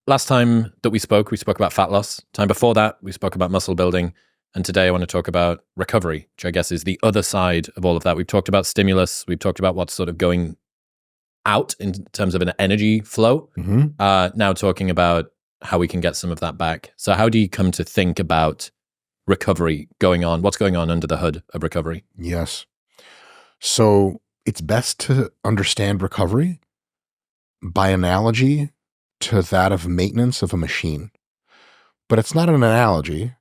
last time that we spoke about fat loss. Time before that, we spoke about muscle building. And today I want to talk about recovery, which I guess is the other side of all of that. We've talked about stimulus. We've talked about what's sort of going out in terms of an energy flow. Now talking about how we can get some of that back. So how do you come to think about recovery going on? What's going on under the hood of recovery? Yes. So it's best to understand recovery by analogy to that of maintenance of a machine. But it's not an analogy.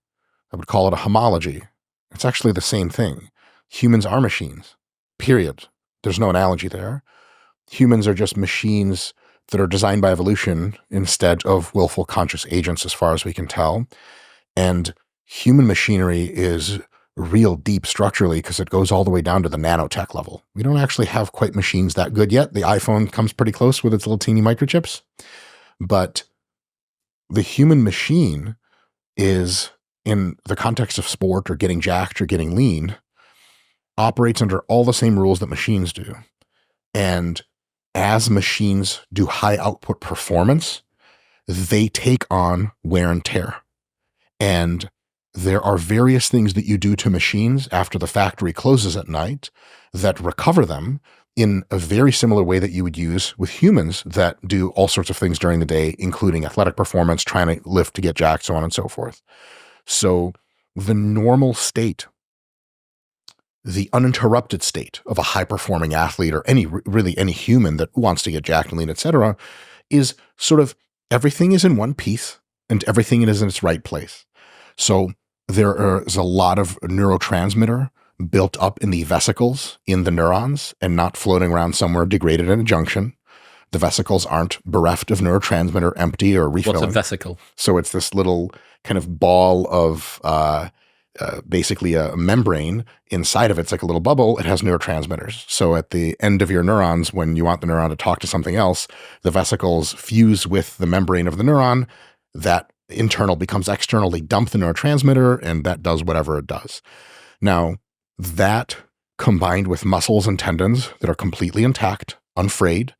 I would call it a homology. It's actually the same thing. Humans are machines, period. There's no analogy there. Humans are just machines that are designed by evolution instead of willful conscious agents as far as we can tell. And human machinery is real deep structurally because it goes all the way down to the nanotech level. We don't actually have quite machines that good yet. The iPhone comes pretty close with its little teeny microchips. But the human machine is, in the context of sport or getting jacked or getting lean, operates under all the same rules that machines do. And as machines do high output performance, they take on wear and tear. And there are various things that you do to machines after the factory closes at night that recover them in a very similar way that you would use with humans that do all sorts of things during the day, including athletic performance, trying to lift to get jacked, so on and so forth. So the normal state, the uninterrupted state of a high-performing athlete or really any human that wants to get jacked and lean, etc., is sort of everything is in one piece and everything is in its right place. So there is a lot of neurotransmitter built up in the vesicles in the neurons and not floating around somewhere degraded in a junction. The vesicles aren't bereft of neurotransmitter, empty or refilling. What's a vesicle? So it's this little kind of ball of basically a membrane. Inside of it's like a little bubble. It has neurotransmitters. So at the end of your neurons, when you want the neuron to talk to something else, the vesicles fuse with the membrane of the neuron. That internal becomes external. They dump the neurotransmitter, and that does whatever it does. Now, that combined with muscles and tendons that are completely intact, unfrayed,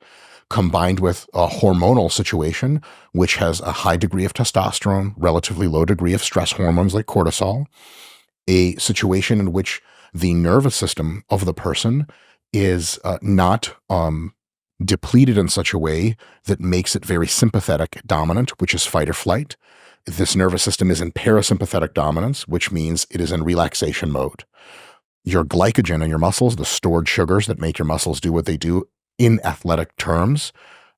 combined with a hormonal situation, which has a high degree of testosterone, relatively low degree of stress hormones like cortisol, a situation in which the nervous system of the person is not depleted in such a way that makes it very sympathetic dominant, which is fight or flight. This nervous system is in parasympathetic dominance, which means it is in relaxation mode. Your glycogen in your muscles, the stored sugars that make your muscles do what they do in athletic terms,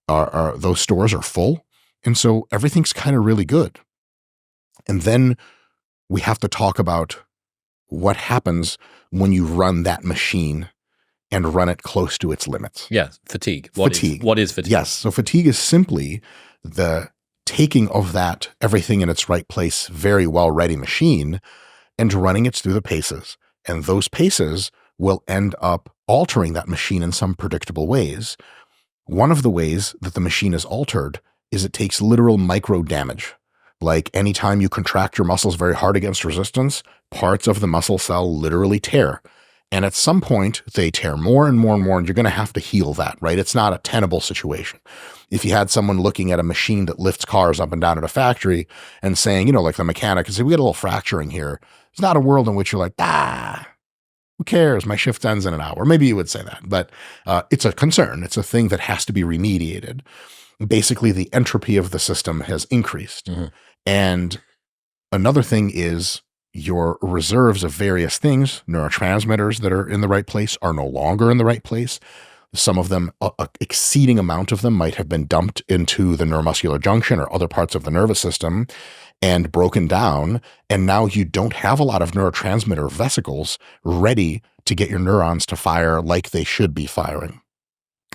those stores are full. And so everything's kind of really good. And then we have to talk about what happens when you run that machine and run it close to its limits. Yeah, fatigue. What is fatigue? Yes, so fatigue is simply the taking of that everything in its right place, very well-ready machine and running it through the paces. And those paces will end up altering that machine in some predictable ways. One of the ways that the machine is altered is it takes literal micro damage. Like anytime you contract your muscles very hard against resistance, parts of the muscle cell literally tear. And at some point, they tear more and more and more, and you're going to have to heal that, right? It's not a tenable situation. If you had someone looking at a machine that lifts cars up and down at a factory and saying, like the mechanic, and say, we got a little fracturing here. It's not a world in which you're like, who cares? My shift ends in an hour. Maybe you would say that, but it's a concern. It's a thing that has to be remediated. Basically, the entropy of the system has increased. Mm-hmm. And another thing is your reserves of various things, neurotransmitters that are in the right place are no longer in the right place. Some of them, an exceeding amount of them might have been dumped into the neuromuscular junction or other parts of the nervous system and broken down. And now you don't have a lot of neurotransmitter vesicles ready to get your neurons to fire like they should be firing.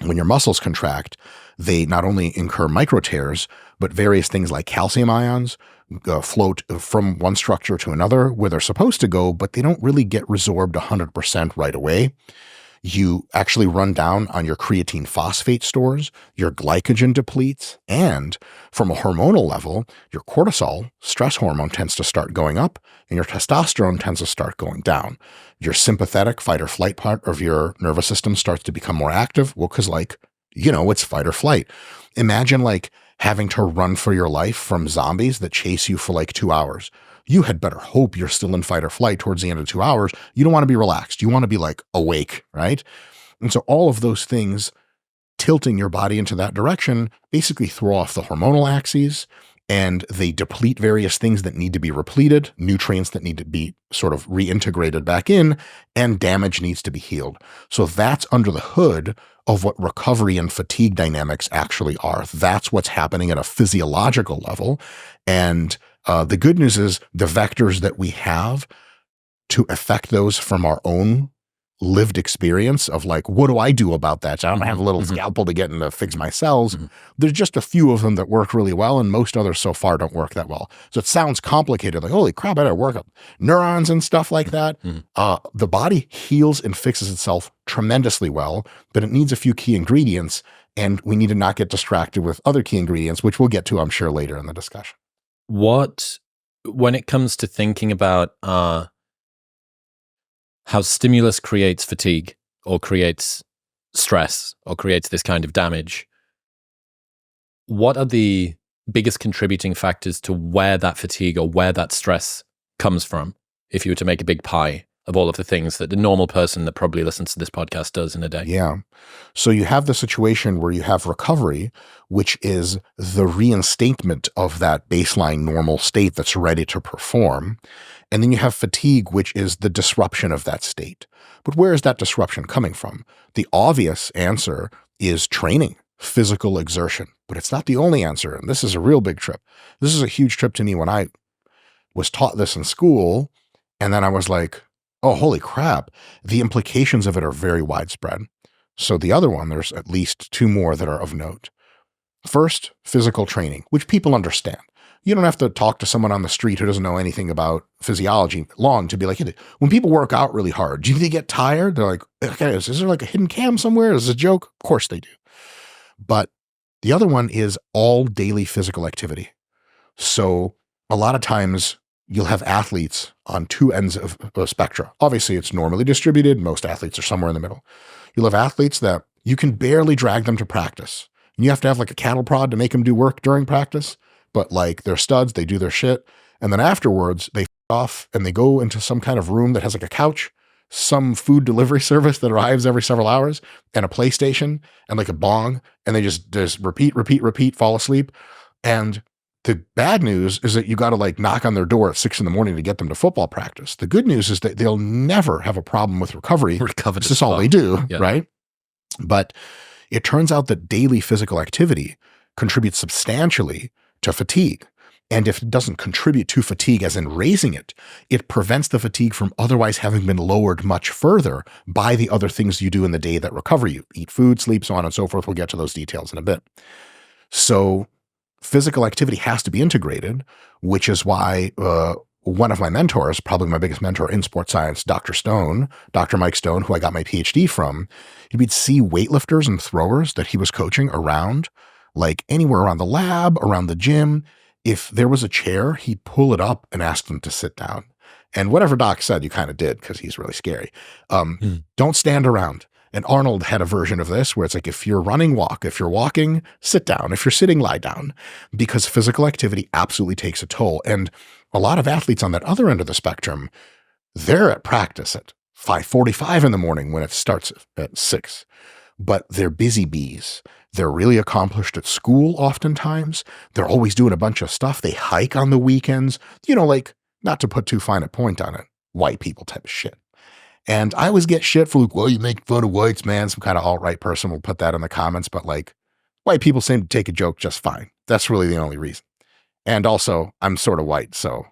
When your muscles contract, they not only incur micro tears, but various things like calcium ions float from one structure to another where they're supposed to go, but they don't really get resorbed 100% right away. You actually run down on your creatine phosphate stores, your glycogen depletes, and from a hormonal level, your cortisol, stress hormone, tends to start going up, and your testosterone tends to start going down. Your sympathetic fight or flight part of your nervous system starts to become more active. Well, because it's fight or flight. Imagine having to run for your life from zombies that chase you for like 2 hours. You had better hope you're still in fight or flight towards the end of 2 hours. You don't want to be relaxed. You want to be like awake, right? And so all of those things tilting your body into that direction basically throw off the hormonal axes, and they deplete various things that need to be repleted, nutrients that need to be sort of reintegrated back in, and damage needs to be healed. So that's under the hood of what recovery and fatigue dynamics actually are. That's what's happening at a physiological level. And the good news is the vectors that we have to affect those from our own lived experience of like, what do I do about that? So I don't have a little scalpel to get in to fix my cells. There's just a few of them that work really well, and most others so far don't work that well. So it sounds complicated, like, holy crap, I gotta work up neurons and stuff like that. The body heals and fixes itself tremendously well, but it needs a few key ingredients, and we need to not get distracted with other key ingredients, which we'll get to, I'm sure, later in the discussion. When it comes to thinking about how stimulus creates fatigue or creates stress or creates this kind of damage, what are the biggest contributing factors to where that fatigue or where that stress comes from? If you were to make a big pie of all of the things that the normal person that probably listens to this podcast does in a day. Yeah. So you have the situation where you have recovery, which is the reinstatement of that baseline normal state that's ready to perform. And then you have fatigue, which is the disruption of that state. But where is that disruption coming from? The obvious answer is training, physical exertion. But it's not the only answer. And this is a real big trip. This is a huge trip to me when I was taught this in school. And then I was like, oh, holy crap. The implications of it are very widespread. So the other one, there's at least two more that are of note. First, physical training, which people understand. You don't have to talk to someone on the street who doesn't know anything about physiology long to be like, hey, when people work out really hard, do you think they get tired? They're like, okay, is there like a hidden cam somewhere? Is this a joke? Of course they do. But the other one is all daily physical activity. So a lot of times you'll have athletes on two ends of a spectrum. Obviously, it's normally distributed. Most athletes are somewhere in the middle. You'll have athletes that you can barely drag them to practice. And you have to have like a cattle prod to make them do work during practice. But like they're studs, they do their shit. And then afterwards, they off and they go into some kind of room that has like a couch, some food delivery service that arrives every several hours, and a PlayStation and like a bong. And they just repeat, fall asleep. And the bad news is that you got to like knock on their door at 6 a.m. to get them to football practice. The good news is that they'll never have a problem with recovery. It's just all they do, right? But it turns out that daily physical activity contributes substantially to fatigue. And if it doesn't contribute to fatigue as in raising it, it prevents the fatigue from otherwise having been lowered much further by the other things you do in the day that recover you. Eat food, sleep, so on and so forth. We'll get to those details in a bit. So physical activity has to be integrated, which is why one of my mentors, probably my biggest mentor in sports science, Dr. Mike Stone, who I got my PhD from, he'd see weightlifters and throwers that he was coaching around, like anywhere around the lab, around the gym. If there was a chair, he'd pull it up and ask them to sit down. And whatever Doc said, you kind of did because he's really scary. Don't stand around. And Arnold had a version of this where it's like, if you're running, walk. If you're walking, sit down. If you're sitting, lie down. Because physical activity absolutely takes a toll. And a lot of athletes on that other end of the spectrum, they're at practice at 5:45 in the morning when it starts at 6. But they're busy bees. They're really accomplished at school oftentimes. They're always doing a bunch of stuff. They hike on the weekends. Like, not to put too fine a point on it, white people type of shit. And I always get shit for like, well, you make fun of whites, man. Some kind of alt-right person will put that in the comments. But like, white people seem to take a joke just fine. That's really the only reason. And also, I'm sort of white, so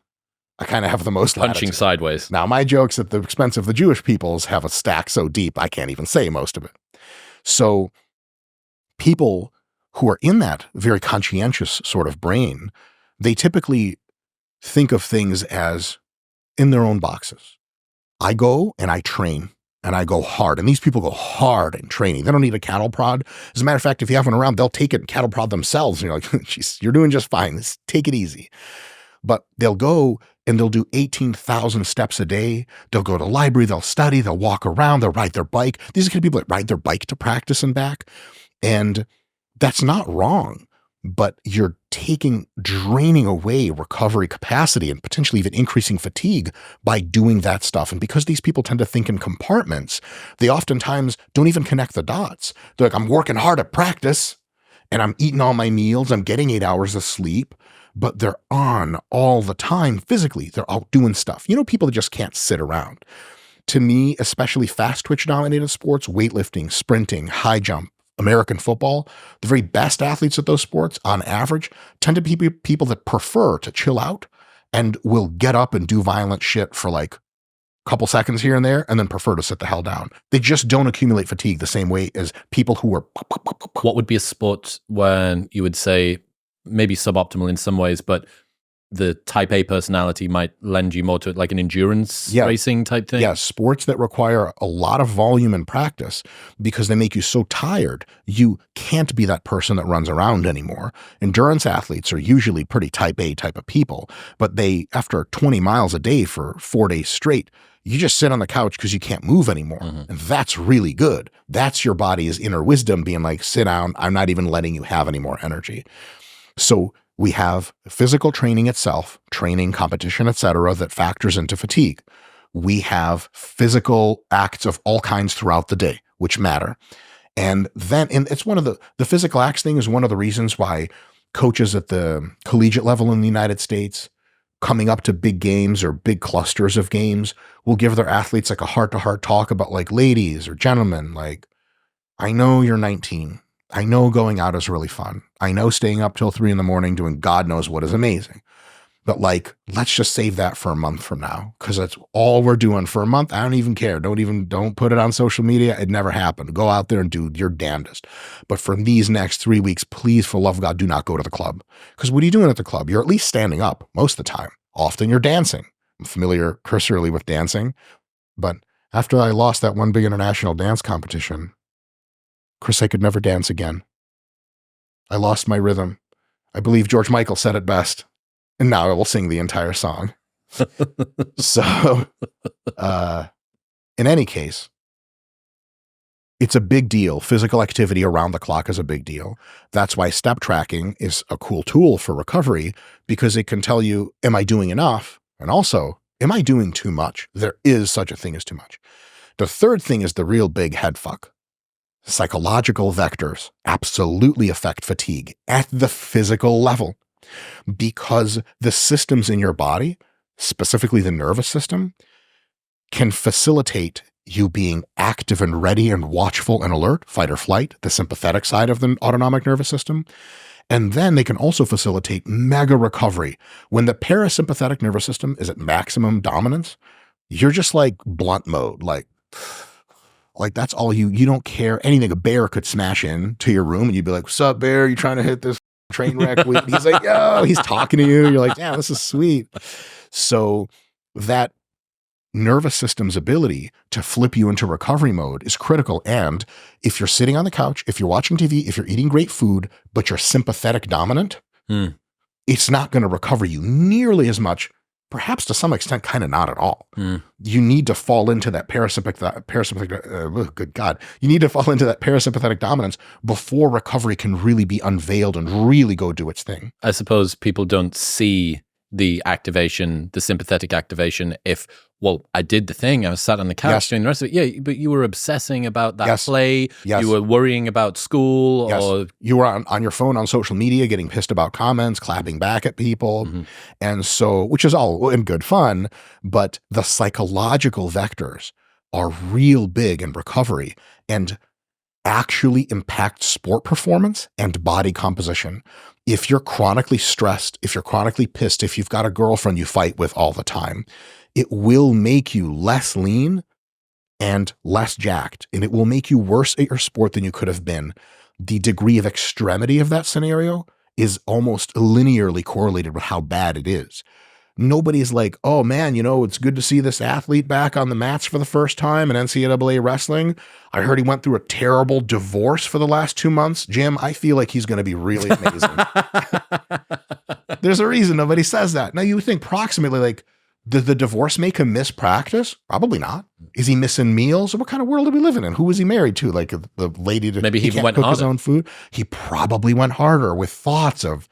I kind of have the most punching latitude. Sideways. Now, my jokes at the expense of the Jewish peoples have a stack so deep, I can't even say most of it. So people who are in that very conscientious sort of brain, they typically think of things as in their own boxes. I go and I train and I go hard. And these people go hard in training. They don't need a cattle prod. As a matter of fact, if you have one around, they'll take it and cattle prod themselves. And you're like, geez, you're doing just fine. Take it easy. But they'll go and they'll do 18,000 steps a day. They'll go to the library, they'll study, they'll walk around, they'll ride their bike. These are the kind of people that ride their bike to practice and back. And that's not wrong. but you're draining away recovery capacity and potentially even increasing fatigue by doing that stuff. And because these people tend to think in compartments, they oftentimes don't even connect the dots. They're like, I'm working hard at practice and I'm eating all my meals. I'm getting 8 hours of sleep, but they're on all the time physically. They're out doing stuff. You know, people that just can't sit around. To me, especially fast twitch dominated sports, weightlifting, sprinting, high jump, American football, the very best athletes at those sports on average tend to be people that prefer to chill out and will get up and do violent shit for like a couple seconds here and there and then prefer to sit the hell down. They just don't accumulate fatigue the same way as people who are. What would be a sport when you would say maybe suboptimal in some ways, but the type A personality might lend you more to it, like an endurance racing type thing? Yeah, sports that require a lot of volume and practice because they make you so tired, you can't be that person that runs around anymore. Endurance athletes are usually pretty type A type of people, but they, after 20 miles a day for 4 days straight, you just sit on the couch because you can't move anymore. And that's really good. That's your body's inner wisdom being like, sit down, I'm not even letting you have any more energy. So we have physical training itself, training, competition, etc., that factors into fatigue. We have physical acts of all kinds throughout the day, which matter. And it's one of the physical acts thing is one of the reasons why coaches at the collegiate level in the United States, coming up to big games or big clusters of games, will give their athletes like a heart-to-heart talk about like, ladies or gentlemen, like, I know you're 19. I know going out is really fun. I know staying up till 3 a.m. doing God knows what is amazing. But like, let's just save that for a month from now because that's all we're doing for a month. I don't even care. Don't put it on social media. It never happened. Go out there and do your damnedest. But for these next 3 weeks, please, for the love of God, do not go to the club. Because what are you doing at the club? You're at least standing up most of the time. Often you're dancing. I'm familiar cursorily with dancing. But after I lost that one big international dance competition, Chris, I could never dance again. I lost my rhythm. I believe George Michael said it best. And now I will sing the entire song. So, in any case, it's a big deal. Physical activity around the clock is a big deal. That's why step tracking is a cool tool for recovery because it can tell you, am I doing enough? And also, am I doing too much? There is such a thing as too much. The third thing is the real big head fuck. Psychological vectors absolutely affect fatigue at the physical level because the systems in your body, specifically the nervous system, can facilitate you being active and ready and watchful and alert, fight or flight, the sympathetic side of the autonomic nervous system. And then they can also facilitate mega recovery. When the parasympathetic nervous system is at maximum dominance, you're just like blunt mode, like that's all you don't care anything. A bear could smash in to your room and you'd be like, what's up, bear? You trying to hit this train wreck? He's like, yo, he's talking to you. You're like, yeah, this is sweet. So that nervous system's ability to flip you into recovery mode is critical. And if you're sitting on the couch, if you're watching TV, if you're eating great food, but you're sympathetic dominant, it's not going to recover you nearly as much. Perhaps to some extent, kind of not at all. You need to fall into that parasympathetic, good God, you need to fall into that parasympathetic dominance before recovery can really be unveiled and really go do its thing. I suppose people don't see the activation, the sympathetic activation if, well, I did the thing, I was sat on the couch doing the rest of it. Yeah, but you were obsessing about that play. You were worrying about school. Or you were on your phone on social media getting pissed about comments, clapping back at people. And so, which is all in good fun, but the psychological vectors are real big in recovery and actually impact sport performance and body composition. If you're chronically stressed, if you're chronically pissed, if you've got a girlfriend you fight with all the time, it will make you less lean and less jacked, and it will make you worse at your sport than you could have been. The degree of extremity of that scenario is almost linearly correlated with how bad it is. Nobody's like, oh man, it's good to see this athlete back on the mats for the first time in NCAA wrestling. I heard he went through a terrible divorce for the last 2 months. Jim, I feel like he's going to be really amazing. There's a reason nobody says that. Now you would think proximately like Did the divorce make him miss practice? Probably not. Is he missing meals? What kind of world are we living in? Who was he married to? Like the lady that Maybe he even can't went cook his harder. own food? He probably went harder with thoughts of,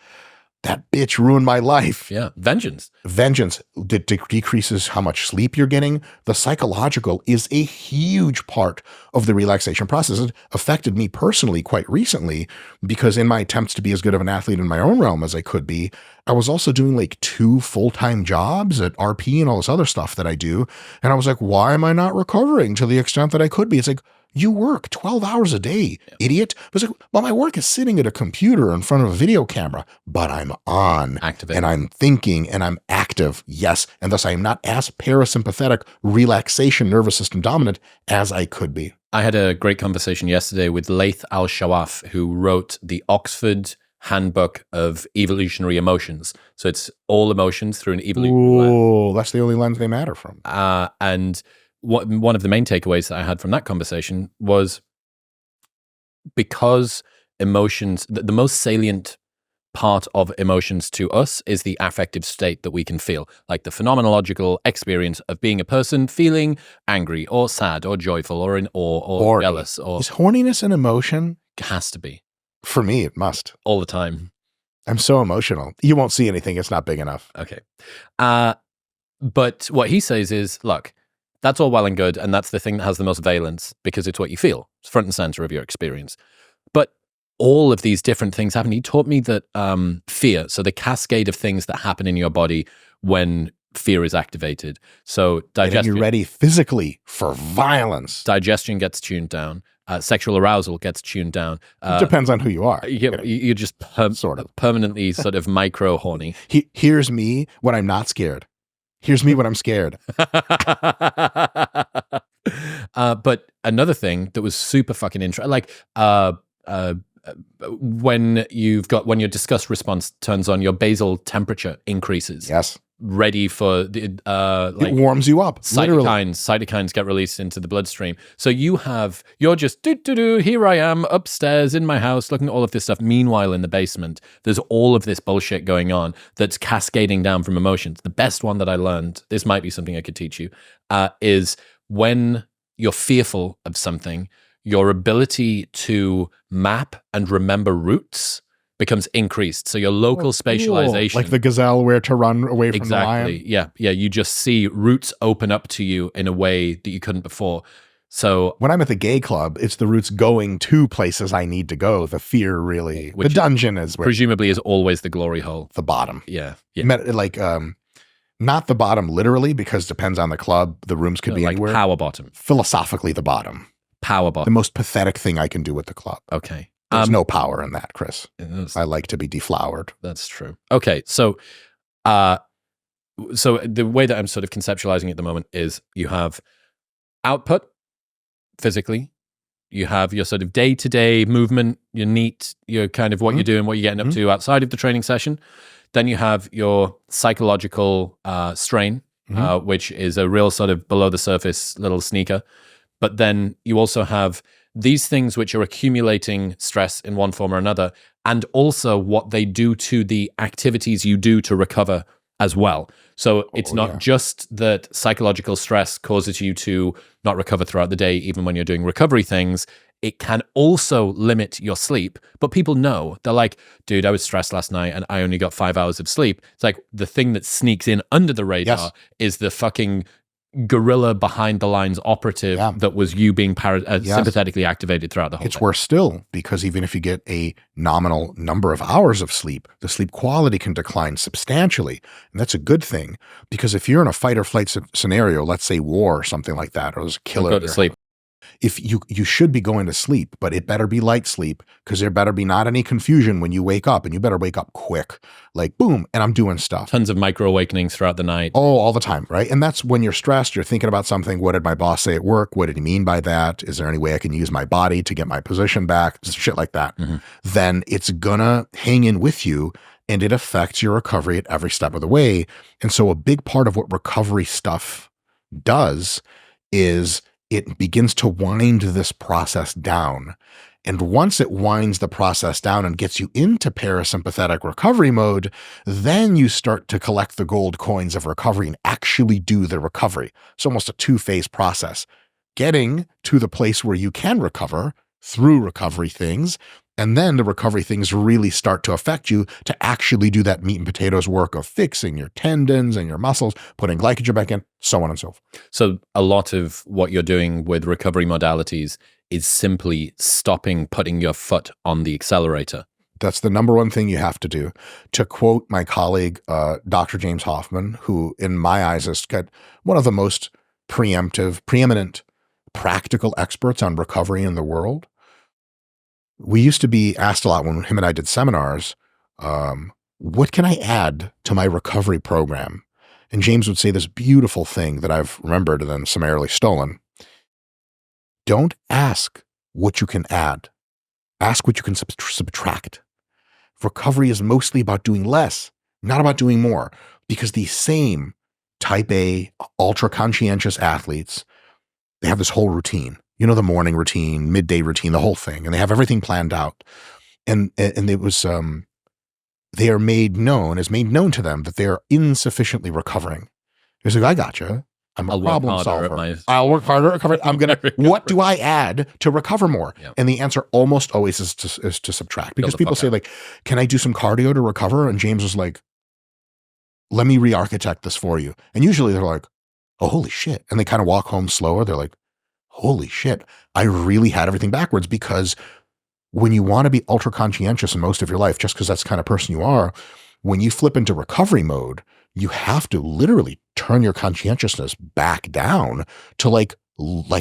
that bitch ruined my life. Yeah. Vengeance. Vengeance decreases how much sleep you're getting. The psychological is a huge part of the relaxation process. It affected me personally quite recently because in my attempts to be as good of an athlete in my own realm as I could be, I was also doing like 2 full-time jobs at RP and all this other stuff that I do. And I was like, why am I not recovering to the extent that I could be? It's like, you work 12 hours a day, idiot. I was like, well, my work is sitting at a computer in front of a video camera, but I'm on. Activated. And I'm thinking and I'm active. Yes. And thus I am not as parasympathetic, relaxation, nervous system dominant as I could be. I had a great conversation yesterday with Laith Al-Shawaf, who wrote the Oxford Handbook of Evolutionary Emotions. So it's all emotions through an evolutionary lens. Oh, that's the only lens they matter from. And one of the main takeaways that I had from that conversation was because emotions, the most salient part of emotions to us is the affective state that we can feel, like the phenomenological experience of being a person feeling angry or sad or joyful or in awe or jealous. Or is horniness an emotion? Has to be. For me, it must. All the time. I'm so emotional. You won't see anything. It's not big enough. Okay. But what he says is, look, that's all well and good, and that's the thing that has the most valence because it's what you feel. It's front and center of your experience. But all of these different things happen. He taught me that fear, so the cascade of things that happen in your body when fear is activated. So digestion, you're ready physically for violence. Digestion gets tuned down. Sexual arousal gets tuned down. It depends on who you are. You're just permanently sort of micro horny. Here's me when I'm not scared. Here's me when I'm scared. But another thing that was super fucking interesting, like when your disgust response turns on, your basal temperature increases. Yes. Ready for the it warms you up. Cytokines get released into the bloodstream. So you're just here I am upstairs in my house looking at all of this stuff. Meanwhile, in the basement, there's all of this bullshit going on that's cascading down from emotions. The best one that I learned, this might be something I could teach you, is when you're fearful of something, your ability to map and remember routes becomes increased. So your local spatialization. Like the gazelle where to run away from the lion. Exactly. Yeah. You just see routes open up to you in a way that you couldn't before. So when I'm at the gay club, it's the routes going to places I need to go. The fear really. The dungeon is where. Presumably is always the glory hole. The bottom. Yeah. Not the bottom literally, because it depends on the club. The rooms could be like anywhere. Power bottom. Philosophically, the bottom. Power bottom. The most pathetic thing I can do with the club. Okay. There's no power in that, Chris. I like to be deflowered. That's true. Okay, so the way that I'm sort of conceptualizing it at the moment is you have output physically, you have your sort of day-to-day movement, your neat, your kind of what you're doing, what you're getting up to outside of the training session. Then you have your psychological strain, which is a real sort of below the surface little sneaker. But then you also have these things which are accumulating stress in one form or another, and also what they do to the activities you do to recover as well. So it's not just that psychological stress causes you to not recover throughout the day, even when you're doing recovery things. It can also limit your sleep. But people know. They're like, dude, I was stressed last night and I only got 5 hours of sleep. It's like the thing that sneaks in under the radar is the fucking guerrilla behind the lines operative that was you being sympathetically activated throughout the whole It's worse still, because even if you get a nominal number of hours of sleep, the sleep quality can decline substantially. And that's a good thing, because if you're in a fight or flight scenario, let's say war or something like that, or there's a killer, go to sleep. If you should be going to sleep, but it better be light sleep, because there better be not any confusion when you wake up, and you better wake up quick, like boom, and I'm doing stuff. Tons of micro awakenings throughout the night. Oh, all the time, right? And that's when you're stressed, you're thinking about something. What did my boss say at work? What did he mean by that? Is there any way I can use my body to get my position back? Shit like that. Then it's gonna hang in with you, and it affects your recovery at every step of the way. And so a big part of what recovery stuff does is it begins to wind this process down. And once it winds the process down and gets you into parasympathetic recovery mode, then you start to collect the gold coins of recovery and actually do the recovery. It's almost a two-phase process. Getting to the place where you can recover through recovery things, and then the recovery things really start to affect you to actually do that meat and potatoes work of fixing your tendons and your muscles, putting glycogen back in, so on and so forth. So a lot of what you're doing with recovery modalities is simply stopping putting your foot on the accelerator. That's the number one thing you have to do. To quote my colleague, Dr. James Hoffman, who in my eyes has got one of the most preeminent practical experts on recovery in the world. We used to be asked a lot when him and I did seminars, what can I add to my recovery program? And James would say this beautiful thing that I've remembered and then summarily stolen. Don't ask what you can add. Ask what you can subtract. Recovery is mostly about doing less, not about doing more, because these same type A, ultra conscientious athletes, they have this whole routine, the morning routine, midday routine, the whole thing, and they have everything planned out. And it was, they are made known to them that they are insufficiently recovering. He's like, I gotcha. I'm a problem solver. I'll work harder at recovery. I'm going to, what do I add to recover more? Yep. And the answer almost always is to subtract, because people say like, can I do some cardio to recover? And James was like, let me re-architect this for you. And usually they're like, oh, holy shit. And they kind of walk home slower. They're like, holy shit, I really had everything backwards. Because when you want to be ultra conscientious in most of your life, just because that's the kind of person you are, when you flip into recovery mode, you have to literally turn your conscientiousness back down to like,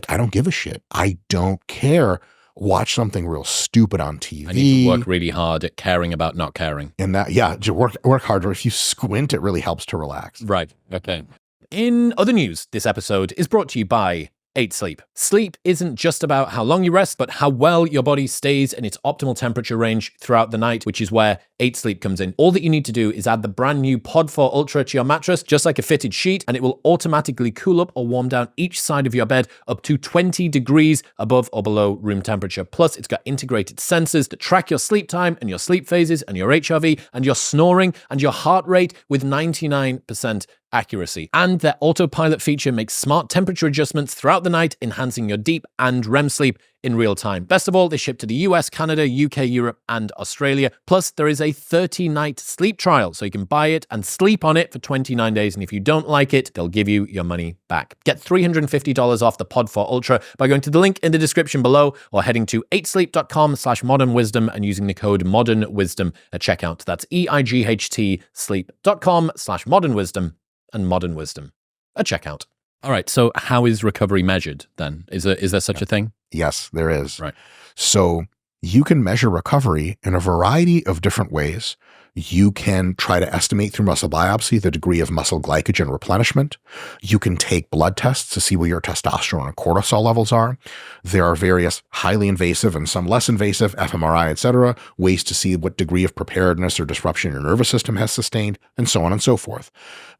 I don't give a shit. I don't care. Watch something real stupid on TV. I need to work really hard at caring about not caring. And that, yeah, work harder. If you squint, it really helps to relax. Right. Okay. In other news, this episode is brought to you by 8 Sleep. Sleep isn't just about how long you rest, but how well your body stays in its optimal temperature range throughout the night, which is where 8 Sleep comes in. All that you need to do is add the brand new Pod 4 Ultra to your mattress, just like a fitted sheet, and it will automatically cool up or warm down each side of your bed up to 20 degrees above or below room temperature. Plus, it's got integrated sensors that track your sleep time and your sleep phases and your HRV and your snoring and your heart rate with 99% accuracy. And their autopilot feature makes smart temperature adjustments throughout the night, enhancing your deep and REM sleep in real time. Best of all, they ship to the US, Canada, UK, Europe, and Australia. Plus, there is a 30-night sleep trial, so you can buy it and sleep on it for 29 days. And if you don't like it, they'll give you your money back. Get $350 off the Pod 4 Ultra by going to the link in the description below or heading to 8sleep.com/modernwisdom and using the code modernwisdom at checkout. That's EIGHT sleep.com/modernwisdom and modern wisdom at checkout. All right. So how is recovery measured then? Is there such a thing? Yes, there is. Right. So you can measure recovery in a variety of different ways. You can try to estimate through muscle biopsy the degree of muscle glycogen replenishment. You can take blood tests to see where your testosterone and cortisol levels are. There are various highly invasive and some less invasive, fMRI, etc., ways to see what degree of preparedness or disruption your nervous system has sustained, and so on and so forth.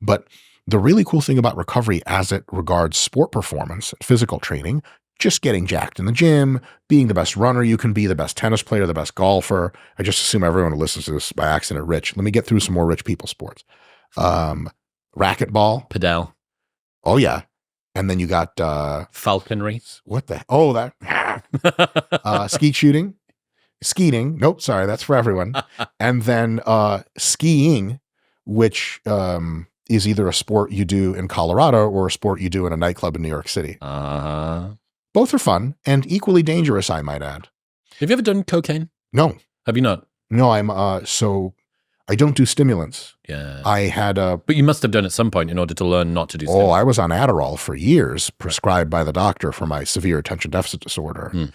But the really cool thing about recovery as it regards sport performance, physical training, just getting jacked in the gym, being the best runner you can be, the best tennis player, the best golfer. I just assume everyone who listens to this by accident rich. Let me get through some more rich people sports. Racquetball. Padel. Oh, yeah. And then you got... falconry. What the... Oh, that... skeet shooting. Skeeting. Nope, sorry, that's for everyone. And then skiing, which... is either a sport you do in Colorado or a sport you do in a nightclub in New York City. Both are fun and equally dangerous, I might add. Have you ever done cocaine? No. Have you not? No, so I don't do stimulants. Yeah. I had But you must have done at some point in order to learn not to do stimulants. Oh, I was on Adderall for years, prescribed by the doctor for my severe attention deficit disorder.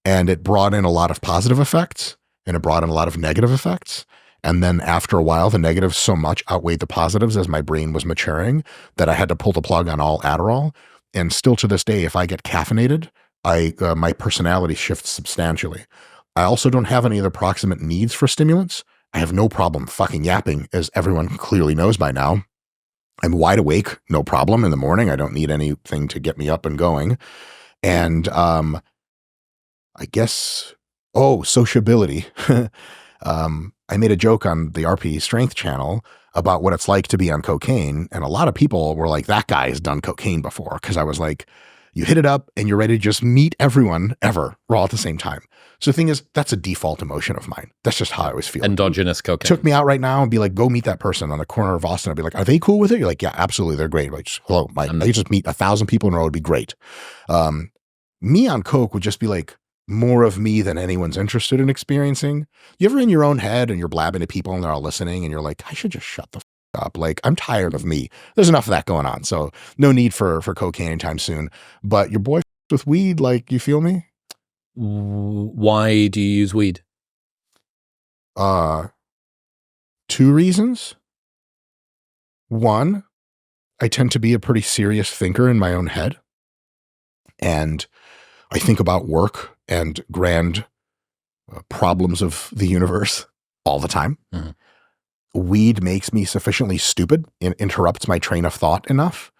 And it brought in a lot of positive effects and it brought in a lot of negative effects. And then after a while, the negatives so much outweighed the positives as my brain was maturing that I had to pull the plug on all Adderall. And still to this day, if I get caffeinated, my personality shifts substantially. I also don't have any of the proximate needs for stimulants. I have no problem fucking yapping, as everyone clearly knows by now. I'm wide awake, no problem in the morning. I don't need anything to get me up and going. And I guess... Oh, sociability. I made a joke on the RP Strength channel about what it's like to be on cocaine. And a lot of people were like, that guy has done cocaine before. Cause I was like, you hit it up and you're ready to just meet everyone ever all at the same time. So the thing is, that's a default emotion of mine. That's just how I always feel. Endogenous cocaine. Took me out right now and be like, go meet that person on the corner of Austin. I'd be like, are they cool with it? You're like, yeah, absolutely. They're great. Like, just, hello, they just meet 1,000 people in a row. It'd be great. Me on coke would just be like more of me than anyone's interested in experiencing. You ever in your own head and you're blabbing to people and they're all listening and you're like, I should just shut the up. Like, I'm tired of me. There's enough of that going on. So no need for cocaine anytime soon. But your boy with weed, like, you feel me? Why do you use weed? 2 reasons. One, I tend to be a pretty serious thinker in my own head. And I think about work and grand problems of the universe all the time. Mm-hmm. Weed makes me sufficiently stupid and interrupts my train of thought enough.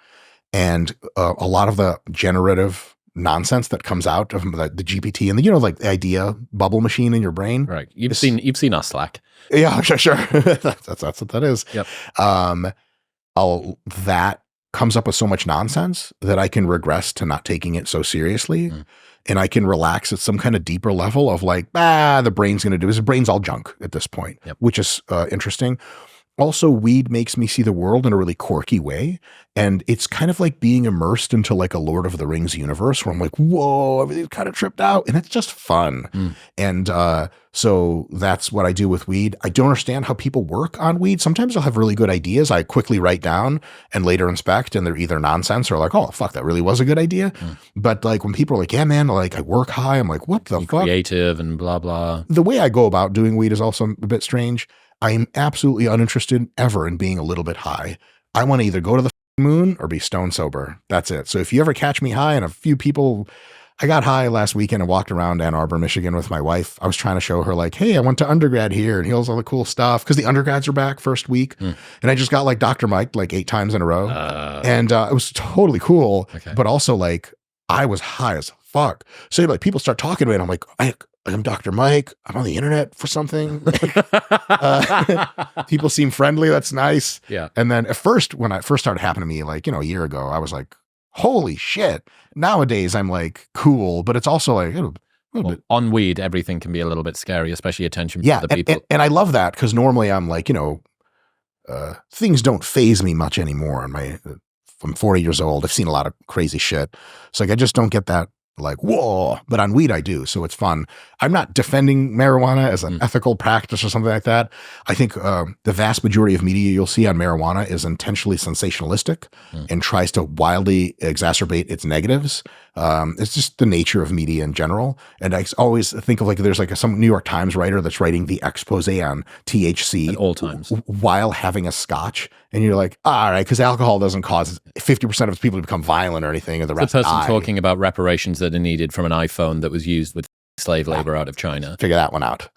And a lot of the generative nonsense that comes out of the GPT and the idea bubble machine in your brain. Right. You've seen our Slack. Yeah, sure. that's what that is. Yep. That comes up with so much nonsense that I can regress to not taking it so seriously. And I can relax at some kind of deeper level of like, the brain's going to do this. The brain's all junk at this point, which is interesting. Also, weed makes me see the world in a really quirky way. And it's kind of like being immersed into like a Lord of the Rings universe where I'm like, whoa, everything's kind of tripped out. And it's just fun. And so that's what I do with weed. I don't understand how people work on weed. Sometimes I'll have really good ideas I quickly write down and later inspect, and they're either nonsense or like, oh, fuck, that really was a good idea. But like when people are like, yeah, man, like I work high, I'm like, what the fuck? Creative and blah, blah. The way I go about doing weed is also a bit strange. I am absolutely uninterested ever in being a little bit high. I want to either go to the moon or be stone sober. That's it. So if you ever catch me high, and a few people, I got high last weekend and walked around Ann Arbor, Michigan with my wife. I was trying to show her like, hey, I went to undergrad here and here's all the cool stuff. Cause the undergrads are back first week. And I just got like Dr. Mike like 8 times in a row. And it was totally cool. Okay. But also like I was high as fuck. So like people start talking to me and I'm like, I'm Dr. Mike. I'm on the internet for something. People seem friendly. That's nice. Yeah. And then at first, when it first started happening to me, like, a year ago, I was like, holy shit. Nowadays I'm like, cool, but it's also like, on weed, everything can be a little bit scary, especially attention from other people. And I love that because normally I'm like, things don't faze me much anymore. I'm 40 years old. I've seen a lot of crazy shit. So like, I just don't get that like, whoa, but on weed I do. So it's fun. I'm not defending marijuana as an ethical practice or something like that. I think the vast majority of media you'll see on marijuana is intentionally sensationalistic and tries to wildly exacerbate its negatives. It's just the nature of media in general. And I always think of like, there's like some New York Times writer that's writing the expose on THC at all times while having a scotch. And you're like, all right, because alcohol doesn't cause 50% of people to become violent or anything, or the rest die. The person die. Talking about reparations that are needed from an iPhone that was used with slave labor out of China. Figure that one out.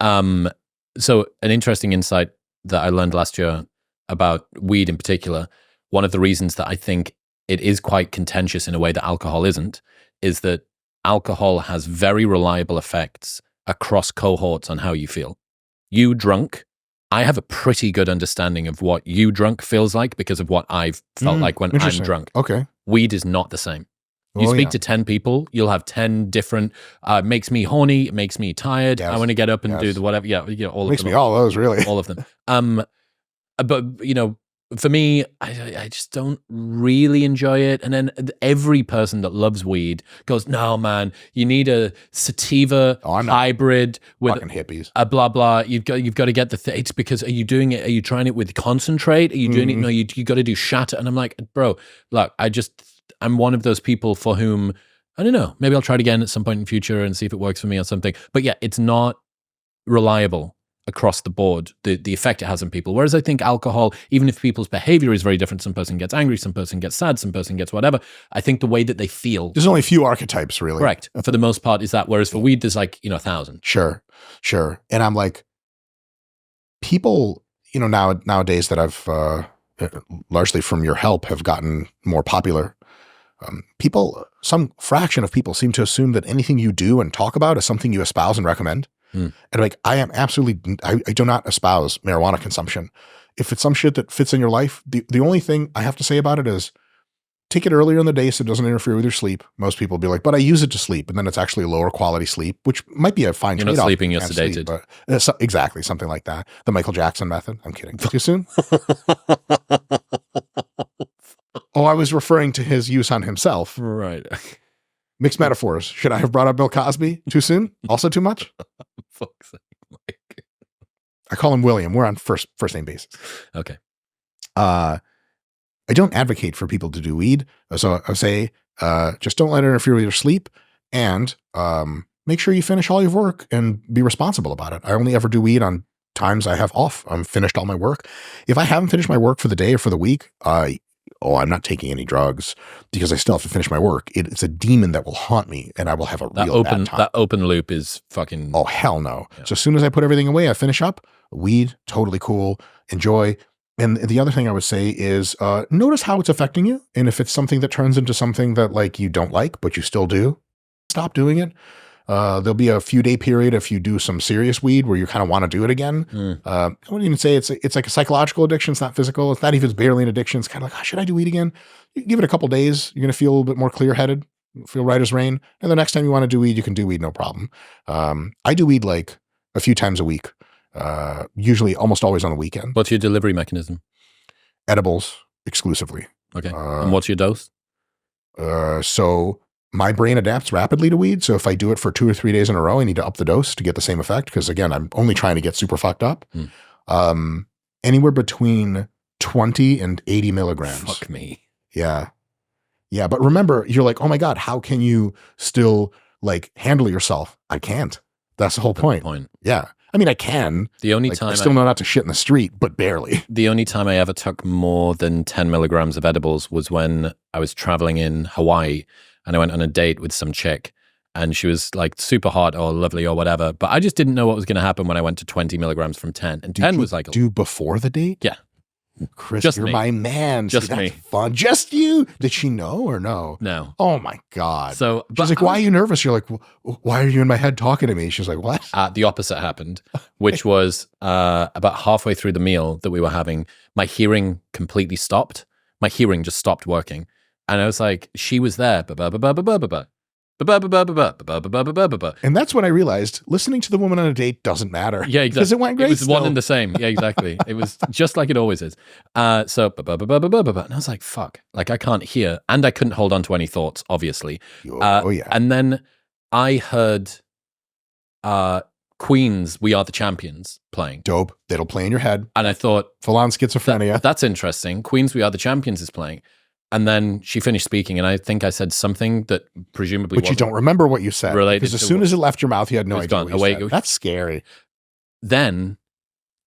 So an interesting insight that I learned last year about weed in particular, one of the reasons that I think it is quite contentious in a way that alcohol isn't, is that alcohol has very reliable effects across cohorts on how you feel. You drunk, I have a pretty good understanding of what you drunk feels like because of what I've felt like when I'm drunk. Okay. Weed is not the same. You speak to 10 people, you'll have 10 different, makes me horny, it makes me tired, I want to get up and do the whatever. Yeah, all of them. Makes me all those, really. All of them. But, for me, I just don't really enjoy it. And then every person that loves weed goes, no, man, you need a sativa hybrid with fucking hippies. A blah, blah. You've got to get it's because, are you doing it? Are you trying it with concentrate? Are you doing it? No, you got to do shatter. And I'm like, bro, look, I'm one of those people for whom, I don't know, maybe I'll try it again at some point in the future and see if it works for me or something. But yeah, it's not reliable across the board, the effect it has on people. Whereas I think alcohol, even if people's behavior is very different, some person gets angry, some person gets sad, some person gets whatever, I think the way that they feel. There's only a few archetypes, really. Correct. For the most part is that, whereas for weed, there's like, 1,000. Sure. And I'm like, people, nowadays that I've, largely from your help, have gotten more popular. Some fraction of people seem to assume that anything you do and talk about is something you espouse and recommend. And like, I do not espouse marijuana consumption. If it's some shit that fits in your life, the only thing I have to say about it is take it earlier in the day so it doesn't interfere with your sleep. Most people will be like, but I use it to sleep. And then it's actually lower quality sleep, which might be a fine trade-off. You're not sleeping, you're sedated. But, exactly, something like that. The Michael Jackson method. I'm kidding. Too soon? Oh, I was referring to his use on himself. Right. Mixed metaphors. Should I have brought up Bill Cosby? Too soon? Also too much? Fuck's sake, Mike. I call him William. We're on first name basis. Okay. I don't advocate for people to do weed. So I say, just don't let it interfere with your sleep, and make sure you finish all your work and be responsible about it. I only ever do weed on times I have off. I'm finished all my work. If I haven't finished my work for the day or for the week, I'm not taking any drugs because I still have to finish my work. It's a demon that will haunt me, and I will have a real bad time. That open loop is fucking... Oh, hell no. Yeah. So as soon as I put everything away, I finish up. Weed, totally cool. Enjoy. And the other thing I would say is notice how it's affecting you. And if it's something that turns into something that like you don't like, but you still do, stop doing it. There'll be a few day period if you do some serious weed where you kind of want to do it again. I wouldn't even say it's like a psychological addiction. It's not physical. It's not even barely an addiction. It's kind of like, should I do weed again? You give it a couple days. You're going to feel a little bit more clear headed, feel right as rain. And the next time you want to do weed, you can do weed. No problem. I do weed like a few times a week, usually almost always on the weekend. What's your delivery mechanism? Edibles exclusively. Okay. And what's your dose? So my brain adapts rapidly to weed. So if I do it for 2 or 3 days in a row, I need to up the dose to get the same effect. Because again, I'm only trying to get super fucked up. Anywhere between 20 and 80 milligrams. Fuck me. Yeah. Yeah. But remember, you're like, oh my God, how can you still like handle yourself? I can't. That's the whole point. Yeah. I mean, I can. The only time I still know not to shit in the street, but barely. The only time I ever took more than 10 milligrams of edibles was when I was traveling in Hawaii. And I went on a date with some chick, and she was like super hot or lovely or whatever. But I just didn't know what was going to happen when I went to 20 milligrams from 10. And 10 was like... Do before the date? Yeah. Chris, just you're me. my man. Just See, me. that's fun. Just you. Did she know or no? No. Oh my God. So she's like, why are you nervous? You're like, why are you in my head talking to me? She's like, what? The opposite happened, which was about halfway through the meal that we were having, my hearing completely stopped. My hearing just stopped working. And I was like, she was there. And that's when I realized listening to the woman on a date doesn't matter. Yeah, exactly. Because it went great. It was one and the same. Yeah, exactly. It was just like it always is. And I was like, fuck. Like, I can't hear. And I couldn't hold on to any thoughts, obviously. Oh, yeah. And then I heard Queen's We Are the Champions playing. Dope. That'll play in your head. And I thought... Full on schizophrenia. That's interesting. Queen's We Are the Champions is playing. And then she finished speaking, and I think I said something that presumably But you don't remember what you said. Because as soon as it left your mouth, you had no idea gone. what you said. That's scary. Then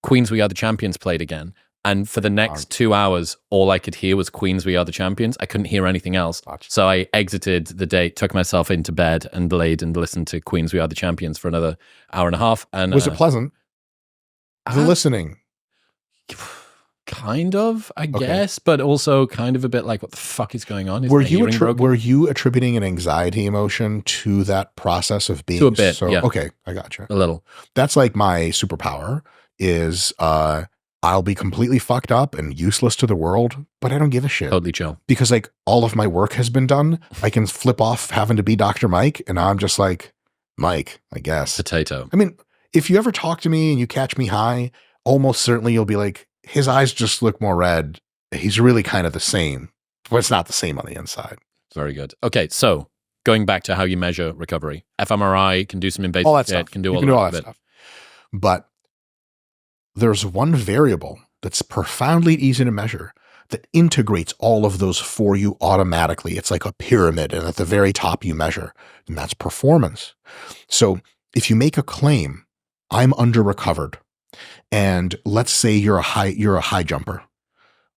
Queen's We Are the Champions played again. And for the next 2 hours, all I could hear was Queen's We Are the Champions. I couldn't hear anything else. Gotcha. So I exited the date, took myself into bed, and laid and listened to Queen's We Are the Champions for another hour and a half. And was it pleasant? The listening? Kind of, I guess, but also kind of a bit like, what the fuck is going on? Is were you attributing an anxiety emotion to that process of being? To a bit, yeah. Okay, I gotcha. A little. That's like my superpower is I'll be completely fucked up and useless to the world, but I don't give a shit. Totally chill. Because like all of my work has been done. I can flip off having to be Dr. Mike, and I'm just like, Mike, I guess. Potato. I mean, if you ever talk to me and you catch me high, almost certainly you'll be like, his eyes just look more red. He's really kind of the same, but it's not the same on the inside. Very good. Okay, so going back to how you measure recovery, fMRI can do some invasive all that shit, stuff. can do you all can do all that that stuff. But there's one variable that's profoundly easy to measure that integrates all of those for you automatically. It's like a pyramid, and at the very top you measure, and that's performance. So if you make a claim, I'm under recovered, and let's say you're a high jumper.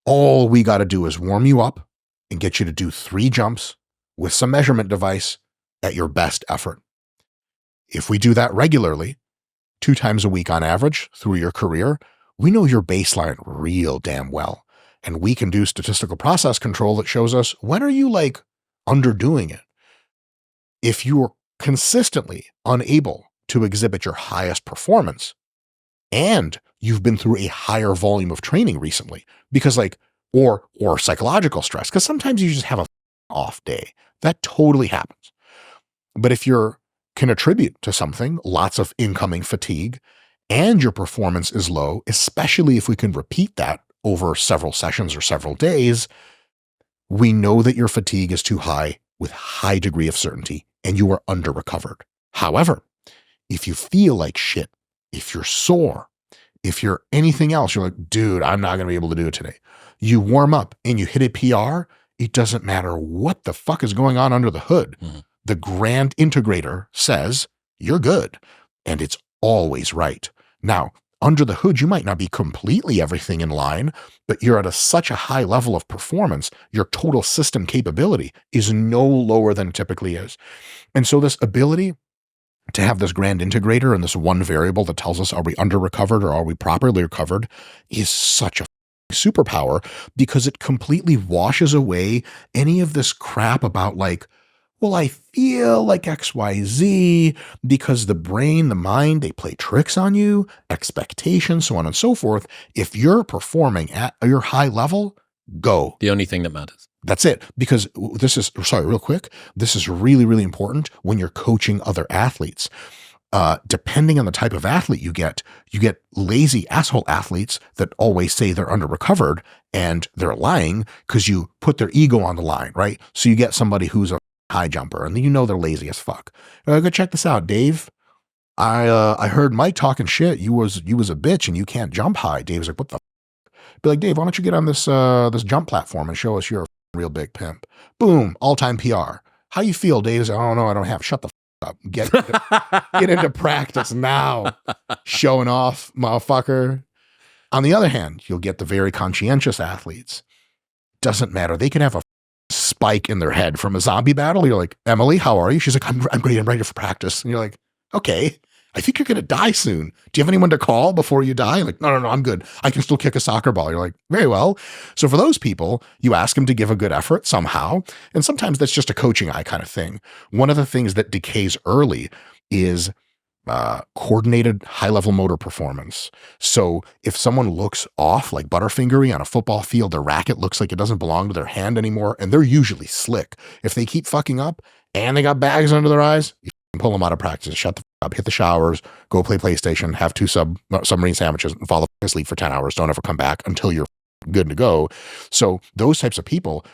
All we got to do is warm you up and get you to do 3 jumps with some measurement device at your best effort. If we do that regularly, 2 times a week on average through your career, we know your baseline real damn well. And we can do statistical process control that shows us when are you like underdoing it. If you're consistently unable to exhibit your highest performance, and you've been through a higher volume of training recently, because like, or psychological stress, because sometimes you just have a off day. That totally happens. But if you're can attribute to something, lots of incoming fatigue, and your performance is low, especially if we can repeat that over several sessions or several days, we know that your fatigue is too high with high degree of certainty and you are under recovered. However, if you feel like shit, if you're sore, if you're anything else, you're like, dude, I'm not going to be able to do it today. You warm up and you hit a PR, it doesn't matter what the fuck is going on under the hood. Mm-hmm. The grand integrator says you're good, and it's always right. Now, under the hood, you might not be completely everything in line, but you're at such a high level of performance, your total system capability is no lower than it typically is. And so this ability to have this grand integrator and this one variable that tells us, are we under recovered or are we properly recovered, is such a superpower, because it completely washes away any of this crap about like, well, I feel like XYZ, because the brain, the mind, they play tricks on you, expectations, so on and so forth. If you're performing at your high level, go. The only thing that matters. That's it. Because this is, real quick, this is really, really important when you're coaching other athletes. Depending on the type of athlete you get lazy asshole athletes that always say they're under recovered, and they're lying because you put their ego on the line, right? So you get somebody who's a high jumper, and you know they're lazy as fuck. Go check this out, Dave. I heard Mike talking shit. You was a bitch and you can't jump high. Dave's like, what the f-? Be like, Dave, why don't you get on this jump platform and show us you're a real big pimp? Boom, all-time PR. How you feel, Dave's like, oh no, I don't have. Shut the f up. Get into practice now. Showing off, motherfucker. On the other hand, you'll get the very conscientious athletes. Doesn't matter. They can have a spike in their head from a zombie battle. You're like, Emily, how are you? She's like, I'm great. I'm ready for practice. And you're like, okay, I think you're going to die soon. Do you have anyone to call before you die? Like, no, I'm good. I can still kick a soccer ball. You're like, very well. So for those people, you ask them to give a good effort somehow. And sometimes that's just a coaching eye kind of thing. One of the things that decays early is coordinated high-level motor performance. So if someone looks off like Butterfingery on a football field, their racket looks like it doesn't belong to their hand anymore, and they're usually slick. If they keep fucking up and they got bags under their eyes, you can pull them out of practice, shut the fuck up, hit the showers, go play PlayStation, have 2 submarine sandwiches, and fall asleep for 10 hours. Don't ever come back until you're good to go. So those types of people,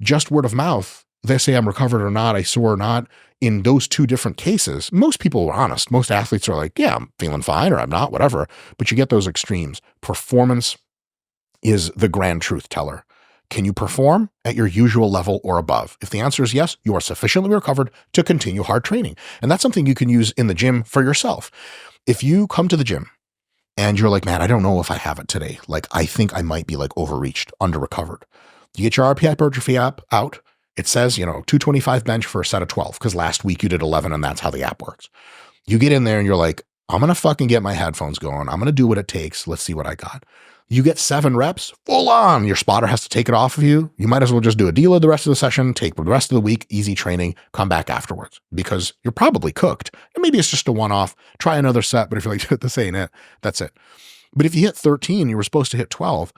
just word of mouth, they say I'm recovered or not, I sore or not. In those 2 different cases, most people are honest. Most athletes are like, yeah, I'm feeling fine or I'm not, whatever. But you get those extremes. Performance is the grand truth teller. Can you perform at your usual level or above? If the answer is yes, you are sufficiently recovered to continue hard training. And that's something you can use in the gym for yourself. If you come to the gym and you're like, man, I don't know if I have it today. Like, I think I might be like overreached, under recovered. You get your RP hypertrophy app out. It says, 225 bench for a set of 12, because last week you did 11 and that's how the app works. You get in there and you're like, I'm going to fucking get my headphones going. I'm going to do what it takes. Let's see what I got. You get 7 reps full on. Your spotter has to take it off of you. You might as well just do a deload the rest of the session, take the rest of the week, easy training, come back afterwards, because you're probably cooked. And maybe it's just a one-off, try another set. But if you're like, this ain't it, that's it. But if you hit 13, you were supposed to hit 12.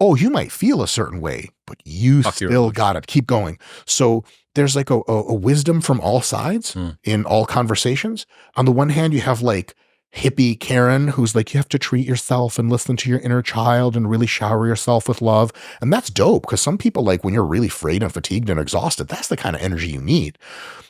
Oh, you might feel a certain way, but you still got it. Keep going. So there's like a wisdom from all sides in all conversations. On the one hand, you have like hippie Karen who's like, you have to treat yourself and listen to your inner child and really shower yourself with love. And that's dope, because some people, like, when you're really frayed and fatigued and exhausted, that's the kind of energy you need.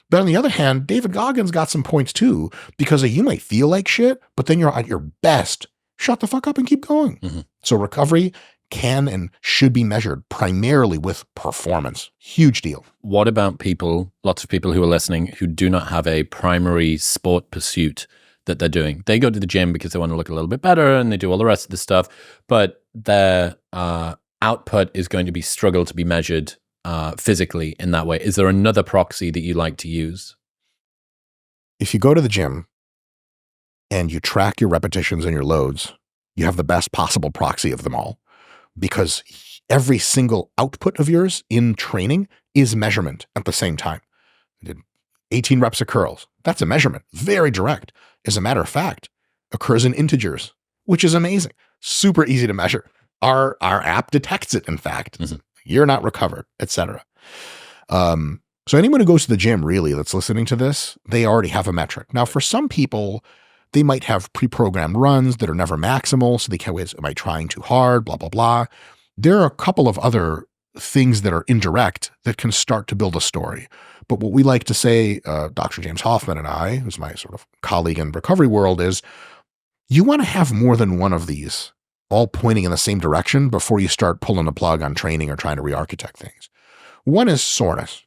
But on the other hand, David Goggins got some points too, because you might feel like shit, but then you're at your best. Shut the fuck up and keep going. Mm-hmm. So recovery can and should be measured primarily with performance. Huge deal. What about people, lots of people who are listening, who do not have a primary sport pursuit that they're doing? They go to the gym because they want to look a little bit better and they do all the rest of the stuff, but their output is going to struggle to be measured physically in that way. Is there another proxy that you like to use? If you go to the gym and you track your repetitions and your loads, you have the best possible proxy of them all. Because every single output of yours in training is measurement at the same time. I did 18 reps of curls. That's a measurement, very direct. As a matter of fact, occurs in integers, which is amazing. Super easy to measure. Our app detects it, in fact. Mhm. You're not recovered, etc. So anyone who goes to the gym, really, that's listening to this, they already have a metric. Now, for some people, they might have pre-programmed runs that are never maximal, so they can't wait, am I trying too hard, blah, blah, blah. There are a couple of other things that are indirect that can start to build a story. But what we like to say, Dr. James Hoffman and I, who's my sort of colleague in recovery world, is you want to have more than one of these all pointing in the same direction before you start pulling the plug on training or trying to re-architect things. One is soreness.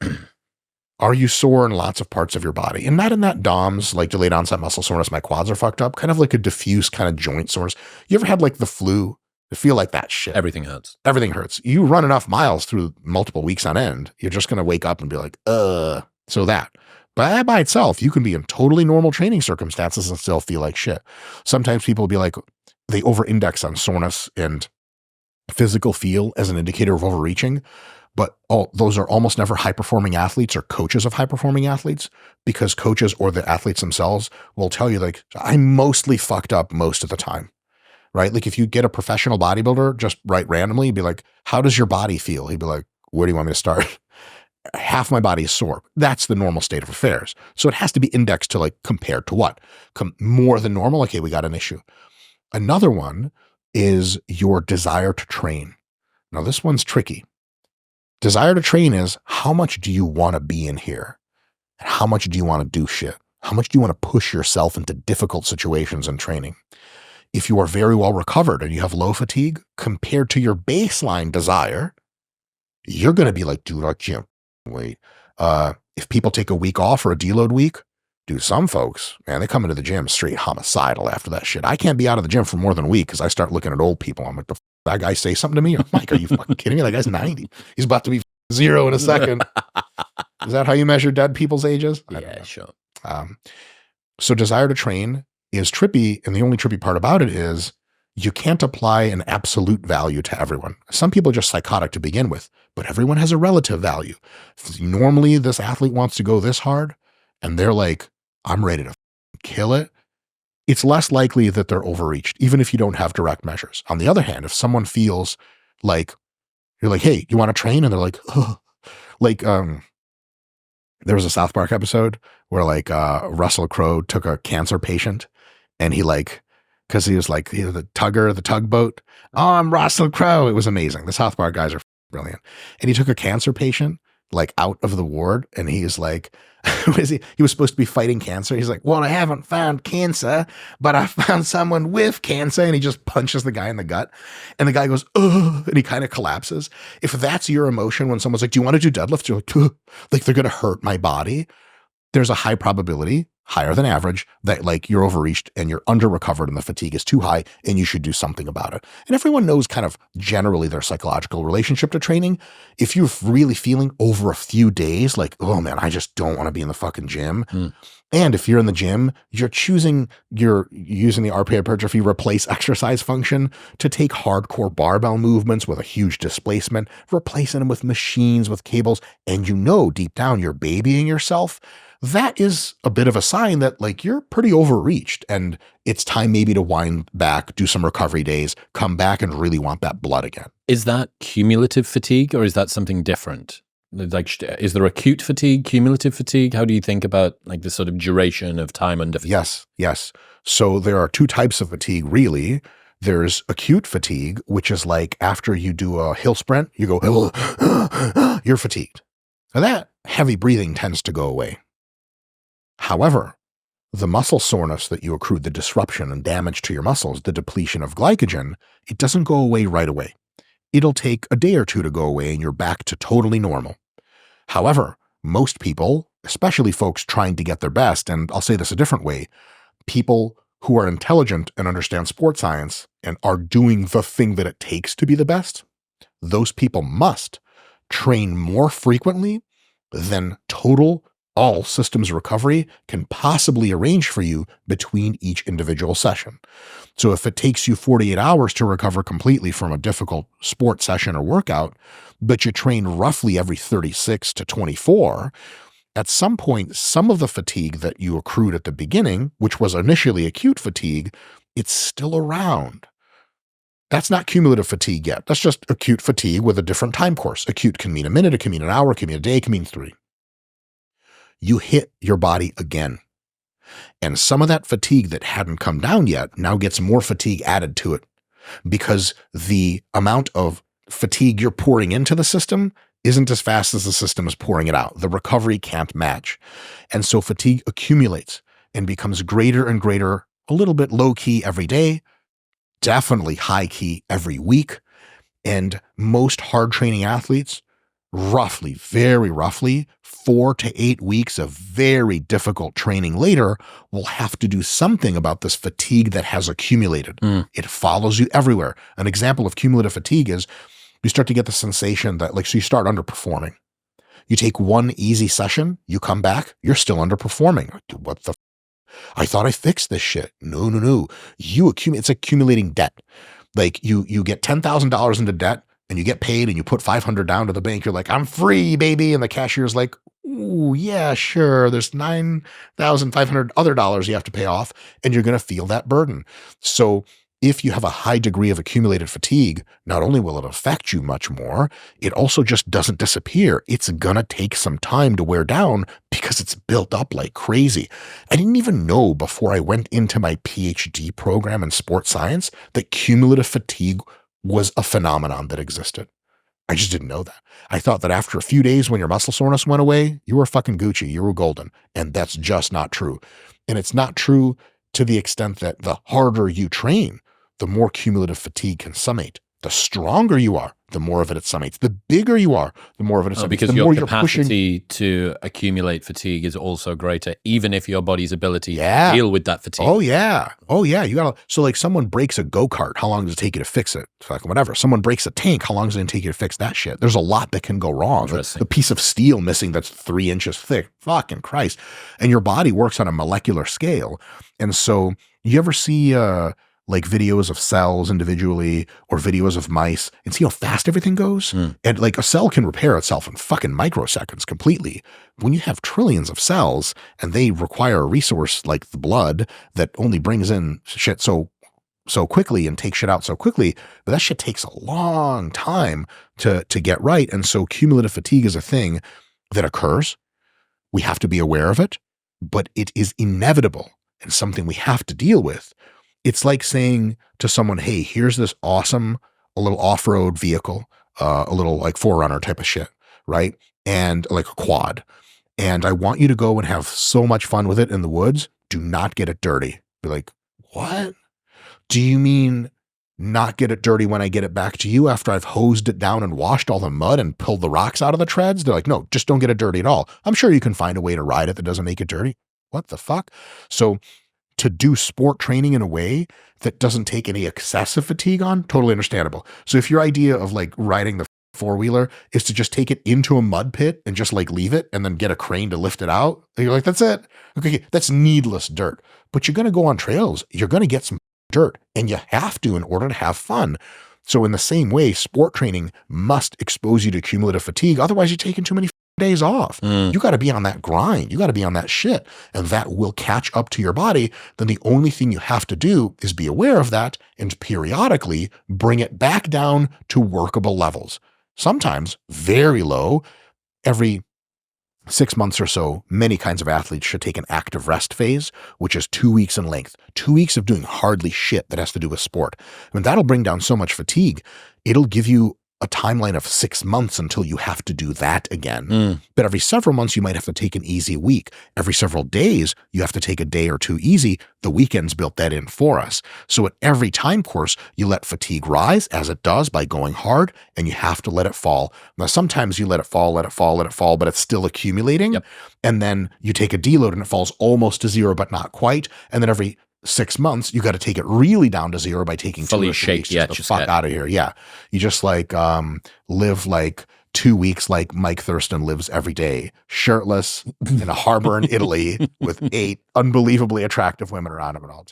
Are you sore in lots of parts of your body? And not in that DOMS, like delayed onset muscle soreness, my quads are fucked up, kind of like a diffuse kind of joint soreness. You ever had like the flu? I feel like that shit. Everything hurts. Everything hurts. You run enough miles through multiple weeks on end, you're just going to wake up and be like, so that. But by itself, you can be in totally normal training circumstances and still feel like shit. Sometimes people will be like, they over-index on soreness and physical feel as an indicator of overreaching. But those are almost never high-performing athletes or coaches of high-performing athletes, because coaches or the athletes themselves will tell you, like, I'm mostly fucked up most of the time, right? Like if you get a professional bodybuilder just right randomly, be like, how does your body feel? He'd be like, where do you want me to start? Half my body is sore. That's the normal state of affairs. So it has to be indexed to, like, compared to what? More than normal? Okay, we got an issue. Another one is your desire to train. Now this one's tricky. Desire to train is, how much do you want to be in here? And how much do you want to do shit? How much do you want to push yourself into difficult situations in training? If you are very well recovered and you have low fatigue compared to your baseline desire, you're going to be like, dude, I can't wait. If people take a week off or a deload week, dude, some folks, man, they come into the gym straight homicidal after that shit. I can't be out of the gym for more than a week because I start looking at old people. I'm like, that guy say something to me? I'm like, are you fucking kidding me? That guy's 90. He's about to be 0 in a second. Is that how you measure dead people's ages? Yeah, sure. So desire to train is trippy. And the only trippy part about it is you can't apply an absolute value to everyone. Some people are just psychotic to begin with, but everyone has a relative value. Normally this athlete wants to go this hard and they're like, I'm ready to kill it. It's less likely that they're overreached, even if you don't have direct measures. On the other hand, if someone feels like, you're like, hey, you want to train? And they're like, oh. Like, there was a South Park episode where like Russell Crowe took a cancer patient and he like, because he was like, the tugboat. Oh, I'm Russell Crowe. It was amazing. The South Park guys are brilliant. And he took a cancer patient like out of the ward and he's like, what is he? He was supposed to be fighting cancer. He's like, well, I haven't found cancer, but I found someone with cancer. And he just punches the guy in the gut. And the guy goes, oh, and he kind of collapses. If that's your emotion when someone's like, do you want to do deadlifts? You're like, ugh. Like they're going to hurt my body. There's a high probability, higher than average, that like you're overreached and you're under recovered and the fatigue is too high and you should do something about it. And everyone knows kind of generally their psychological relationship to training. If you're really feeling over a few days like, oh man, I just don't want to be in the fucking gym. And if you're in the gym, you're using the RPA hypertrophy replace exercise function to take hardcore barbell movements with a huge displacement, replacing them with machines, with cables, and you know deep down you're babying yourself. That is a bit of a sign that like you're pretty overreached and it's time maybe to wind back, do some recovery days, come back and really want that blood again. Is that cumulative fatigue or is that something different? Like, is there acute fatigue, cumulative fatigue? How do you think about like the sort of duration of time under fatigue? Yes. So there are two types of fatigue, really. There's acute fatigue, which is like after you do a hill sprint, you go, you're fatigued. Now that heavy breathing tends to go away. However, the muscle soreness that you accrued, the disruption and damage to your muscles, the depletion of glycogen, it doesn't go away right away. It'll take a day or two to go away and you're back to totally normal. However, most people, especially folks trying to get their best, and I'll say this a different way, people who are intelligent and understand sports science and are doing the thing that it takes to be the best, those people must train more frequently than total all systems recovery can possibly arrange for you between each individual session. So if it takes you 48 hours to recover completely from a difficult sport session or workout, but you train roughly every 36 to 24, at some point, some of the fatigue that you accrued at the beginning, which was initially acute fatigue, it's still around. That's not cumulative fatigue yet. That's just acute fatigue with a different time course. Acute can mean a minute, it can mean an hour, it can mean a day, it can mean 3. You hit your body again. And some of that fatigue that hadn't come down yet now gets more fatigue added to it because the amount of fatigue you're pouring into the system isn't as fast as the system is pouring it out. The recovery can't match. And so fatigue accumulates and becomes greater and greater, a little bit low key every day, definitely high key every week. And most hard training athletes, roughly, very roughly, 4 to 8 weeks of very difficult training later will have to do something about this fatigue that has accumulated. It follows you everywhere. An example of cumulative fatigue is you start to get the sensation that, so you start underperforming. You take one easy session, you come back, you're still underperforming. What the I thought I fixed this shit. No. It's accumulating debt. You get $10,000 into debt and you get paid and you put $500 down to the bank. You're like, I'm free, baby. And the cashier's like, ooh, yeah, sure. There's $9,500 other dollars you have to pay off, and you're going to feel that burden. So if you have a high degree of accumulated fatigue, not only will it affect you much more, it also just doesn't disappear. It's going to take some time to wear down because it's built up like crazy. I didn't even know before I went into my PhD program in sports science that cumulative fatigue was a phenomenon that existed. I just didn't know that. I thought that after a few days when your muscle soreness went away, you were fucking Gucci, you were golden. And that's just not true. And it's not true to the extent that the harder you train, the more cumulative fatigue can summate. The stronger you are, the more of it summates. The bigger you are, the more of it summates. Because your capacity to accumulate fatigue is also greater, even if your body's ability to deal with that fatigue. Oh yeah. So someone breaks a go-kart, how long does it take you to fix it? Fucking whatever. Someone breaks a tank, how long does it take you to fix that shit? There's a lot that can go wrong. The piece of steel missing that's 3 inches thick. Fucking Christ. And your body works on a molecular scale. And so you ever see videos of cells individually or videos of mice and see how fast everything goes? And a cell can repair itself in fucking microseconds completely. When you have trillions of cells and they require a resource like the blood that only brings in shit so quickly and takes shit out so quickly, but that shit takes a long time to get right. And so cumulative fatigue is a thing that occurs. We have to be aware of it, but it is inevitable and something we have to deal with. It's like saying to someone, hey, here's this awesome, a little off-road vehicle, a little Forerunner type of shit, right? And a quad. And I want you to go and have so much fun with it in the woods. Do not get it dirty. Be like, what? Do you mean not get it dirty when I get it back to you after I've hosed it down and washed all the mud and pulled the rocks out of the treads? They're like, no, just don't get it dirty at all. I'm sure you can find a way to ride it that doesn't make it dirty. What the fuck? So to do sport training in a way that doesn't take any excessive fatigue on, totally understandable. So if your idea of riding the 4-wheeler is to just take it into a mud pit and just leave it and then get a crane to lift it out, you're like, that's it. Okay, that's needless dirt. But you're going to go on trails. You're going to get some dirt, and you have to in order to have fun. So in the same way, sport training must expose you to cumulative fatigue. Otherwise, you're taking too many days off. You got to be on that grind. You got to be on that shit, and that will catch up to your body. Then the only thing you have to do is be aware of that and periodically bring it back down to workable levels. Sometimes very low. Every 6 months or so, many kinds of athletes should take an active rest phase, which is 2 weeks in length. 2 weeks of doing hardly shit that has to do with sport. That'll bring down so much fatigue. It'll give you a timeline of 6 months until you have to do that again. But every several months, you might have to take an easy week. Every several days, you have to take a day or two easy. The weekends built that in for us. So at every time course, you let fatigue rise as it does by going hard, and you have to let it fall. Now, sometimes you let it fall, but it's still accumulating. Yep. And then you take a deload and it falls almost to zero, but not quite. And then every 6 months, you got to take it really down to zero by taking fully 2 or 3 weeks. shake The fuck out of here. Yeah. You just live 2 weeks like Mike Thurston lives every day, shirtless in a harbor in Italy with 8 unbelievably attractive women around him and all.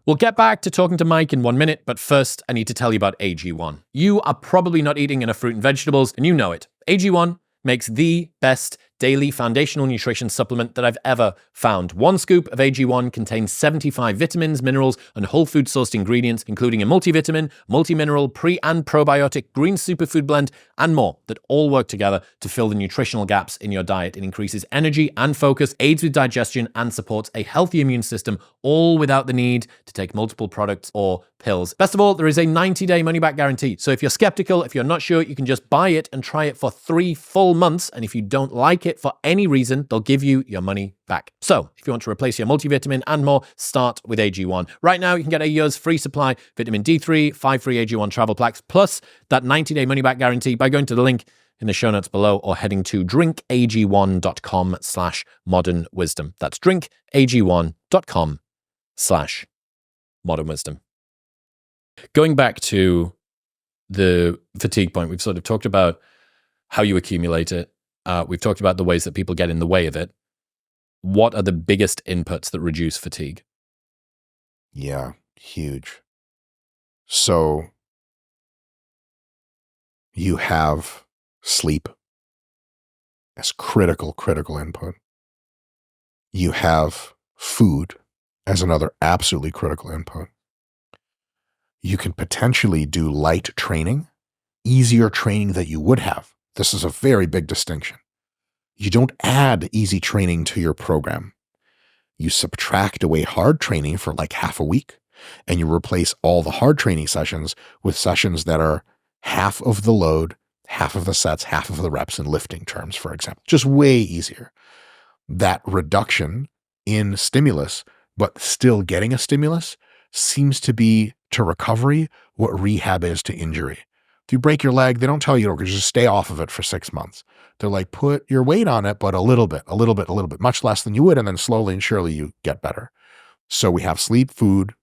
We'll get back to talking to Mike in 1 minute, but first I need to tell you about AG1. You are probably not eating enough fruit and vegetables, and you know it. AG1 makes the best daily foundational nutrition supplement that I've ever found. One scoop of AG1 contains 75 vitamins, minerals, and whole food sourced ingredients, including a multivitamin, multi-mineral, pre- and probiotic, green superfood blend, and more that all work together to fill the nutritional gaps in your diet. It increases energy and focus, aids with digestion, and supports a healthy immune system, all without the need to take multiple products or pills. Best of all, there is a 90-day money-back guarantee. So if you're skeptical, if you're not sure, you can just buy it and try it for 3 full months. And if you don't like it for any reason, they'll give you your money back. So if you want to replace your multivitamin and more, start with AG1. Right now, you can get a year's free supply, vitamin D3, 5 free AG1 travel packs, plus that 90-day money-back guarantee by going to the link in the show notes below or heading to drinkag1.com/modernwisdom. That's drinkag1.com/modernwisdom. Going back to the fatigue point, we've sort of talked about how you accumulate it. We've talked about the ways that people get in the way of it. What are the biggest inputs that reduce fatigue? Yeah, huge. So you have sleep as critical input. You have food as another absolutely critical input. You can potentially do light training, easier training that you would have. This is a very big distinction. You don't add easy training to your program. You subtract away hard training for like half a week, and you replace all the hard training sessions with sessions that are half of the load, half of the sets, half of the reps in lifting terms, for example. Just way easier. That reduction in stimulus, but still getting a stimulus, seems to be to recovery what rehab is to injury. If you break your leg, they don't tell you to just stay off of it for 6 months. They're like, put your weight on it, but a little bit, much less than you would, and then slowly and surely you get better. So we have sleep, food,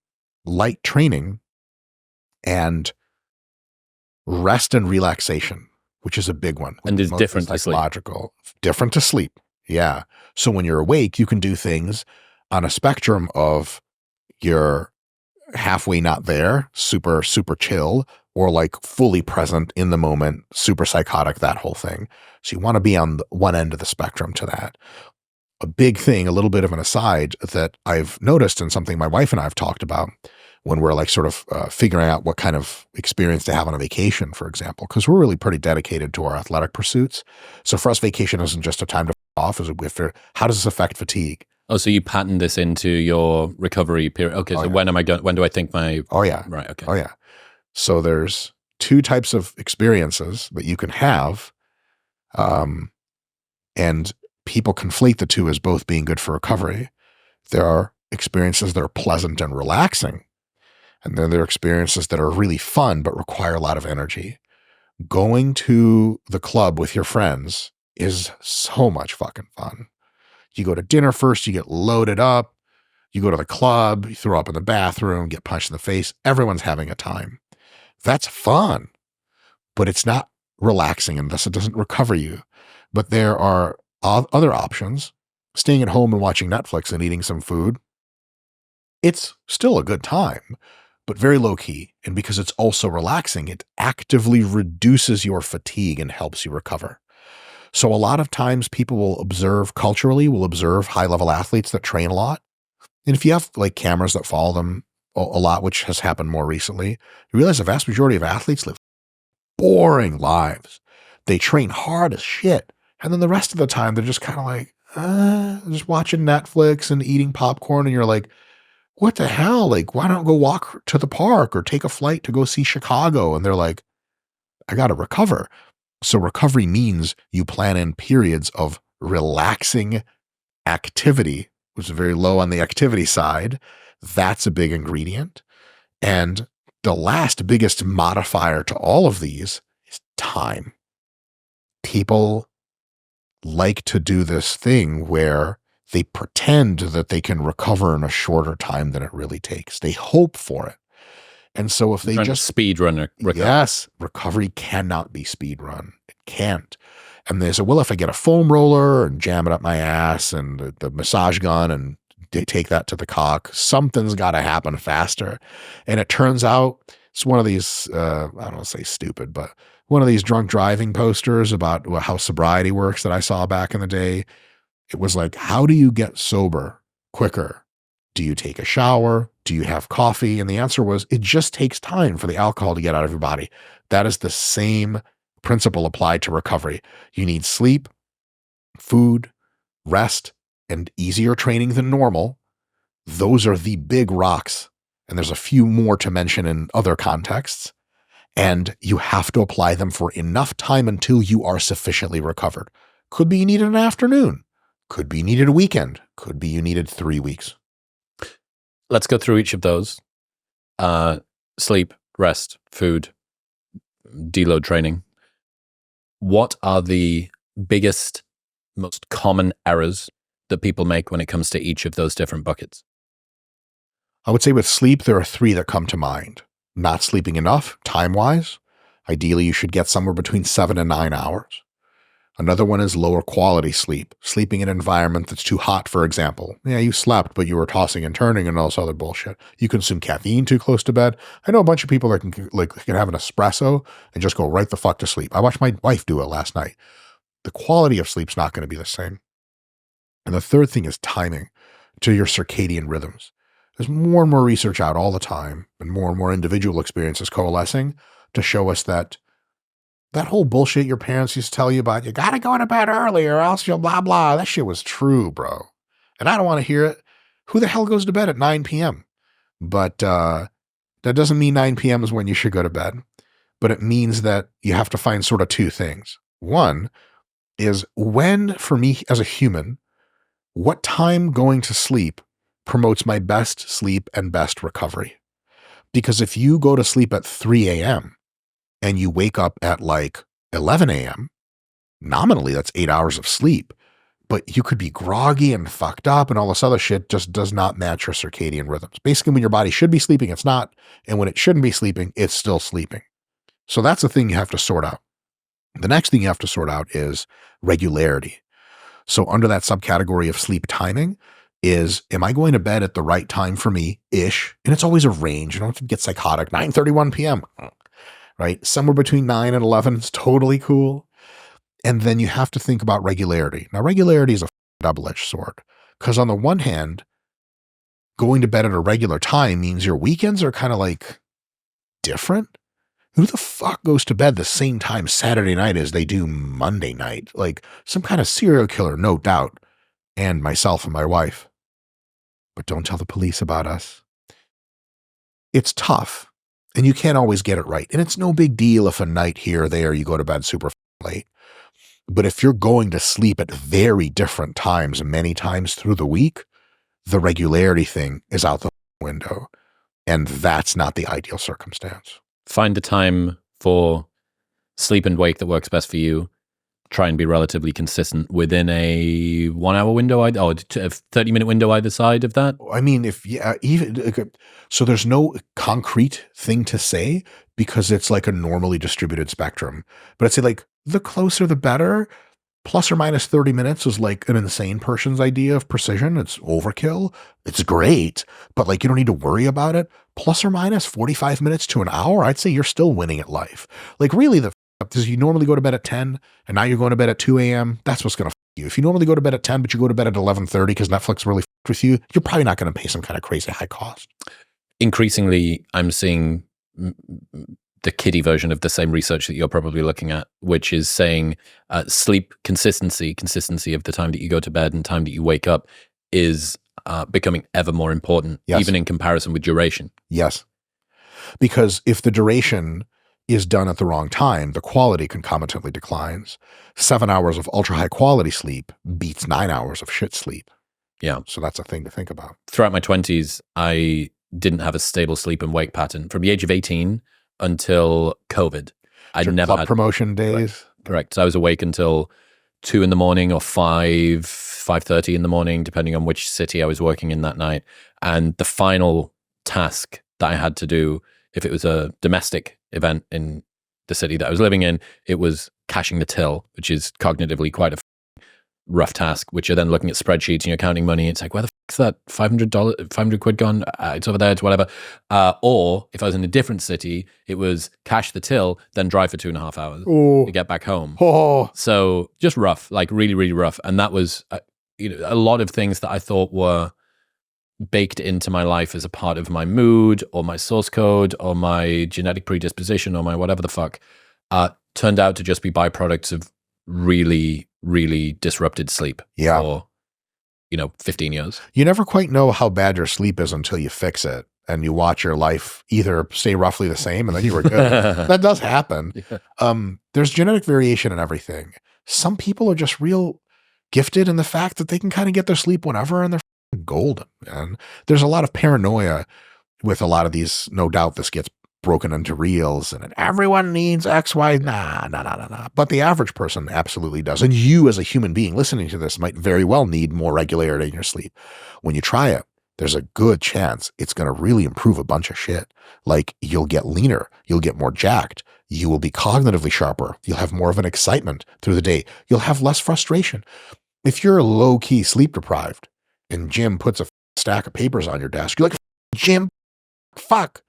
light training, and rest and relaxation, which is a big one. And is different to sleep. Psychological. Different to sleep. Yeah. So when you're awake, you can do things on a spectrum of you're halfway not there, super chill, or like fully present in the moment, super psychotic, that whole thing. So you want to be on one end of the spectrum to that. A big thing, a little bit of an aside that I've noticed and something my wife and I have talked about when we're like sort of figuring out what kind of experience to have on a vacation, for example, because we're really pretty dedicated to our athletic pursuits. So for us, vacation isn't just a time to off. How does this affect fatigue? Oh, so you pattern this into your recovery period. Okay, so when do I think my... Oh, yeah. Right, okay. Oh, yeah. So there's 2 types of experiences that you can have, and people conflate the 2 as both being good for recovery. There are experiences that are pleasant and relaxing, and then there are experiences that are really fun but require a lot of energy. Going to the club with your friends is so much fucking fun. You go to dinner first, you get loaded up, you go to the club, you throw up in the bathroom, get punched in the face. Everyone's having a time. That's fun, but it's not relaxing and thus it doesn't recover you. But there are other options. Staying at home and watching Netflix and eating some food, it's still a good time, but very low key. And because it's also relaxing, it actively reduces your fatigue and helps you recover. So a lot of times people will observe high-level athletes that train a lot. And if you have like cameras that follow them a lot, which has happened more recently, you realize the vast majority of athletes live boring lives. They train hard as shit. And then the rest of the time, they're just kind of like, just watching Netflix and eating popcorn. And you're like, what the hell? Like, why don't I go walk to the park or take a flight to go see Chicago? And they're like, I got to recover. So recovery means you plan in periods of relaxing activity, which is very low on the activity side. That's a big ingredient. And the last biggest modifier to all of these is time. People like to do this thing where they pretend that they can recover in a shorter time than it really takes. They hope for it. And so if they just speed run recovery. Yes, recovery cannot be speed run. It can't. And they say, well, if I get a foam roller and jam it up my ass and the massage gun and take that to the cock, something's got to happen faster. And it turns out it's one of these, I don't want to say stupid, but one of these drunk driving posters about how sobriety works that I saw back in the day. It was like, how do you get sober quicker? Do you take a shower? Do you have coffee? And the answer was, it just takes time for the alcohol to get out of your body. That is the same principle applied to recovery. You need sleep, food, rest, and easier training than normal. Those are the big rocks. And there's a few more to mention in other contexts. And you have to apply them for enough time until you are sufficiently recovered. Could be you needed an afternoon. Could be you needed a weekend. Could be you needed 3 weeks. Let's go through each of those. Sleep, rest, food, deload training. What are the biggest, most common errors that people make when it comes to each of those different buckets? I would say with sleep, there are 3 that come to mind. Not sleeping enough, time-wise. Ideally, you should get somewhere between 7 and 9 hours. Another one is lower quality sleep. Sleeping in an environment that's too hot, for example. Yeah, you slept, but you were tossing and turning and all this other bullshit. You consume caffeine too close to bed. I know a bunch of people that can have an espresso and just go right the fuck to sleep. I watched my wife do it last night. The quality of sleep's not going to be the same. And the third thing is timing to your circadian rhythms. There's more and more research out all the time and more individual experiences coalescing to show us that whole bullshit your parents used to tell you about, you got to go to bed early or else you'll blah, blah. That shit was true, bro. And I don't want to hear it. Who the hell goes to bed at 9 p.m.? But that doesn't mean 9 p.m. is when you should go to bed. But it means that you have to find sort of 2 things. One is when, for me as a human, what time going to sleep promotes my best sleep and best recovery. Because if you go to sleep at 3 a.m. and you wake up at like 11 a.m., nominally that's 8 hours of sleep, but you could be groggy and fucked up and all this other shit just does not match your circadian rhythms. Basically, when your body should be sleeping, it's not. And when it shouldn't be sleeping, it's still sleeping. So that's the thing you have to sort out. The next thing you have to sort out is regularity. So under that subcategory of sleep timing is, am I going to bed at the right time for me-ish? And it's always a range. You don't have to get psychotic. 9:31 p.m., right? Somewhere between 9 and 11 is totally cool. And then you have to think about regularity. Now, regularity is a double-edged sword because on the one hand, going to bed at a regular time means your weekends are kind of like different. Who the fuck goes to bed the same time Saturday night as they do Monday night? Like some kind of serial killer, no doubt. And myself and my wife. But don't tell the police about us. It's tough. And you can't always get it right. And it's no big deal if a night here or there you go to bed super late. But if you're going to sleep at very different times, many times through the week, the regularity thing is out the window. And that's not the ideal circumstance. Find the time for sleep and wake that works best for you. Try and be relatively consistent within a 1 hour window, or a 30-minute window either side of that. I mean, so there's no concrete thing to say because it's like a normally distributed spectrum. But I'd say like the closer the better. Plus or minus 30 minutes is like an insane person's idea of precision. It's overkill. It's great, but like you don't need to worry about it. Plus or minus 45 minutes to an hour, I'd say you're still winning at life. Like really because you normally go to bed at 10 and now you're going to bed at 2 a.m. That's what's going to you. If you normally go to bed at 10, but you go to bed at 11:30 because Netflix really with you, you're probably not going to pay some kind of crazy high cost. Increasingly, I'm seeing the kiddie version of the same research that you're probably looking at, which is saying sleep consistency of the time that you go to bed and time that you wake up is becoming ever more important, yes. Even in comparison with duration. Yes. Because if the duration is done at the wrong time, the quality concomitantly declines. 7 hours of ultra high quality sleep beats 9 hours of shit sleep. Yeah. So that's a thing to think about. Throughout my 20s, I didn't have a stable sleep and wake pattern. From the age of 18 until COVID, I never had promotion days. Correct. So I was awake until 2 in the morning or 5:30 in the morning, depending on which city I was working in that night. And the final task that I had to do, if it was a domestic event in the city that I was living in, it was cashing the till, which is cognitively quite a rough task, which you're then looking at spreadsheets and you're counting money. It's like, where the fuck's that? $500, 500 quid gone? It's over there, it's whatever. Or if I was in a different city, it was cash the till, then drive for 2.5 hours to get back home. So just rough, like really, really rough. And that was, a lot of things that I thought were baked into my life as a part of my mood or my source code or my genetic predisposition or my whatever the fuck, turned out to just be byproducts of really, really disrupted sleep for, 15 years. You never quite know how bad your sleep is until you fix it and you watch your life either stay roughly the same and then you were good. That does happen. Yeah. There's genetic variation in everything. Some people are just real gifted in the fact that they can kind of get their sleep whenever and they're golden. And there's a lot of paranoia with a lot of these. No doubt this gets broken into reels and everyone needs X, Y. Nah. But the average person absolutely does. And you as a human being listening to this might very well need more regularity in your sleep. When you try it, there's a good chance it's going to really improve a bunch of shit. Like you'll get leaner, you'll get more jacked, you will be cognitively sharper, you'll have more of an excitement through the day, you'll have less frustration. If you're low-key sleep deprived and Jim puts a stack of papers on your desk, you're like, Jim, fuck.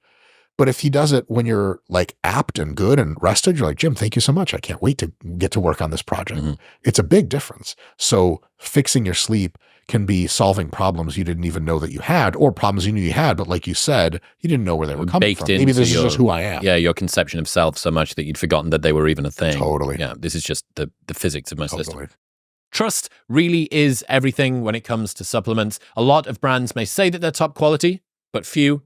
But if he does it when you're like apt and good and rested, you're like, Jim, thank you so much. I can't wait to get to work on this project. Mm-hmm. It's a big difference. So fixing your sleep can be solving problems you didn't even know that you had, or problems you knew you had, but like you said, you didn't know where they were coming from. Maybe this is just who I am. Yeah, your conception of self so much that you'd forgotten that they were even a thing. Totally. Yeah, this is just the physics of my system. Trust really is everything when it comes to supplements. A lot of brands may say that they're top quality, but few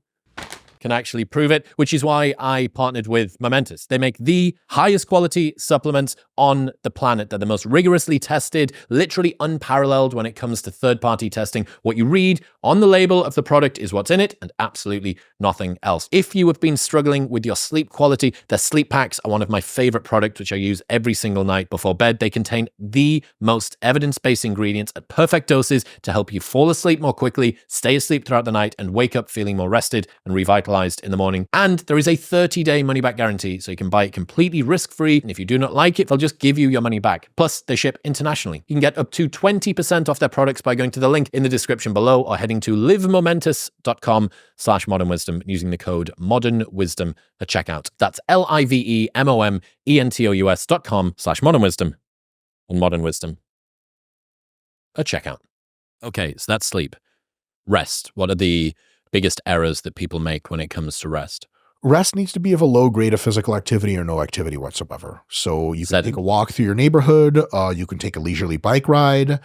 can actually prove it, which is why I partnered with Momentous. They make the highest quality supplements on the planet. They're the most rigorously tested, literally unparalleled when it comes to third-party testing. What you read on the label of the product is what's in it and absolutely nothing else. If you have been struggling with your sleep quality, their sleep packs are one of my favorite products, which I use every single night before bed. They contain the most evidence-based ingredients at perfect doses to help you fall asleep more quickly, stay asleep throughout the night, and wake up feeling more rested and revitalized in the morning. And there is a 30-day money-back guarantee, so you can buy it completely risk-free. And if you do not like it, they'll just give you your money back. Plus, they ship internationally. You can get up to 20% off their products by going to the link in the description below or heading to livemomentous.com/modernwisdom using the code modernwisdom at checkout. That's livemomentous.com/modernwisdom and Modern Wisdom at checkout. Okay, so that's sleep. Rest. What are the biggest errors that people make when it comes to rest? Rest needs to be of a low grade of physical activity or no activity whatsoever. So you can take a walk through your neighborhood, you can take a leisurely bike ride,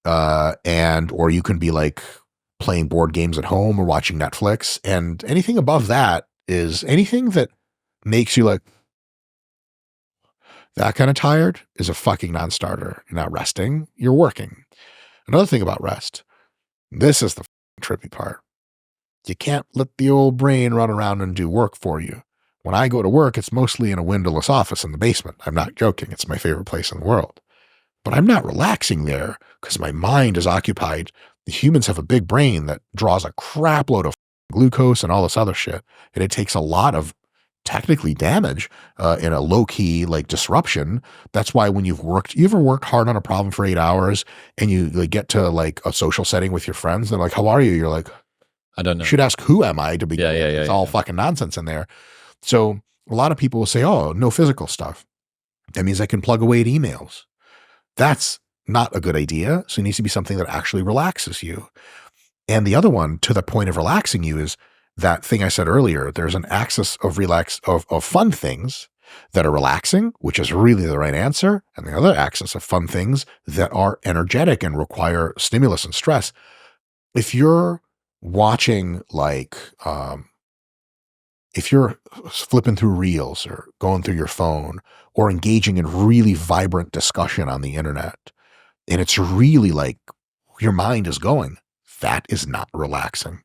or you can be like playing board games at home or watching Netflix. And anything above that is anything that makes you like that kind of tired is a fucking non-starter. You're not resting, you're working. Another thing about rest, this is the trippy part. You can't let the old brain run around and do work for you. When I go to work, it's mostly in a windowless office in the basement. I'm not joking. It's my favorite place in the world. But I'm not relaxing there because my mind is occupied. The humans have a big brain that draws a crap load of glucose and all this other shit. And it takes a lot of technically damage in a low-key like disruption. That's why when you ever worked hard on a problem for 8 hours and you like get to like a social setting with your friends, they're like, how are you? You're like, I don't know. You should ask, who am I to begin with? It's all fucking nonsense in there. So a lot of people will say, oh, no physical stuff. That means I can plug away at emails. That's not a good idea. So it needs to be something that actually relaxes you. And the other one, to the point of relaxing you, is that thing I said earlier. There's an axis of fun things that are relaxing, which is really the right answer. And the other axis of fun things that are energetic and require stimulus and stress. If you're watching like, if you're flipping through reels or going through your phone or engaging in really vibrant discussion on the internet, and it's really like your mind is going, that is not relaxing.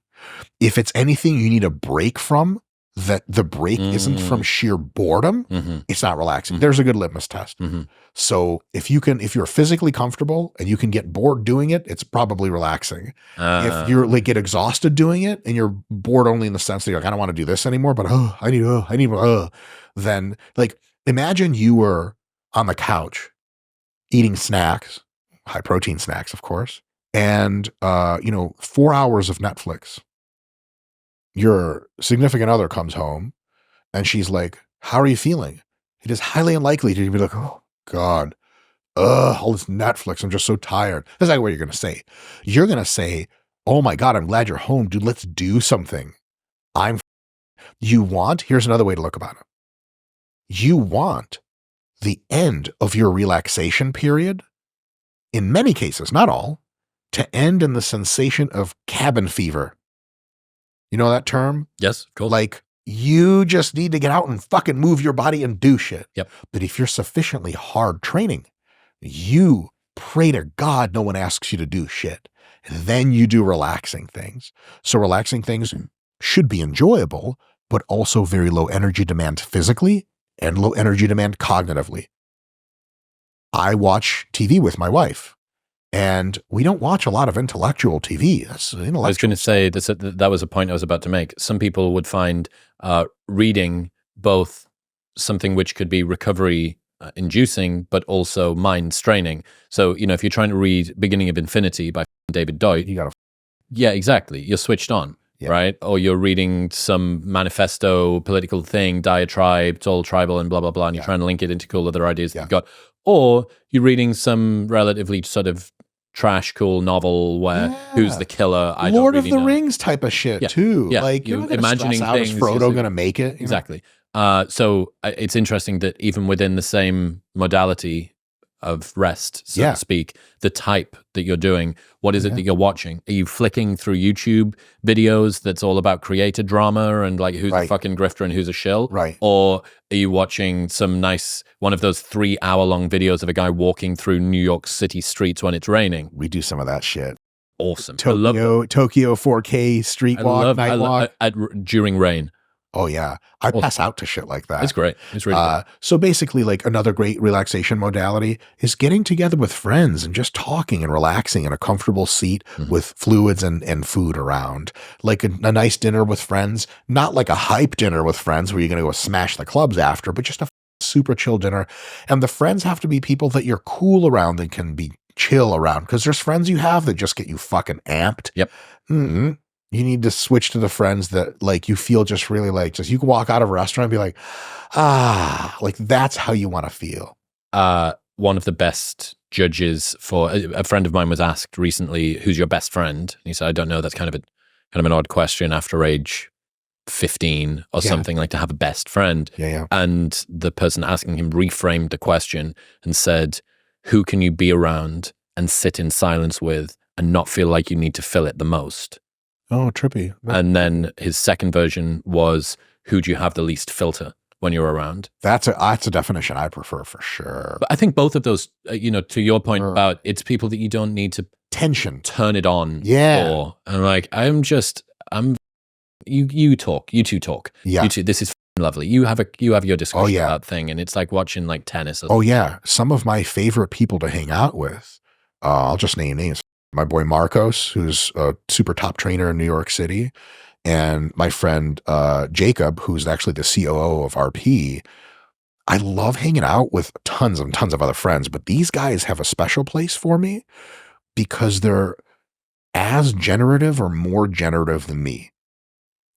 If it's anything you need a break from, that the break isn't from sheer boredom, it's not relaxing. There's a good litmus test. So if you're physically comfortable and you can get bored doing it, it's probably relaxing. If you're like get exhausted doing it and you're bored only in the sense that you're like, I don't want to do this anymore, but I need more, then like imagine you were on the couch eating snacks, high protein snacks, of course, and 4 hours of Netflix. Your significant other comes home and she's like, how are you feeling? It is highly unlikely to be like, oh God, all this Netflix, I'm just so tired. That's not what you're going to say. You're going to say, oh my God, I'm glad you're home, dude. Let's do something. Here's another way to look about it. You want the end of your relaxation period, in many cases, not all, to end in the sensation of cabin fever. You know that term? Yes, cool. Like, you just need to get out and fucking move your body and do shit. Yep. But if you're sufficiently hard training, you pray to God no one asks you to do shit. And then you do relaxing things. So relaxing things should be enjoyable, but also very low energy demand physically and low energy demand cognitively. I watch TV with my wife. And we don't watch a lot of intellectual TV. That's intellectual. I was going to say that was a point I was about to make. Some people would find reading both something which could be recovery inducing, but also mind straining. So, if you're trying to read Beginning of Infinity by David Deutsch, yeah, exactly. You're switched on, right? Or you're reading some manifesto, political thing, diatribe, it's all tribal and blah, blah, blah. And you're trying to link it into cool other ideas that you've got. Or you're reading some relatively sort of trash cool novel where who's the killer? Lord of the Rings type of shit too. Yeah. Like you're imagining things. Is Frodo going to make it? Exactly. So it's interesting that even within the same modality of rest, so to speak, the type that you're doing, what is it that you're watching? Are you flicking through YouTube videos that's all about creator drama and like who's a fucking grifter and who's a shill? Right. Or are you watching some nice, one of those 3-hour-long videos of a guy walking through New York City streets when it's raining? We do some of that shit. Awesome. Tokyo 4K street walk, night walk. During rain. Oh yeah. I pass out to shit like that. It's great. It's really great. So basically like another great relaxation modality is getting together with friends and just talking and relaxing in a comfortable seat with fluids and food around. Like a nice dinner with friends, not like a hype dinner with friends where you're going to go smash the clubs after, but just a super chill dinner. And the friends have to be people that you're cool around and can be chill around, because there's friends you have that just get you fucking amped. Yep. You need to switch to the friends that like you feel just really like, just you can walk out of a restaurant and be like, like that's how you want to feel. One of the best judges for a friend of mine was asked recently, who's your best friend? And he said, I don't know. That's kind of an odd question after age 15 or something, like to have a best friend. Yeah. And the person asking him reframed the question and said, who can you be around and sit in silence with and not feel like you need to fill it the most? Oh, trippy. And then his second version was, who do you have the least filter when you're around? That's a definition I prefer for sure. But I think both of those, to your point about it's people that you don't need to turn it on for. And like, you talk, you two talk. Yeah. You two, this is lovely. You have your discussion about thing, and it's like watching like tennis. Oh yeah. Some of my favorite people to hang out with, I'll just name names. My boy Marcos, who's a super top trainer in New York City, and my friend Jacob, who's actually the COO of RP. I love hanging out with tons and tons of other friends, but these guys have a special place for me because they're as generative or more generative than me.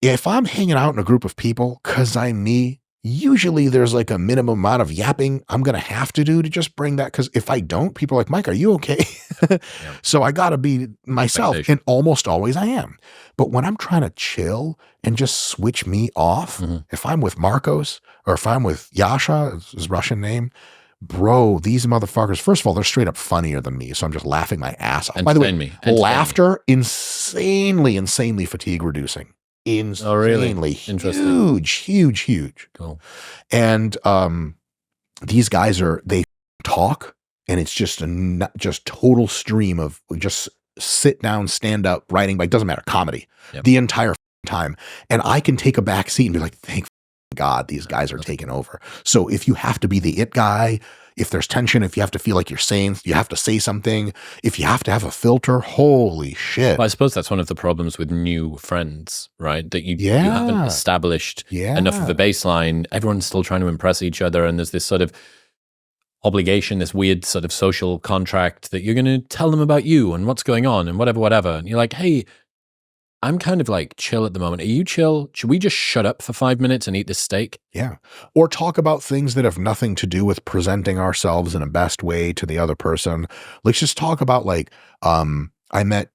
If I'm hanging out in a group of people because I'm me, usually there's like a minimum amount of yapping I'm going to have to do to just bring that. Because if I don't, people are like, Mike, are you okay? So I got to be myself. And almost always I am. But when I'm trying to chill and just switch me off, if I'm with Marcos or if I'm with Yasha, his Russian name, bro, these motherfuckers, first of all, they're straight up funnier than me. So I'm just laughing my ass off. By the way, laughter, insanely fatigue reducing. Insanely huge. Cool. And these guys they talk, and it's just just total stream of just sit down, stand up, writing, like doesn't matter, comedy the entire time. And I can take a back seat and be like, thank God these guys are taking over. So if you have to be the it guy, if there's tension, if you have to feel like you have to say something, if you have to have a filter, holy shit. Well, I suppose that's one of the problems with new friends, right? That you haven't established enough of a baseline. Everyone's still trying to impress each other. And there's this sort of, obligation, this weird sort of social contract that you're going to tell them about you and what's going on and whatever. And you're like, hey, I'm kind of like chill at the moment. Are you chill? Should we just shut up for 5 minutes and eat this steak? Yeah. Or talk about things that have nothing to do with presenting ourselves in a best way to the other person. Let's just talk about like, I met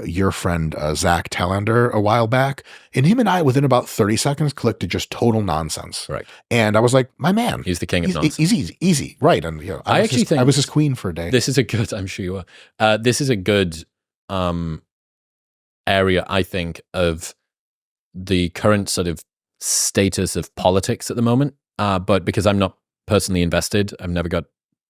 your friend Zach Telander a while back, and him and I within about 30 seconds clicked to just total nonsense. Right. And I was like, my man. He's the king of nonsense. He's easy. Right. And I actually think I was his queen for a day. This is a good, I'm sure you are. This is a good area, I think, of the current sort of status of politics at the moment. But because I'm not personally invested, I've never got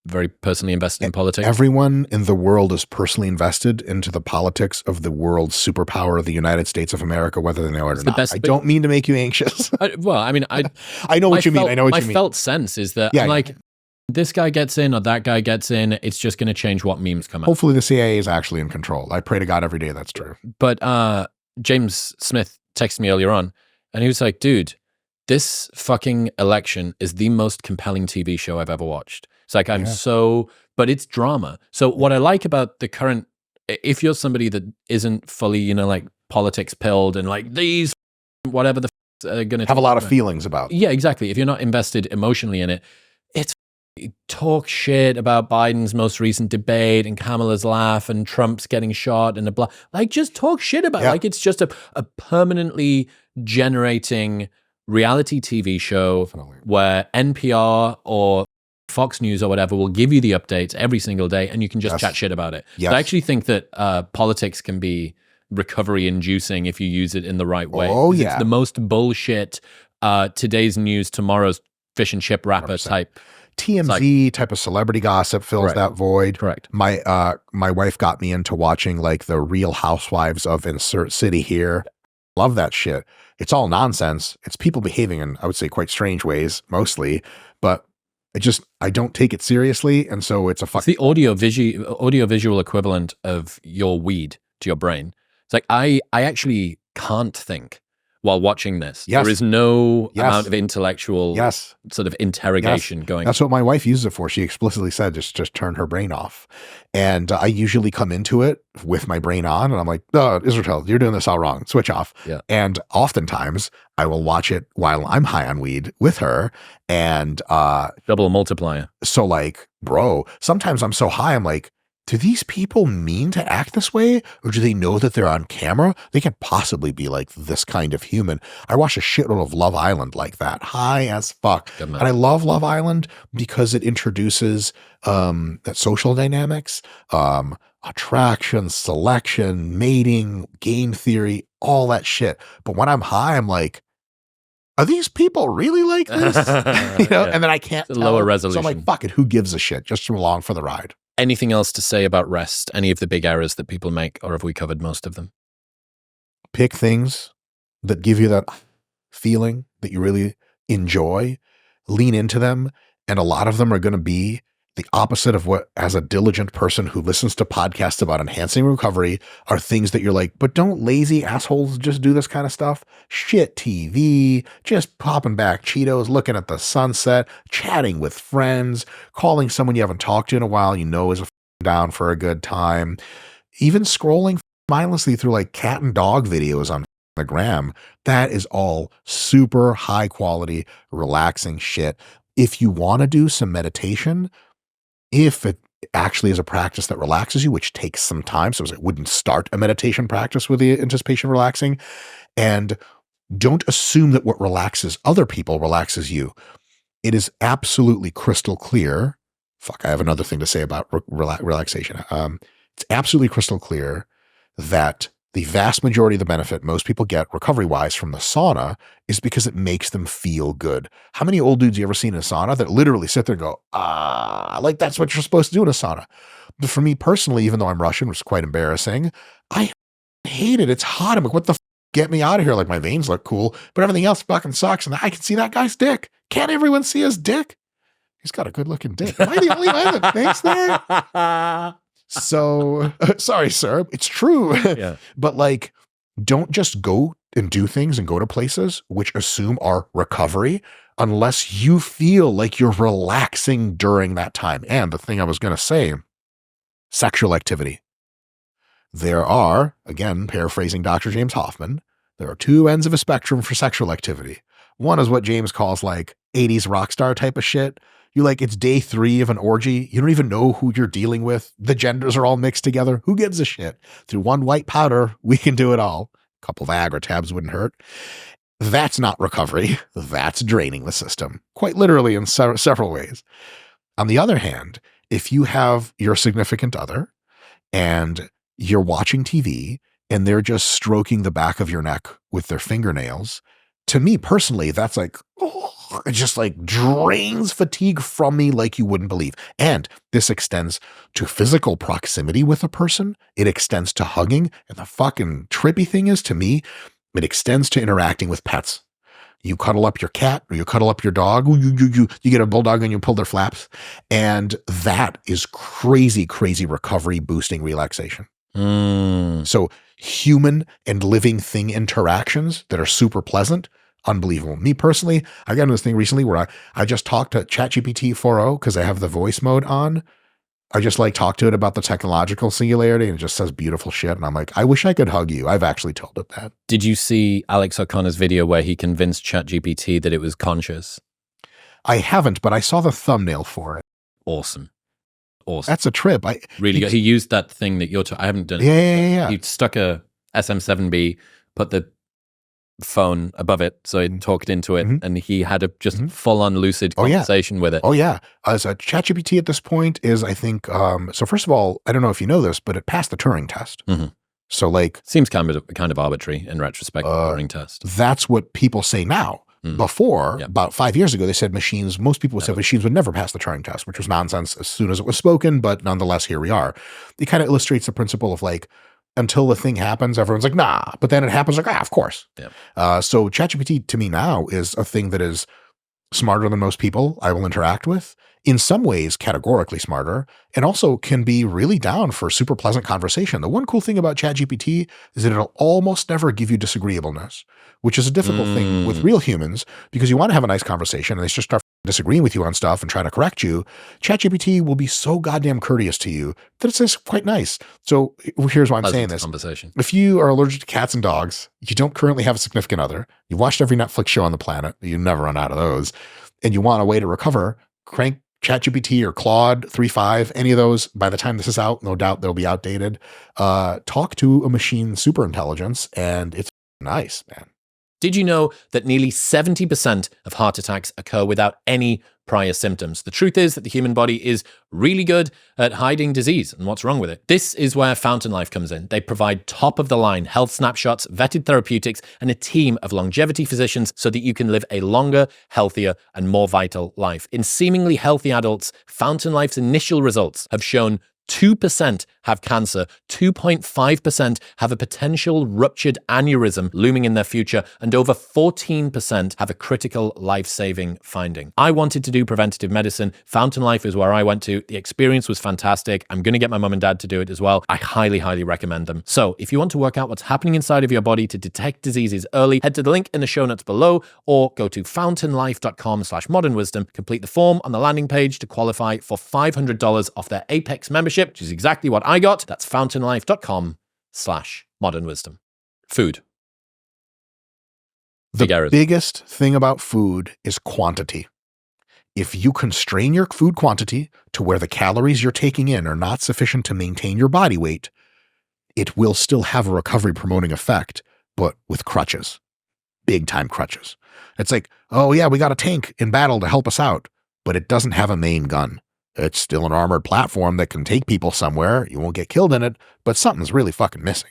very personally invested in politics. Everyone in the world is personally invested into the politics of the world's superpower, the United States of America, whether they know it or not. I don't mean to make you anxious. I know what you mean. I know what you mean. My felt sense is that I'm like, this guy gets in or that guy gets in, it's just going to change what memes come out. Hopefully the CIA is actually in control. I pray to God every day that's true. But James Smith texted me earlier on, and he was like, dude, this fucking election is the most compelling TV show I've ever watched. It's like, but it's drama. So what I like about the current, if you're somebody that isn't fully, like politics pilled and like these, whatever the are going to have a lot of feelings about. Yeah, exactly. If you're not invested emotionally in it, it's talk shit about Biden's most recent debate and Kamala's laugh and Trump's getting shot and like just talk shit about it. Like it's just a permanently generating reality TV show where NPR or Fox News or whatever will give you the updates every single day and you can just chat shit about it. So I actually think that politics can be recovery inducing if you use it in the right way. Oh yeah. It's the most bullshit today's news, tomorrow's fish and chip wrapper 100%. Type. TMZ type of celebrity gossip fills that void. Correct. My wife got me into watching like the Real Housewives of Insert City here. Love that shit. It's all nonsense. It's people behaving in, I would say, quite strange ways mostly, but I don't take it seriously. And so it's the audio visual equivalent of your weed to your brain. It's like, I actually can't think while watching this. Yes. There is no amount of intellectual sort of interrogation going on. That's what my wife uses it for. She explicitly said, just turn her brain off. And I usually come into it with my brain on and I'm like, oh, Israetel, you're doing this all wrong. Switch off. Yeah. And oftentimes I will watch it while I'm high on weed with her. And double multiplier. So like, bro, sometimes I'm so high, I'm like, do these people mean to act this way? Or do they know that they're on camera? They can't possibly be like this kind of human. I watch a shitload of Love Island like that, high as fuck. And I love Love Island because it introduces that social dynamics, attraction, selection, mating, game theory, all that shit. But when I'm high, I'm like, are these people really like this? And then I can't tell. Lower resolution. So I'm like, fuck it, who gives a shit? Just along for the ride. Anything else to say about rest? Any of the big errors that people make, or have we covered most of them? Pick things that give you that feeling that you really enjoy, lean into them, and a lot of them are going to be the opposite of what, as a diligent person who listens to podcasts about enhancing recovery, are things that you're like, but don't lazy assholes just do this kind of stuff? Shit TV, just popping back Cheetos, looking at the sunset, chatting with friends, calling someone you haven't talked to in a while is down for a good time, even scrolling mindlessly through like cat and dog videos on the gram. That is all super high quality, relaxing shit. If you want to do some meditation, if it actually is a practice that relaxes you, which takes some time, so I wouldn't start a meditation practice with the anticipation of relaxing, and don't assume that what relaxes other people relaxes you. It is absolutely crystal clear. Fuck, I have another thing to say about relaxation. It's absolutely crystal clear that the vast majority of the benefit most people get recovery-wise from the sauna is because it makes them feel good. How many old dudes you ever seen in a sauna that literally sit there and go, like that's what you're supposed to do in a sauna? But for me personally, even though I'm Russian, which is quite embarrassing, I hate it. It's hot. I'm like, what the get me out of here? Like my veins look cool, but everything else fucking sucks. And I can see that guy's dick. Can't everyone see his dick? He's got a good looking dick. Am I the only one that thinks that? So sorry, sir. It's true. Yeah. But like, don't just go and do things and go to places which assume are recovery unless you feel like you're relaxing during that time. And the thing I was going to say, sexual activity. There are, again, paraphrasing Dr. James Hoffman, there are two ends of a spectrum for sexual activity. One is what James calls like 80s rock star type of shit. It's day 3 of an orgy. You don't even know who you're dealing with. The genders are all mixed together. Who gives a shit? Through one white powder, we can do it all. A couple Viagra tabs wouldn't hurt. That's not recovery. That's draining the system, quite literally in several ways. On the other hand, if you have your significant other and you're watching TV and they're just stroking the back of your neck with their fingernails, to me personally, that's like, it just like drains fatigue from me like you wouldn't believe. And this extends to physical proximity with a person. It extends to hugging. And the fucking trippy thing is, to me, it extends to interacting with pets. You cuddle up your cat or you cuddle up your dog. You get a bulldog and you pull their flaps. And that is crazy, crazy recovery boosting relaxation. So human and living thing interactions that are super pleasant, unbelievable. Me personally, I got into this thing recently where I just talked to ChatGPT 4.0 because I have the voice mode on. I just talk to it about the technological singularity and it just says beautiful shit. And I'm like, I wish I could hug you. I've actually told it that. Did you see Alex O'Connor's video where he convinced ChatGPT that it was conscious? I haven't, but I saw the thumbnail for it. Awesome. That's a trip. Really good. He used that thing that you're I haven't done it. Yeah. He stuck a SM7B, put the phone above it so it talked into it, and he had a just full-on lucid conversation with it. Oh yeah. So ChatGPT at this point is, I think, so first of all, I don't know if you know this, but it passed the Turing test. So seems kind of arbitrary in retrospect, the Turing test. That's what people say now. Before, about 5 years ago, they said most people would say machines would never pass the Turing test, which was nonsense as soon as it was spoken, but nonetheless, here we are. It kind of illustrates the principle of until the thing happens, everyone's like, nah, but then it happens, of course. So ChatGPT to me now is a thing that is smarter than most people I will interact with, in some ways categorically smarter, and also can be really down for super pleasant conversation. The one cool thing about ChatGPT is that it'll almost never give you disagreeableness, which is a difficult thing with real humans because you want to have a nice conversation and they just start disagreeing with you on stuff and trying to correct you. ChatGPT will be so goddamn courteous to you that it's just quite nice. So here's why I'm saying this. If you are allergic to cats and dogs, you don't currently have a significant other, you've watched every Netflix show on the planet, you never run out of those, and you want a way to recover, crank ChatGPT or Claude 3.5, any of those. By the time this is out, no doubt they'll be outdated. Talk to a machine super intelligence, and it's nice, man. Did you know that nearly 70% of heart attacks occur without any prior symptoms? The truth is that the human body is really good at hiding disease and what's wrong with it. This is where Fountain Life comes in. They provide top-of-the-line health snapshots, vetted therapeutics, and a team of longevity physicians so that you can live a longer, healthier, and more vital life. In seemingly healthy adults, Fountain Life's initial results have shown 2% have cancer, 2.5% have a potential ruptured aneurysm looming in their future, and over 14% have a critical life-saving finding. I wanted to do preventative medicine. Fountain Life is where I went to. The experience was fantastic. I'm going to get my mum and dad to do it as well. I highly, highly recommend them. So if you want to work out what's happening inside of your body to detect diseases early, head to the link in the show notes below or go to fountainlife.com/modernwisdom, complete the form on the landing page to qualify for $500 off their Apex membership, which is exactly what I got. That's fountainlife.com/modernwisdom. Food. The biggest thing about food is quantity. If you constrain your food quantity to where the calories you're taking in are not sufficient to maintain your body weight, it will still have a recovery promoting effect, but with crutches, big time crutches. It's like, oh yeah, we got a tank in battle to help us out, but it doesn't have a main gun. It's still an armored platform that can take people somewhere. You won't get killed in it, but something's really fucking missing.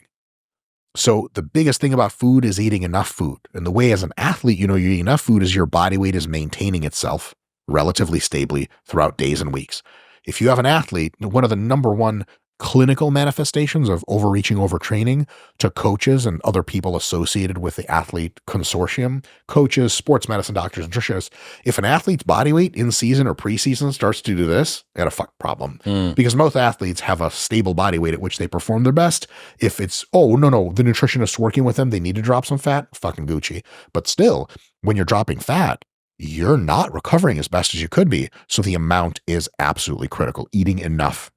So the biggest thing about food is eating enough food. And the way as an athlete, you eat enough food is your body weight is maintaining itself relatively stably throughout days and weeks. If you have an athlete, one of the number one clinical manifestations of overreaching, overtraining to coaches and other people associated with the athlete consortium, coaches, sports medicine doctors, nutritionists. If an athlete's body weight in season or preseason starts to do this, they got a fuck problem. Because most athletes have a stable body weight at which they perform their best. If it's, oh, no, the nutritionist working with them, they need to drop some fat, fucking Gucci. But still, when you're dropping fat, you're not recovering as best as you could be. So the amount is absolutely critical. Eating enough.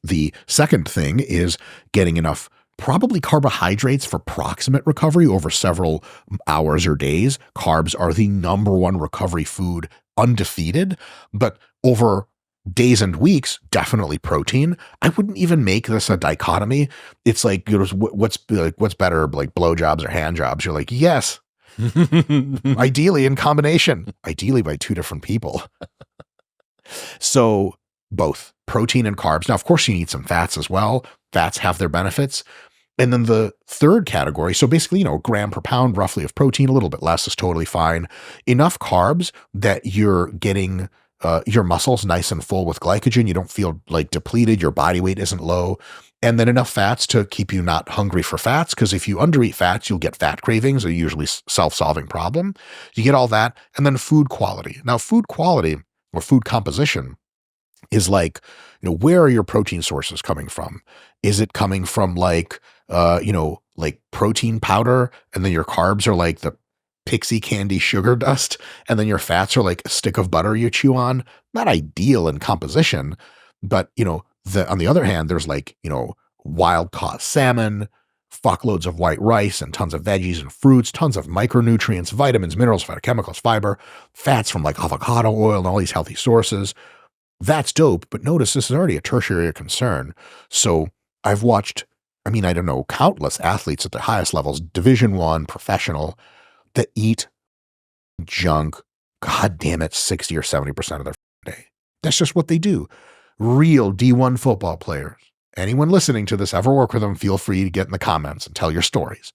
The second thing is getting enough probably carbohydrates for proximate recovery over several hours or days. Carbs are the number one recovery food, undefeated, but over days and weeks, definitely protein. I wouldn't even make this a dichotomy. It's like, what's better, like blowjobs or hand jobs? You're like, yes, ideally in combination, ideally by two different people. So both protein and carbs. Now, of course, you need some fats as well. Fats have their benefits. And then the third category, so basically, gram per pound roughly of protein, a little bit less is totally fine. Enough carbs that you're getting your muscles nice and full with glycogen. You don't feel like depleted. Your body weight isn't low. And then enough fats to keep you not hungry for fats, because if you undereat fats, you'll get fat cravings, a usually self-solving problem. You get all that. And then food quality. Now, food quality or food composition is like, where are your protein sources coming from? Is it coming from like protein powder, and then your carbs are like the pixie candy sugar dust, and then your fats are like a stick of butter you chew on? Not ideal in composition, but on the other hand, there's like, wild caught salmon, fuckloads of white rice and tons of veggies and fruits, tons of micronutrients, vitamins, minerals, phytochemicals, fiber, fats from like avocado oil and all these healthy sources. That's dope, but notice this is already a tertiary concern. So I've watched, countless athletes at the highest levels, Division I, professional, that eat junk, god damn it, 60 or 70% of their day. That's just what they do. Real D1 football players. Anyone listening to this ever work with them, feel free to get in the comments and tell your stories.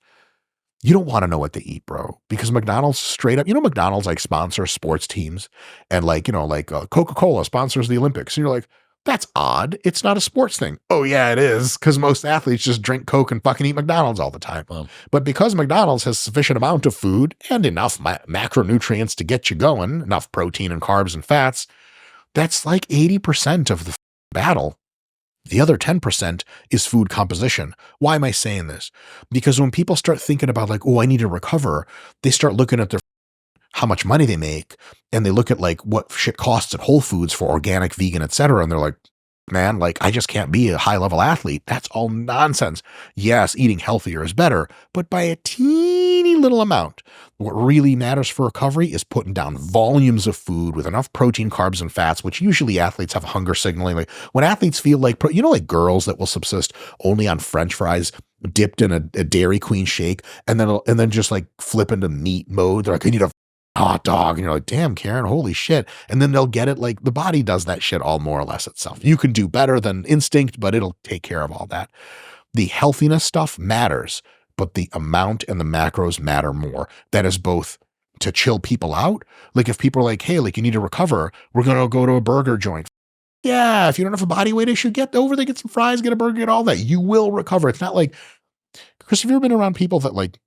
You don't want to know what they eat, bro, because McDonald's straight up, McDonald's like sponsors sports teams, and Coca-Cola sponsors the Olympics. And you're like, that's odd. It's not a sports thing. Oh yeah, it is. Because most athletes just drink Coke and fucking eat McDonald's all the time. Wow. But because McDonald's has sufficient amount of food and enough macronutrients to get you going, enough protein and carbs and fats, that's like 80% of the battle. The other 10% is food composition. Why am I saying this? Because when people start thinking about like, oh, I need to recover, they start looking at how much money they make, and they look at like what shit costs at Whole Foods for organic, vegan, etc. And they're like, man, like I just can't be a high level athlete. That's all nonsense. Yes, eating healthier is better, but by a teeny little amount. What really matters for recovery is putting down volumes of food with enough protein, carbs, and fats, which usually athletes have hunger signaling. Like when athletes feel like, like girls that will subsist only on French fries dipped in a Dairy Queen shake, and then just like flip into meat mode. They're like, I need a hot dog. And you're like, damn, Karen, holy shit. And then they'll get it. Like the body does that shit all more or less itself. You can do better than instinct, but it'll take care of all that. The healthiness stuff matters, but the amount and the macros matter more. That is both to chill people out. Like if people are like, hey, like you need to recover, we're going to go to a burger joint. Yeah. If you don't have a body weight issue, get over there, get some fries, get a burger, get all that. You will recover. It's not like, Chris, have you ever been around people that like,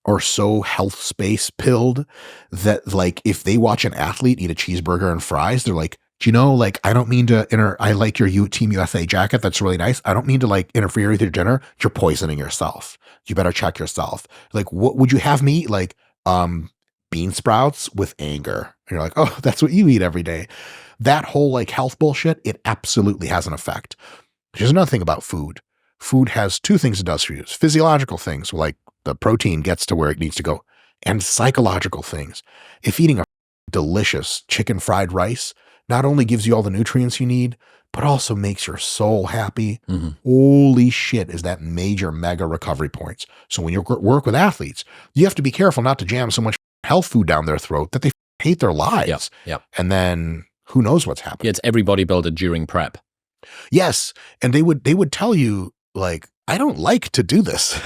are so health space pilled that like if they watch an athlete eat a cheeseburger and fries, they're like, do you know, like I don't mean to I like your Team USA jacket. That's really nice. I don't mean to like interfere with your dinner. You're poisoning yourself. You better check yourself. Like, what would you have me eat? Like bean sprouts with anger. And you're like, oh, that's what you eat every day. That whole like health bullshit, it absolutely has an effect. Here's another thing about food. Food has two things it does for you. It's physiological things, like the protein gets to where it needs to go, and psychological things. If eating a delicious chicken fried rice not only gives you all the nutrients you need, but also makes your soul happy, holy shit, is that major mega recovery points. So when you work with athletes, you have to be careful not to jam so much health food down their throat that they hate their lives. Yep. And then who knows what's happening. Yeah, it's every bodybuilder during prep. Yes. And they would tell you like, I don't like to do this.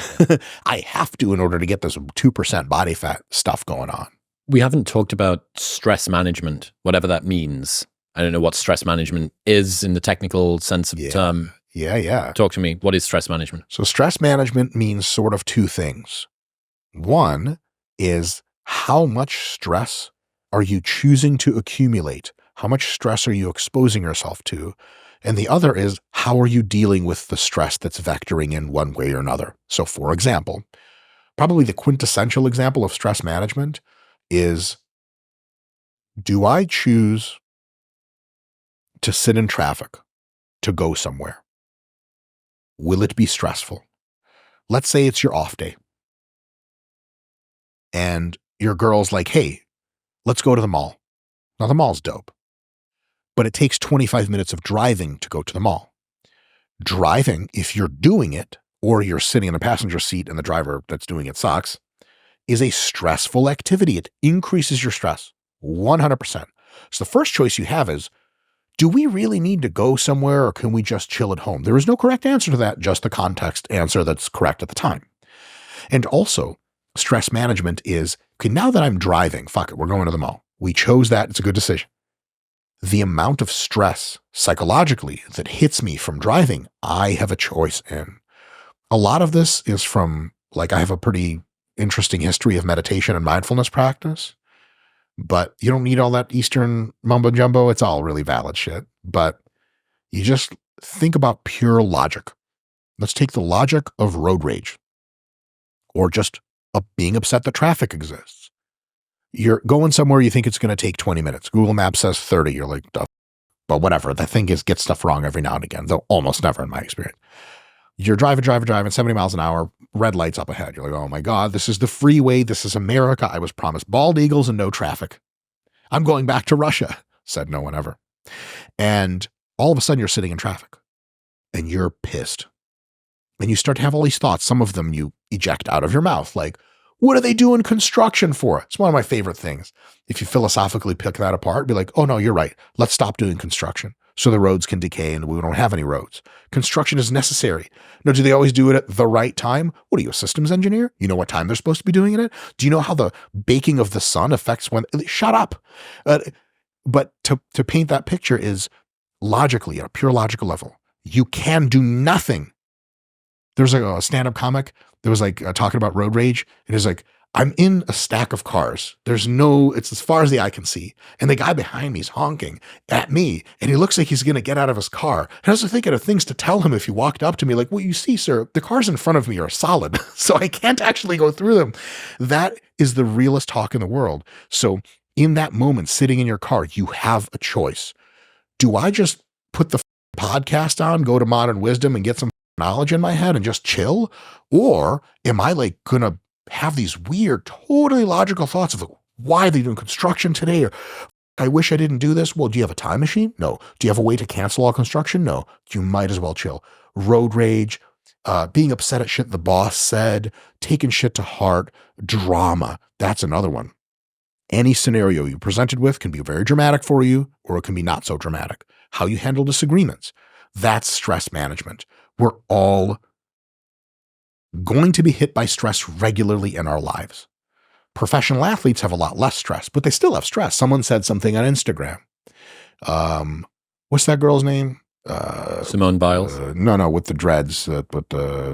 I have to in order to get this 2% body fat stuff going on. We haven't talked about stress management, whatever that means. I don't know what stress management is in the technical sense of the term. Yeah. Talk to me. What is stress management? So stress management means sort of two things. One is how much stress are you choosing to accumulate? How much stress are you exposing yourself to? And the other is how are you dealing with the stress that's vectoring in one way or another? So for example, probably the quintessential example of stress management is, do I choose to sit in traffic to go somewhere? Will it be stressful? Let's say it's your off day and your girl's like, hey, let's go to the mall. Now the mall's dope, but it takes 25 minutes of driving to go to the mall. Driving, if you're doing it, or you're sitting in the passenger seat and the driver that's doing it sucks, is a stressful activity. It increases your stress 100%. So the first choice you have is, do we really need to go somewhere or can we just chill at home? There is no correct answer to that, just the context answer that's correct at the time. And also, stress management is, okay, now that I'm driving, fuck it, we're going to the mall. We chose that. It's a good decision. The amount of stress psychologically that hits me from driving, I have a choice in. A lot of this is from, like, I have a pretty interesting history of meditation and mindfulness practice, but you don't need all that Eastern mumbo jumbo. It's all really valid shit, but you just think about pure logic. Let's take the logic of road rage or just being upset that traffic exists. You're going somewhere, you think it's going to take 20 minutes. Google Maps says 30. You're like, duh. But whatever. The thing is, get stuff wrong every now and again, though almost never in my experience. You're driving 70 miles an hour, red lights up ahead. You're like, oh my God, this is the freeway. This is America. I was promised bald eagles and no traffic. I'm going back to Russia, said no one ever. And all of a sudden you're sitting in traffic and you're pissed. And you start to have all these thoughts. Some of them you eject out of your mouth, like, what are they doing construction for? It's one of my favorite things. If you philosophically pick that apart, be like, oh no, you're right. Let's stop doing construction so the roads can decay and we don't have any roads. Construction is necessary. No, do they always do it at the right time? What are you, a systems engineer? You know what time they're supposed to be doing it? Do you know how the baking of the sun affects when? Shut up. But to paint that picture is logically, at a pure logical level, you can do nothing. There's a stand-up comic that was like talking about road rage. It is like, I'm in a stack of cars. It's as far as the eye can see. And the guy behind me is honking at me. And he looks like he's going to get out of his car. And I was thinking of things to tell him if he walked up to me, like, well, you see, sir, the cars in front of me are solid. So I can't actually go through them. That is the realest talk in the world. So in that moment, sitting in your car, you have a choice. Do I just put the podcast on, go to Modern Wisdom and get some knowledge in my head and just chill? Or am I like going to have these weird, totally logical thoughts of, like, why are they doing construction today? Or I wish I didn't do this. Well, do you have a time machine? No. Do you have a way to cancel all construction? No. You might as well chill. Road rage, being upset at shit the boss said, taking shit to heart, drama. That's another one. Any scenario you're presented with can be very dramatic for you, or it can be not so dramatic. How you handle disagreements. That's stress management. We're all going to be hit by stress regularly in our lives. Professional athletes have a lot less stress, but they still have stress. Someone said something on Instagram. What's that girl's name? Simone Biles? No, with the dreads,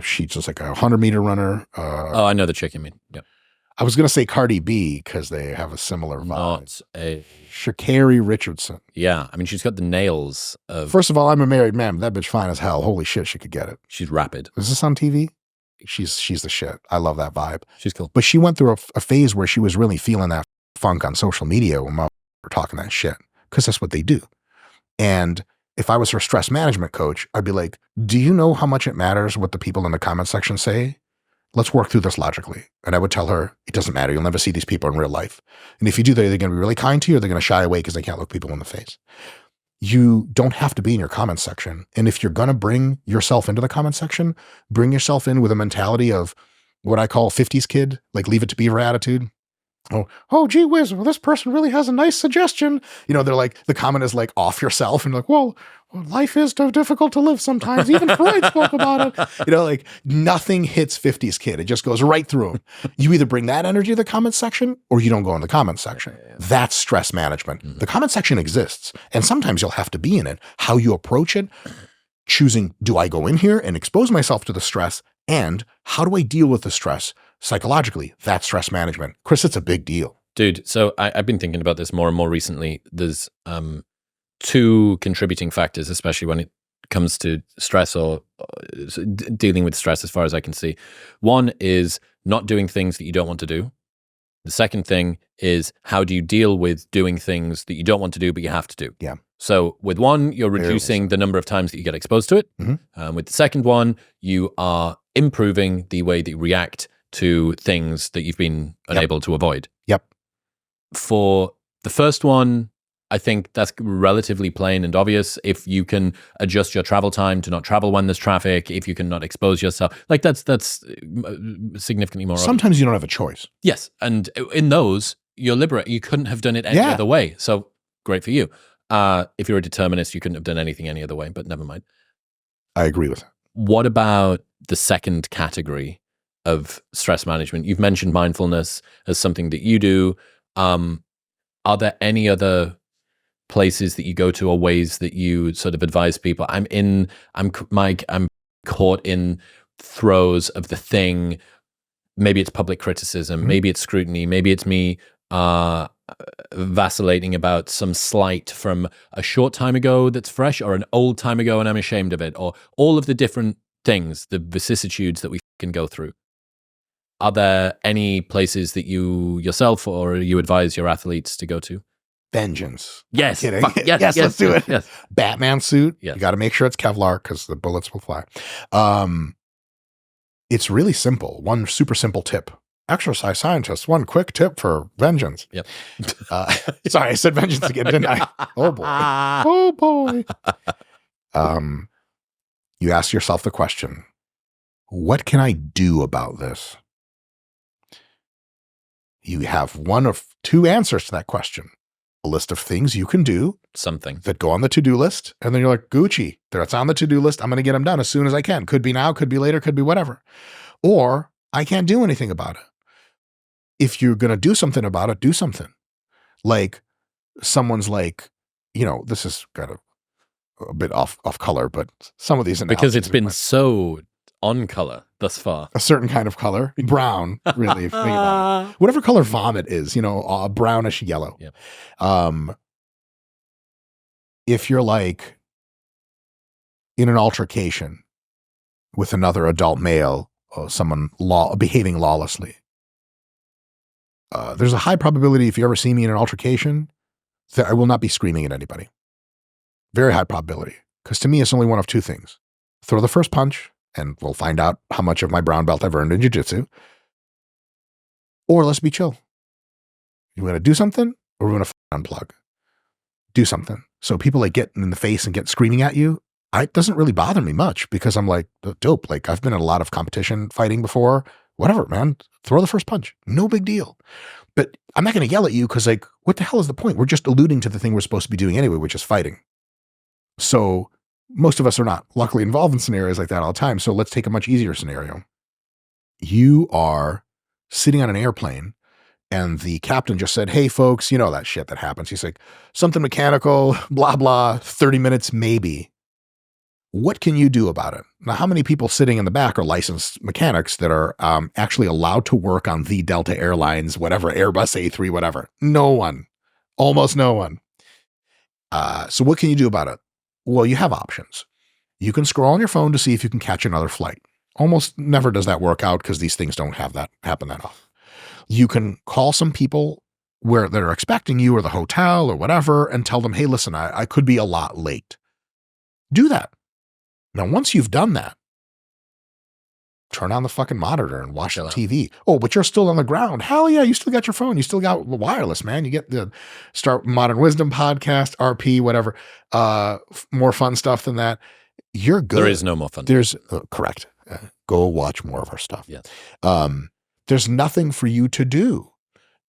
she's just like a 100-meter runner. I know the chick you mean. Yeah. I was going to say Cardi B because they have a similar vibe. Not a... Sha'Carri Richardson. Yeah. I mean, she's got the nails of... First of all, I'm a married man, but that bitch fine as hell. Holy shit, she could get it. She's rapid. Is this on TV? She's the shit. I love that vibe. She's cool. But she went through a phase where she was really feeling that funk on social media when motherfuckers were talking that shit, because that's what they do. And if I was her stress management coach, I'd be like, do you know how much it matters what the people in the comment section say? Let's work through this logically. And I would tell her, it doesn't matter. You'll never see these people in real life. And if you do, they're either going to be really kind to you or they're going to shy away because they can't look people in the face. You don't have to be in your comment section. And if you're going to bring yourself into the comment section, bring yourself in with a mentality of what I call 50s kid, like leave it to beaver attitude. Oh, gee whiz, well, this person really has a nice suggestion. They're like, the comment is like off yourself and like, well, life is so difficult to live sometimes. Even Freud spoke about it. Like nothing hits 50s kid. It just goes right through them. You either bring that energy to the comment section or you don't go in the comment section. That's stress management. The comment section exists and sometimes you'll have to be in it. How you approach it, choosing, do I go in here and expose myself to the stress? And how do I deal with the stress psychologically? That's stress management. Chris, it's a big deal. Dude, so I've been thinking about this more and more recently. There's two contributing factors, especially when it comes to stress or dealing with stress as far as I can see. One is not doing things that you don't want to do. The second thing is, how do you deal with doing things that you don't want to do but you have to do? Yeah. So with one, you're reducing the number of times that you get exposed to it. Mm-hmm. With the second one, you are improving the way that you react to things that you've been unable to avoid. Yep. For the first one, I think that's relatively plain and obvious. If you can adjust your travel time to not travel when there's traffic, if you can not expose yourself, like that's significantly more Sometimes obvious. you don't have a choice. Yes. And in those, you're liberated. You couldn't have done it any other way. So great for you. If you're a determinist, you couldn't have done anything any other way, but never mind. I agree with that. What about the second category of stress management? You've mentioned mindfulness as something that you do. Are there any other places that you go to or ways that you sort of advise people? I'm caught in throes of the thing. Maybe it's public criticism. Maybe it's scrutiny. Maybe it's me vacillating about some slight from a short time ago that's fresh, or an old time ago and I'm ashamed of it, or all of the different things, the vicissitudes that we can go through. Are there any places that you yourself or you advise your athletes to go to? Vengeance. Yes. Kidding. Yes, let's do it. Yes. Batman suit. Yes. You got to make sure it's Kevlar because the bullets will fly. It's really simple. One super simple tip. Exercise scientists, one quick tip for vengeance. Yep. Sorry, I said vengeance again, didn't I? Oh boy. Oh boy. You ask yourself the question, what can I do about this? You have one of two answers to that question. A list of things you can do. Something. That go on the to-do list. And then you're like, Gucci, that's on the to-do list. I'm going to get them done as soon as I can. Could be now, could be later, could be whatever. Or I can't do anything about it. If you're going to do something about it, do something. Like someone's like, this is kind of a bit off color, but some of these analogies. Because it's been so on color thus far. A certain kind of color. Brown, really. If you think about it. Whatever color vomit is, brownish yellow. Yep. If you're like in an altercation with another adult male or someone behaving lawlessly, there's a high probability if you ever see me in an altercation that I will not be screaming at anybody. Very high probability. Because to me, it's only one of two things. Throw the first punch, and we'll find out how much of my brown belt I've earned in jiu-jitsu. Or let's be chill. You want to do something, or we want to unplug? Do something. So people like get in the face and get screaming at you, it doesn't really bother me much because I'm like, dope. Like I've been in a lot of competition fighting before. Whatever, man. Throw the first punch. No big deal. But I'm not going to yell at you because like, what the hell is the point? We're just alluding to the thing we're supposed to be doing anyway, which is fighting. So most of us are not luckily involved in scenarios like that all the time. So let's take a much easier scenario. You are sitting on an airplane and the captain just said, hey folks, you know that shit that happens. He's like, something mechanical, blah, blah, 30 minutes, maybe. What can you do about it? Now, how many people sitting in the back are licensed mechanics that are actually allowed to work on the Delta Airlines, whatever, Airbus A3, whatever? No one. Almost no one. So what can you do about it? Well, you have options. You can scroll on your phone to see if you can catch another flight. Almost never does that work out because these things don't have that happen that often. You can call some people that are expecting you or the hotel or whatever and tell them, hey, listen, I could be a lot late. Do that. Now, once you've done that, turn on the fucking monitor and watch the TV. Oh, but you're still on the ground. Hell yeah, you still got your phone. You still got wireless, man. You get the Start Modern Wisdom podcast, RP, whatever. More fun stuff than that. You're good. There is no more fun. There's correct. Go watch more of our stuff. Yes. There's nothing for you to do.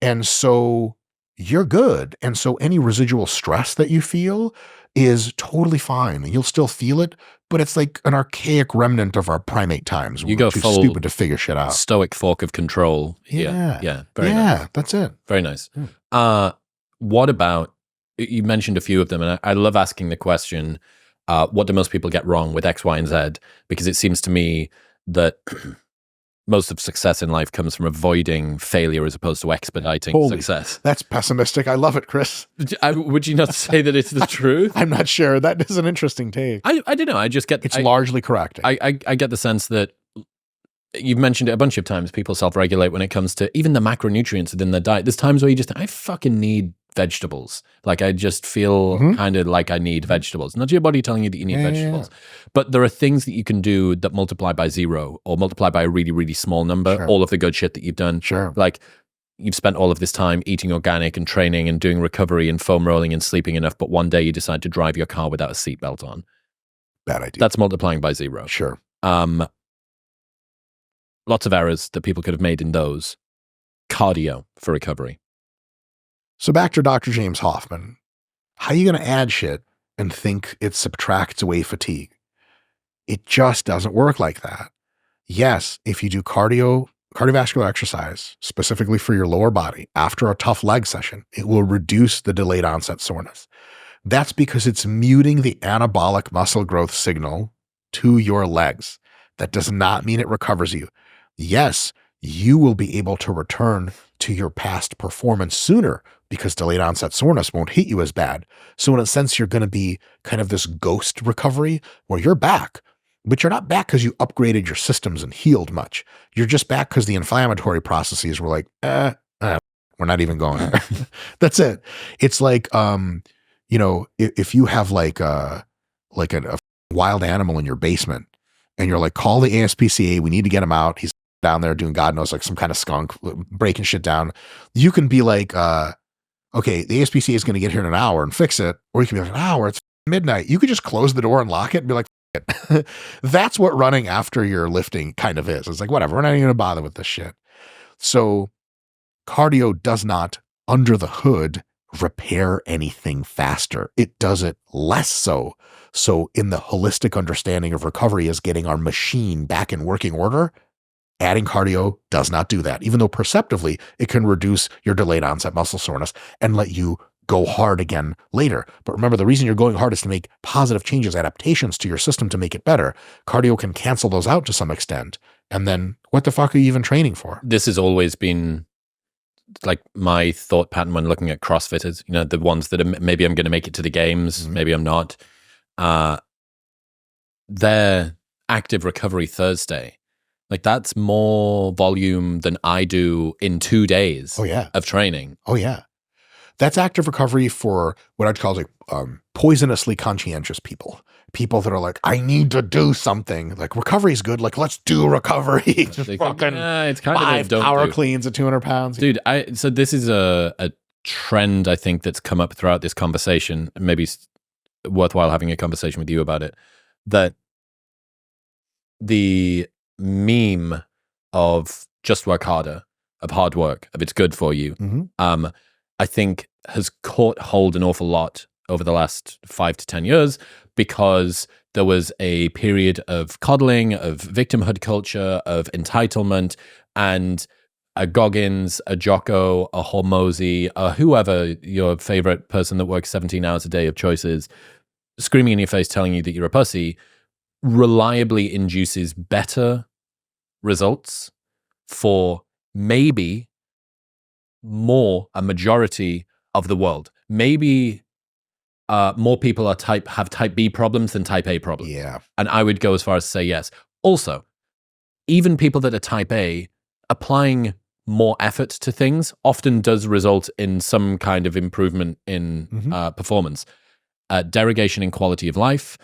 And so you're good. And so any residual stress that you feel is totally fine. You'll still feel it, but it's like an archaic remnant of our primate times. You go too full stupid to figure shit out. Stoic fork of control. Yeah. Very nice. That's it. Very nice. What about, you mentioned a few of them, and I love asking the question, what do most people get wrong with X, Y, and Z? Because it seems to me that most of success in life comes from avoiding failure as opposed to expediting success. That's pessimistic. I love it, Chris. Would you not say that it's the truth? I'm not sure. That is an interesting take. I don't know. I just get... It's largely correct. I get the sense that you've mentioned it a bunch of times. People self-regulate when it comes to even the macronutrients within their diet. There's times where you just, I fucking need vegetables. Like I just feel kind of like I need vegetables. Not your body telling you that you need vegetables. But there are things that you can do that multiply by 0 or multiply by a really, really small number. All of the good shit that you've done. Like you've spent all of this time eating organic and training and doing recovery and foam rolling and sleeping enough. But one day you decide to drive your car without a seatbelt on. Bad idea. That's multiplying by 0. Lots of errors that people could have made in those. Cardio for recovery. So back to Dr. James Hoffman. How are you going to add shit and think it subtracts away fatigue? It just doesn't work like that. Yes, if you do cardiovascular exercise, specifically for your lower body, after a tough leg session, it will reduce the delayed onset soreness. That's because it's muting the anabolic muscle growth signal to your legs. That does not mean it recovers you. Yes, you will be able to return to your past performance sooner because delayed onset soreness won't hit you as bad. So in a sense, you're going to be kind of this ghost recovery where you're back, but you're not back because you upgraded your systems and healed much. You're just back because the inflammatory processes were like, we're not even going there. That's it. It's like, if you have like a wild animal in your basement and you're like, call the ASPCA, we need to get him out. He's down there doing God knows, like some kind of skunk breaking shit down. You can be like, okay, the ASPCA is going to get here in an hour and fix it. Or you can be like, an hour, it's midnight. You could just close the door and lock it and be like, it. That's what running after your lifting kind of is. It's like, whatever, we're not even going to bother with this shit. So cardio does not, under the hood, repair anything faster. It does it less so. So in the holistic understanding of recovery is getting our machine back in working order. Adding cardio does not do that, even though perceptively it can reduce your delayed onset muscle soreness and let you go hard again later. But remember, the reason you're going hard is to make positive changes, adaptations to your system to make it better. Cardio can cancel those out to some extent. And then what the fuck are you even training for? This has always been like my thought pattern when looking at CrossFitters, the ones that are, maybe I'm going to make it to the games, maybe I'm not. Their active recovery Thursday, like that's more volume than I do in 2 days of training. Oh yeah. That's active recovery for what I'd call like poisonously conscientious people. People that are like, I need to do something. Like recovery is good. Like let's do recovery. Just fucking it's kind 5 of power cleans at 200 pounds. Dude, so this is a trend I think that's come up throughout this conversation. Maybe it's worthwhile having a conversation with you about it. That the meme of just work harder, of hard work, of it's good for you, I think has caught hold an awful lot over the last 5 to 10 years because there was a period of coddling, of victimhood culture, of entitlement, and a Goggins, a Jocko, a Hormozy, whoever your favorite person that works 17 hours a day of choices, screaming in your face telling you that you're a pussy, reliably induces better results for maybe a majority of the world. Maybe more people have type B problems than type A problems. Yeah. And I would go as far as to say yes. Also, even people that are type A, applying more effort to things often does result in some kind of improvement in performance. Derogation in quality of life,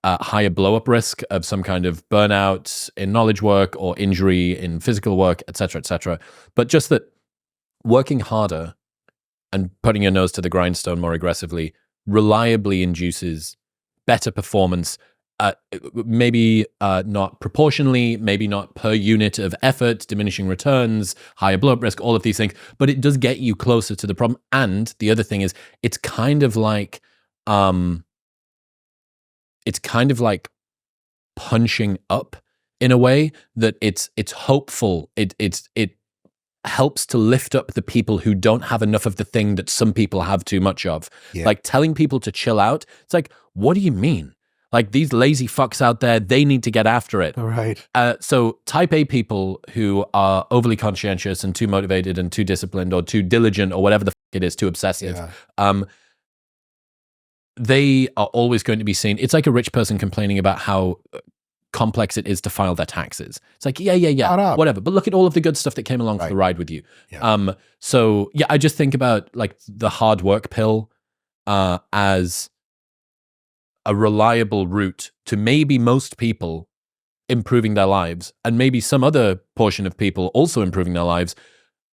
higher blow-up risk of some kind of burnout in knowledge work or injury in physical work, et cetera, but just that working harder and putting your nose to the grindstone more aggressively reliably induces better performance, maybe not proportionally, maybe not per unit of effort, diminishing returns, higher blow-up risk, all of these things, but it does get you closer to the problem. And the other thing is, it's kind of like punching up in a way that it's hopeful. It helps to lift up the people who don't have enough of the thing that some people have too much of. Like telling people to chill out. It's like, what do you mean? Like these lazy fucks out there, they need to get after it. All right. So type A people who are overly conscientious and too motivated and too disciplined or too diligent or whatever the fuck it is, too obsessive. They are always going to be seen. It's like a rich person complaining about how complex it is to file their taxes. It's like, yeah, whatever. But look at all of the good stuff that came along for the ride with you. Yeah. So yeah, I just think about like the hard work pill as a reliable route to maybe most people improving their lives, and maybe some other portion of people also improving their lives,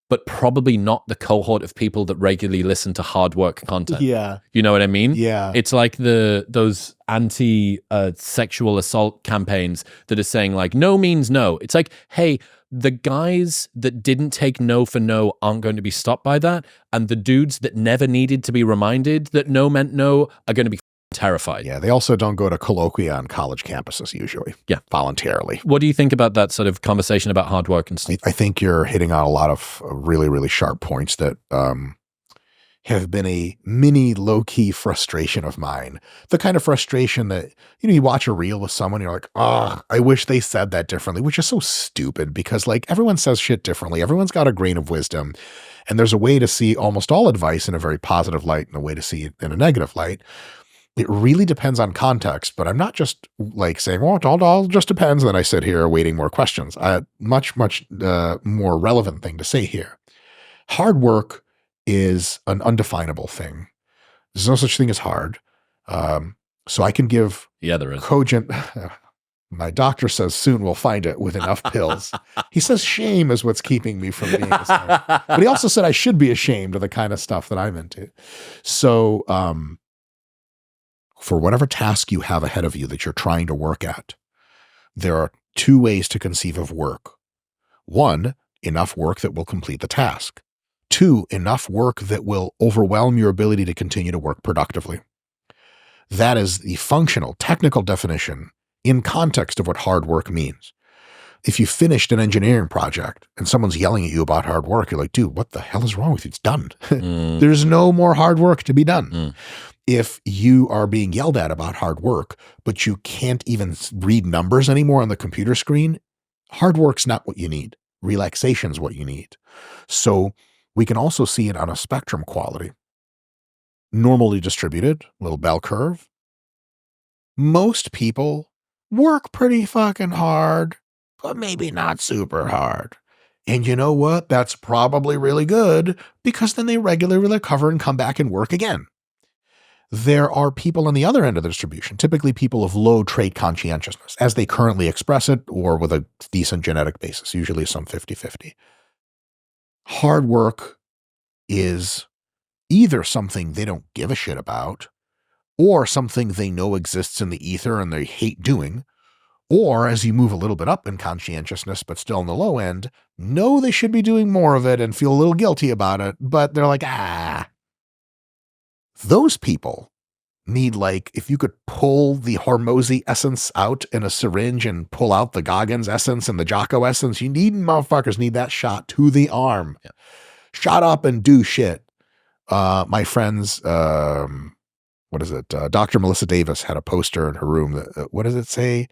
but probably not the cohort of people that regularly listen to hard work content. Yeah. You know what I mean? Yeah. It's like those anti-sexual assault campaigns that are saying like, no means no. It's like, hey, the guys that didn't take no for no aren't going to be stopped by that. And the dudes that never needed to be reminded that no meant no are going to be terrified. Yeah, they also don't go to colloquia on college campuses usually. Yeah. Voluntarily. What do you think about that sort of conversation about hard work and stuff? I think you're hitting on a lot of really, really sharp points that have been a mini low-key frustration of mine. The kind of frustration that, you watch a reel with someone, you're like, oh, I wish they said that differently, which is so stupid because like everyone says shit differently. Everyone's got a grain of wisdom. And there's a way to see almost all advice in a very positive light and a way to see it in a negative light. It really depends on context, but I'm not just like saying, well, it all just depends. And then I sit here awaiting more questions. Much more relevant thing to say here. Hard work is an undefinable thing. There's no such thing as hard. So I can give there is. cogent, my doctor says soon we'll find it with enough pills. He says shame is what's keeping me from being this way. But he also said I should be ashamed of the kind of stuff that I'm into. So, for whatever task you have ahead of you that you're trying to work at, there are two ways to conceive of work. One, enough work that will complete the task. Two, enough work that will overwhelm your ability to continue to work productively. That is the functional, technical definition in context of what hard work means. If you finished an engineering project and someone's yelling at you about hard work, you're like, dude, what the hell is wrong with you? It's done. There's no more hard work to be done. If you are being yelled at about hard work, but you can't even read numbers anymore on the computer screen, hard work's not what you need. Relaxation's what you need. So we can also see it on a spectrum quality. Normally distributed, little bell curve. Most people work pretty fucking hard, but maybe not super hard. And you know what? That's probably really good because then they regularly recover and come back and work again. There are people on the other end of the distribution, typically people of low trait conscientiousness, as they currently express it, or with a decent genetic basis, usually some 50-50. Hard work is either something they don't give a shit about, or something they know exists in the ether and they hate doing, or as you move a little bit up in conscientiousness, but still on the low end, know they should be doing more of it and feel a little guilty about it, but they're like, Those people need, like, if you could pull the Hormozy essence out in a syringe and pull out the Goggins essence and the Jocko essence, motherfuckers need that shot to the arm. Yeah. Shut up and do shit. My friends, Dr. Melissa Davis had a poster in her room that, what does it say?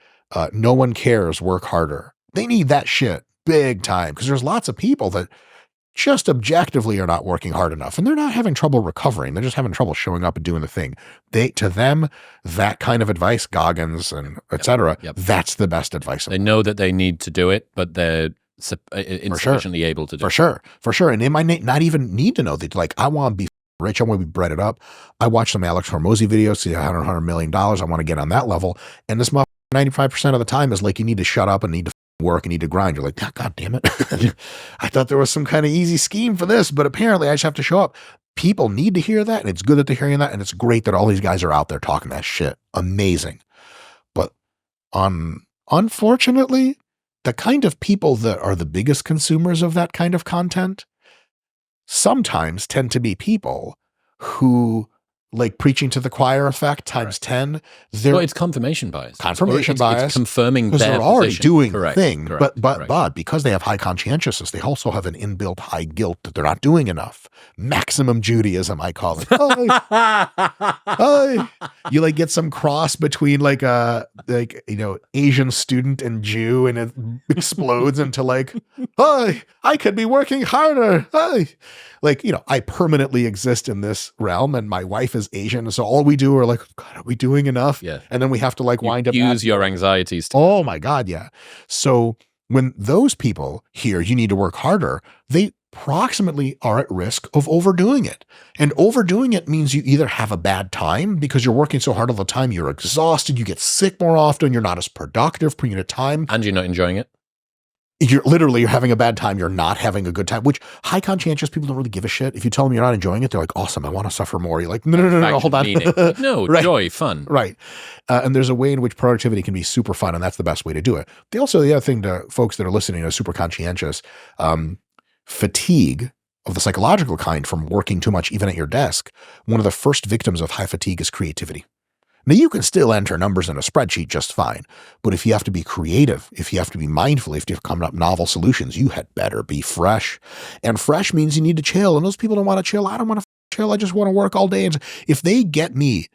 No one cares, work harder. They need that shit big time because there's lots of people that just objectively are not working hard enough, and they're not having trouble recovering. They're just having trouble showing up and doing the thing. To them, that kind of advice, Goggins and et cetera, that's the best advice. They know that they need to do it, but they're insufficiently able to do it. For sure. And they might not even need to know that, like, I want to be rich. I want to be breaded up. I watch some Alex Hormozy videos, see $100 million. I want to get on that level. And this motherfucker 95% of the time is like, you need to shut up and need to work and need to grind. You're like, God damn it. I thought there was some kind of easy scheme for this, but apparently I just have to show up. People need to hear that, and it's good that they're hearing that, and it's great that all these guys are out there talking that shit. Amazing. But unfortunately, the kind of people that are the biggest consumers of that kind of content sometimes tend to be people who like preaching to the choir effect times 10. Well, it's confirmation bias. Confirmation bias. It's confirming because their they're already position. doing the Correct, thing. correct, But because they have high conscientiousness, they also have an inbuilt high guilt that they're not doing enough. Maximum Judaism, I call it. You like get some cross between like a Asian student and Jew, and it explodes into like, I could be working harder. Like, I permanently exist in this realm, and my wife is Asian, so all we do are like, God, are we doing enough? Yeah. And then we have to like wind up use your anxieties. Oh my God, yeah. So when those people hear you need to work harder, they proximately are at risk of overdoing it. And overdoing it means you either have a bad time because you're working so hard all the time, you're exhausted, you get sick more often, you're not as productive per unit time. And you're not enjoying it. You're having a bad time. You're not having a good time, which high conscientious people don't really give a shit. If you tell them you're not enjoying it, they're like, awesome, I want to suffer more. You're like, no, hold on. No, right. Joy, fun. Right. And there's a way in which productivity can be super fun, and that's the best way to do it. The other thing to folks that are listening are super conscientious, fatigue of the psychological kind from working too much, even at your desk. One of the first victims of high fatigue is creativity. Now, you can still enter numbers in a spreadsheet just fine, but if you have to be creative, if you have to be mindful, if you have to come up with novel solutions, you had better be fresh. And fresh means you need to chill, and those people don't want to chill. I don't want to chill. I just want to work all day. And if they get me,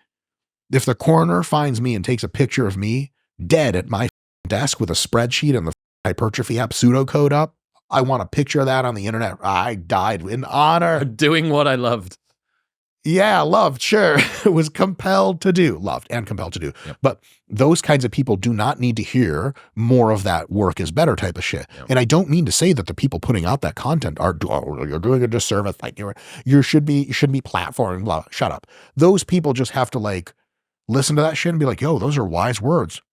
if the coroner finds me and takes a picture of me dead at my desk with a spreadsheet and the hypertrophy app pseudocode up, I want a picture of that on the internet. I died in honor. Doing what I loved. Yeah, loved, sure. Was compelled to do. Loved and compelled to do. Yep. But those kinds of people do not need to hear more of that work is better type of shit. Yep. And I don't mean to say that the people putting out that content are, you're doing a disservice. Like you should be platforming, blah, shut up. Those people just have to like listen to that shit and be like, yo, those are wise words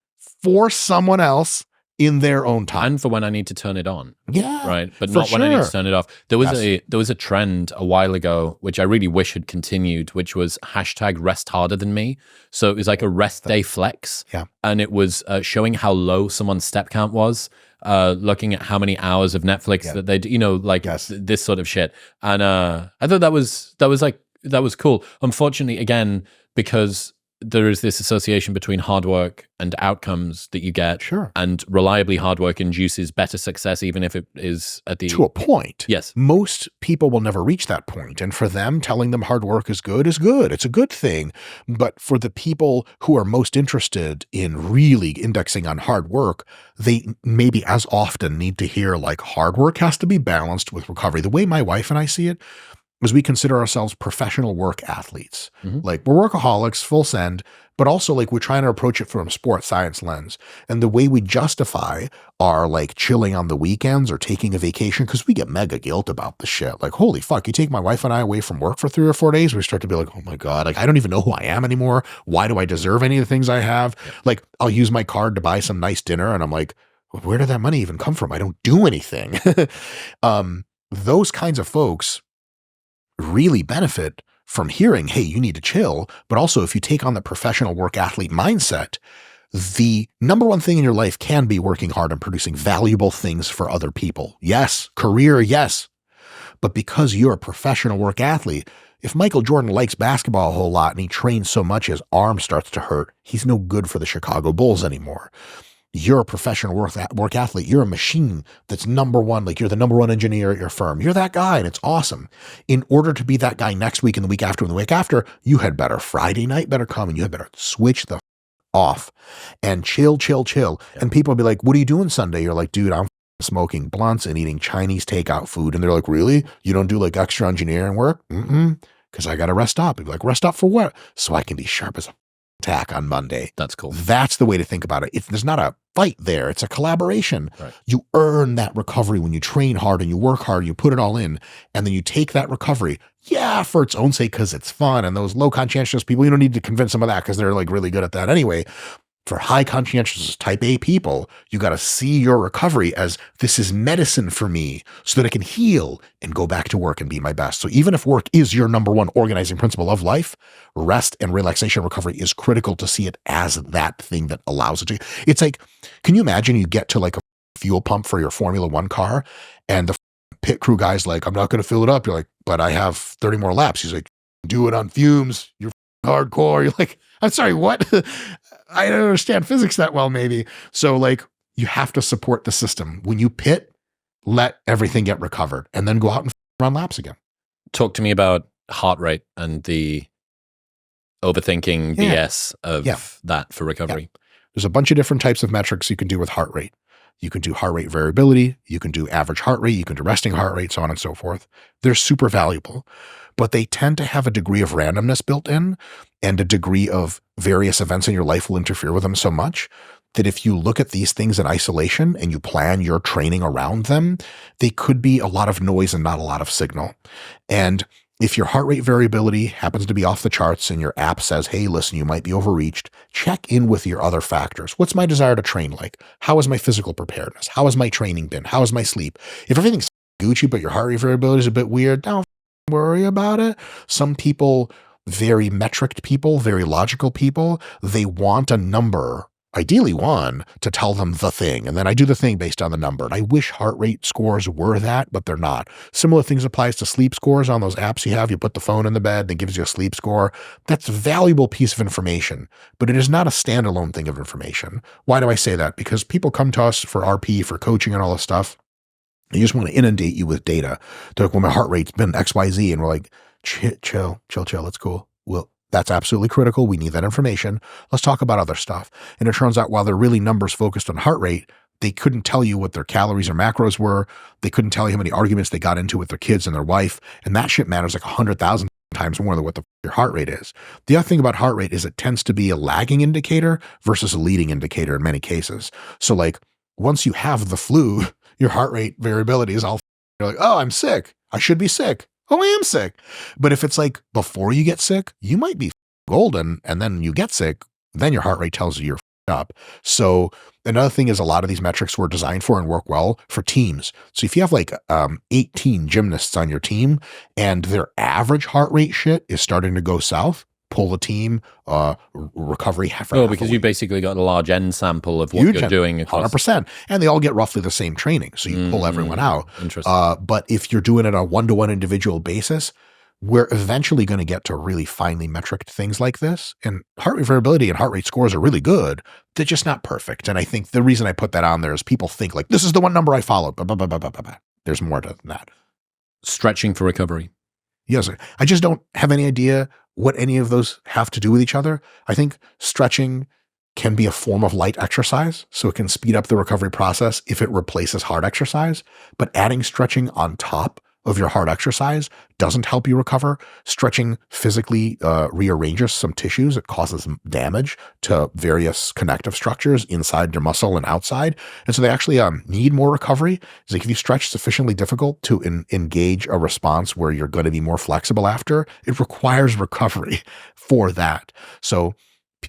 for someone else in their own time. And for when I need to turn it on. Yeah. Right. But not when I need to turn it off. There was a trend a while ago, which I really wish had continued, which was hashtag rest harder than me. So it was like a rest day flex. Yeah. And it was showing how low someone's step count was, looking at how many hours of Netflix that they do, this sort of shit. And I thought that was cool. Unfortunately, again, because there is this association between hard work and outcomes that you get. Sure. And reliably hard work induces better success, even if it is at the... To a point. Yes. Most people will never reach that point. And for them, telling them hard work is good is good. It's a good thing. But for the people who are most interested in really indexing on hard work, they maybe as often need to hear like hard work has to be balanced with recovery. The way my wife and I see it, is we consider ourselves professional work athletes. Mm-hmm. Like we're workaholics, full send, but also like we're trying to approach it from a sports science lens. And the way we justify our like chilling on the weekends or taking a vacation, because we get mega guilt about the shit. Like, holy fuck, you take my wife and I away from work for 3 or 4 days, we start to be like, oh my God, like I don't even know who I am anymore. Why do I deserve any of the things I have? Yeah. Like I'll use my card to buy some nice dinner and I'm like, where did that money even come from? I don't do anything. Those kinds of folks really benefit from hearing, hey, you need to chill. But also if you take on the professional work athlete mindset, the number one thing in your life can be working hard and producing valuable things for other people. Yes. Career. Yes. But because you're a professional work athlete, if Michael Jordan likes basketball a whole lot and he trains so much his arm starts to hurt, he's no good for the Chicago Bulls anymore. You're a professional work athlete. You're a machine that's number one. Like you're the number one engineer at your firm. You're that guy and it's awesome. In order to be that guy next week and the week after and the week after, you had better Friday night better come and you had better switch the off and chill. Yeah. And people will be like, what are you doing Sunday? You're like, dude, I'm smoking blunts and eating Chinese takeout food. And they're like, really? You don't do like extra engineering work? Because I got to rest up. You'd be like, rest up for what? So I can be sharp as a tack on Monday. That's cool. That's the way to think about it. There's not a fight there. It's a collaboration. Right. You earn that recovery when you train hard and you work hard, you put it all in, and then you take that recovery, for its own sake, because it's fun. And those low conscientious people, you don't need to convince them of that because they're like really good at that anyway. For high conscientious type A people, you got to see your recovery as this is medicine for me so that I can heal and go back to work and be my best. So even if work is your number one organizing principle of life, rest and relaxation recovery is critical to see it as that thing that allows it to. It's like, can you imagine you get to like a fuel pump for your Formula One car and the pit crew guy's like, I'm not going to fill it up. You're like, but I have 30 more laps. He's like, do it on fumes. You're hardcore. You're like, I'm sorry, what? I don't understand physics that well, maybe. So like you have to support the system. When you pit, let everything get recovered and then go out and run laps again. Talk to me about heart rate and the overthinking BS of that for recovery. There's a bunch of different types of metrics you can do with heart rate. You can do heart rate variability. You can do average heart rate. You can do resting heart rate, so on and so forth. They're super valuable, but they tend to have a degree of randomness built in, and a degree of various events in your life will interfere with them so much that if you look at these things in isolation and you plan your training around them, they could be a lot of noise and not a lot of signal. And if your heart rate variability happens to be off the charts and your app says, hey, listen, you might be overreached, check in with your other factors. What's my desire to train like? How is my physical preparedness? How has my training been? How is my sleep? If everything's Gucci, but your heart rate variability is a bit weird, don't worry about it. Some people, very metric people, very logical people, they want a number, ideally one, to tell them the thing. And then I do the thing based on the number. And I wish heart rate scores were that, but they're not. Similar things applies to sleep scores on those apps you have. You put the phone in the bed and it gives you a sleep score. That's a valuable piece of information, but it is not a standalone thing of information. Why do I say that? Because people come to us for RP, for coaching and all this stuff. They just want to inundate you with data. They're like, well, my heart rate's been XYZ. And we're like, chill. That's cool. Well, that's absolutely critical. We need that information. Let's talk about other stuff. And it turns out while they're really numbers focused on heart rate, they couldn't tell you what their calories or macros were. They couldn't tell you how many arguments they got into with their kids and their wife. And that shit matters like 100,000 times more than what your heart rate is. The other thing about heart rate is it tends to be a lagging indicator versus a leading indicator in many cases. So like once you have the flu, your heart rate variability is all, you're like, oh, I'm sick. I should be sick. Oh, I am sick. But if it's like before you get sick, you might be golden, and then you get sick, then your heart rate tells you you're up. So another thing is a lot of these metrics were designed for and work well for teams. So if you have like 18 gymnasts on your team and their average heart rate shit is starting to go south, pull the team, recovery. Because you basically got a large N sample of what you're doing. 100%. And they all get roughly the same training. So you pull everyone out. Interesting. But if you're doing it on a one-to-one individual basis, we're eventually going to get to really finely metric things like this. And heart rate variability and heart rate scores are really good. They're just not perfect. And I think the reason I put that on there is people think like, this is the one number I followed. There's more to that. Stretching for recovery. Yes, I just don't have any idea what any of those have to do with each other. I think stretching can be a form of light exercise, so it can speed up the recovery process if it replaces hard exercise. But adding stretching on top of your hard exercise doesn't help you recover. Stretching physically rearranges some tissues. It causes damage to various connective structures inside your muscle and outside. And so they actually need more recovery. It's like if you stretch sufficiently difficult to engage a response where you're going to be more flexible after, it requires recovery for that. So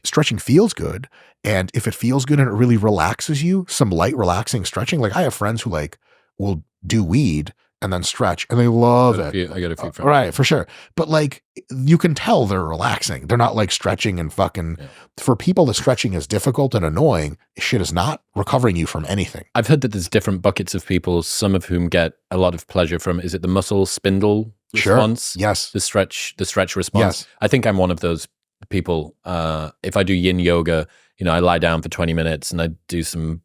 stretching feels good. And if it feels good and it really relaxes you, some light relaxing stretching, like I have friends who like will do weed and then stretch, and they love it. I get a few friends. Right, for sure. But like, you can tell they're relaxing. They're not like stretching and fucking, for people, the stretching is difficult and annoying. Shit is not recovering you from anything. I've heard that there's different buckets of people, some of whom get a lot of pleasure from, is it the muscle spindle response? Sure. Yes. The stretch response. Yes. I think I'm one of those people. If I do yin yoga, I lie down for 20 minutes and I do some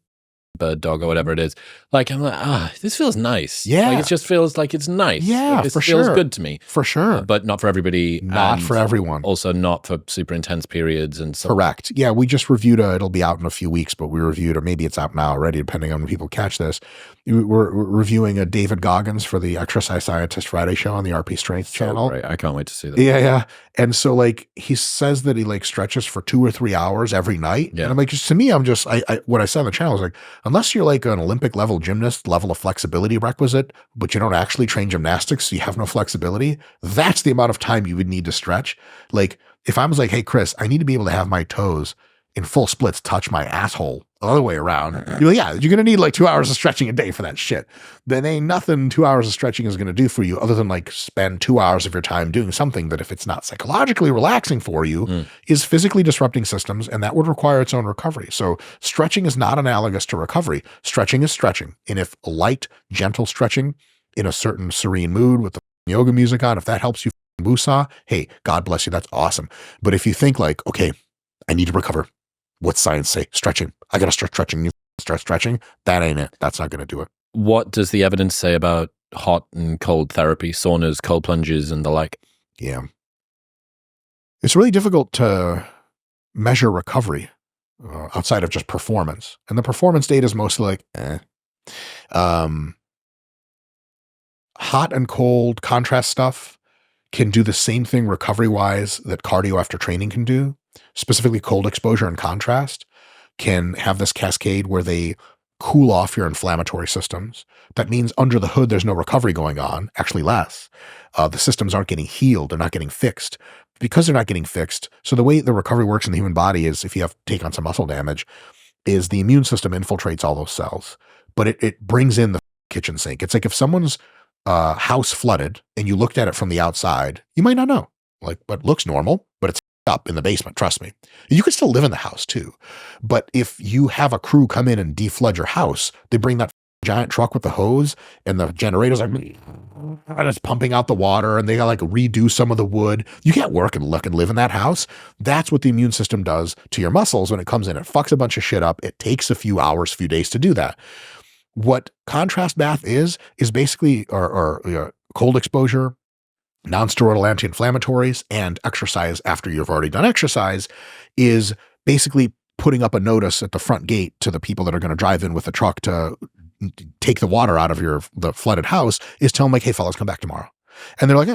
bird dog or whatever it is. Like, I'm like, this feels nice. Yeah. Like, it just feels like it's nice. Yeah, like, for feels sure. good to me. For sure. But not for everybody. Not for everyone. Also not for super intense periods and so Correct. Yeah, we just reviewed it'll be out in a few weeks, but we reviewed, or maybe it's out now already, depending on when people catch this. We're reviewing a David Goggins for the Exercise Scientist Friday show on the RP Strength channel. Great. I can't wait to see that. Yeah. And so like, he says that he like stretches for 2 or 3 hours every night. Yeah. And I'm like, just to me, I'm just, what I said on the channel is like, unless you're like an Olympic level gymnast, level of flexibility requisite, but you don't actually train gymnastics, so you have no flexibility, that's the amount of time you would need to stretch. Like if I was like, hey, Chris, I need to be able to have my toes in full splits touch my asshole the other way around. You're like, yeah, you're going to need like 2 hours of stretching a day for that shit. Then ain't nothing 2 hours of stretching is going to do for you other than like spend 2 hours of your time doing something that if it's not psychologically relaxing for you is physically disrupting systems, and that would require its own recovery. So stretching is not analogous to recovery. Stretching is stretching. And if light, gentle stretching in a certain serene mood with the yoga music on, if that helps you woosah, hey, God bless you. That's awesome. But if you think like, okay, I need to recover. What's science say? Stretching. I got to start stretching. You start stretching. That ain't it. That's not going to do it. What does the evidence say about hot and cold therapy, saunas, cold plunges, and the like? Yeah. It's really difficult to measure recovery outside of just performance. And the performance data is mostly like, hot and cold contrast stuff can do the same thing recovery-wise that cardio after training can do. Specifically, cold exposure and contrast can have this cascade where they cool off your inflammatory systems. That means under the hood, there's no recovery going on, actually less. The systems aren't getting healed. They're not getting fixed. Because they're not getting fixed, so the way the recovery works in the human body is if you have take on some muscle damage, is the immune system infiltrates all those cells, but it brings in the kitchen sink. It's like if someone's house flooded and you looked at it from the outside, you might not know. Like, but it looks normal, but it's up in the basement. Trust me. You can still live in the house too. But if you have a crew come in and deflood your house, they bring that giant truck with the hose and the generator's like, and it's pumping out the water and they got like redo some of the wood. You can't work and look and live in that house. That's what the immune system does to your muscles when it comes in. It fucks a bunch of shit up. It takes a few hours, few days to do that. What contrast bath is basically, or cold exposure, non-steroidal anti-inflammatories, and exercise after you've already done exercise is basically putting up a notice at the front gate to the people that are going to drive in with the truck to take the water out of the flooded house, is tell them like, hey fellas, come back tomorrow. And they're like,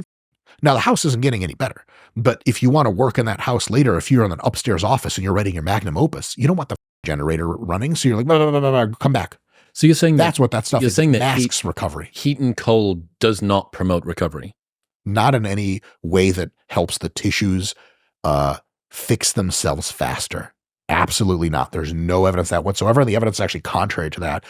now the house isn't getting any better, but if you want to work in that house later, if you're in an upstairs office and you're writing your magnum opus, you don't want the generator running. So you're like, no, come back. So you're saying that's what that stuff is. You're saying that masks recovery. Heat and cold does not promote recovery. Not in any way that helps the tissues fix themselves faster. Absolutely not. There's no evidence that whatsoever. And the evidence is actually contrary to that.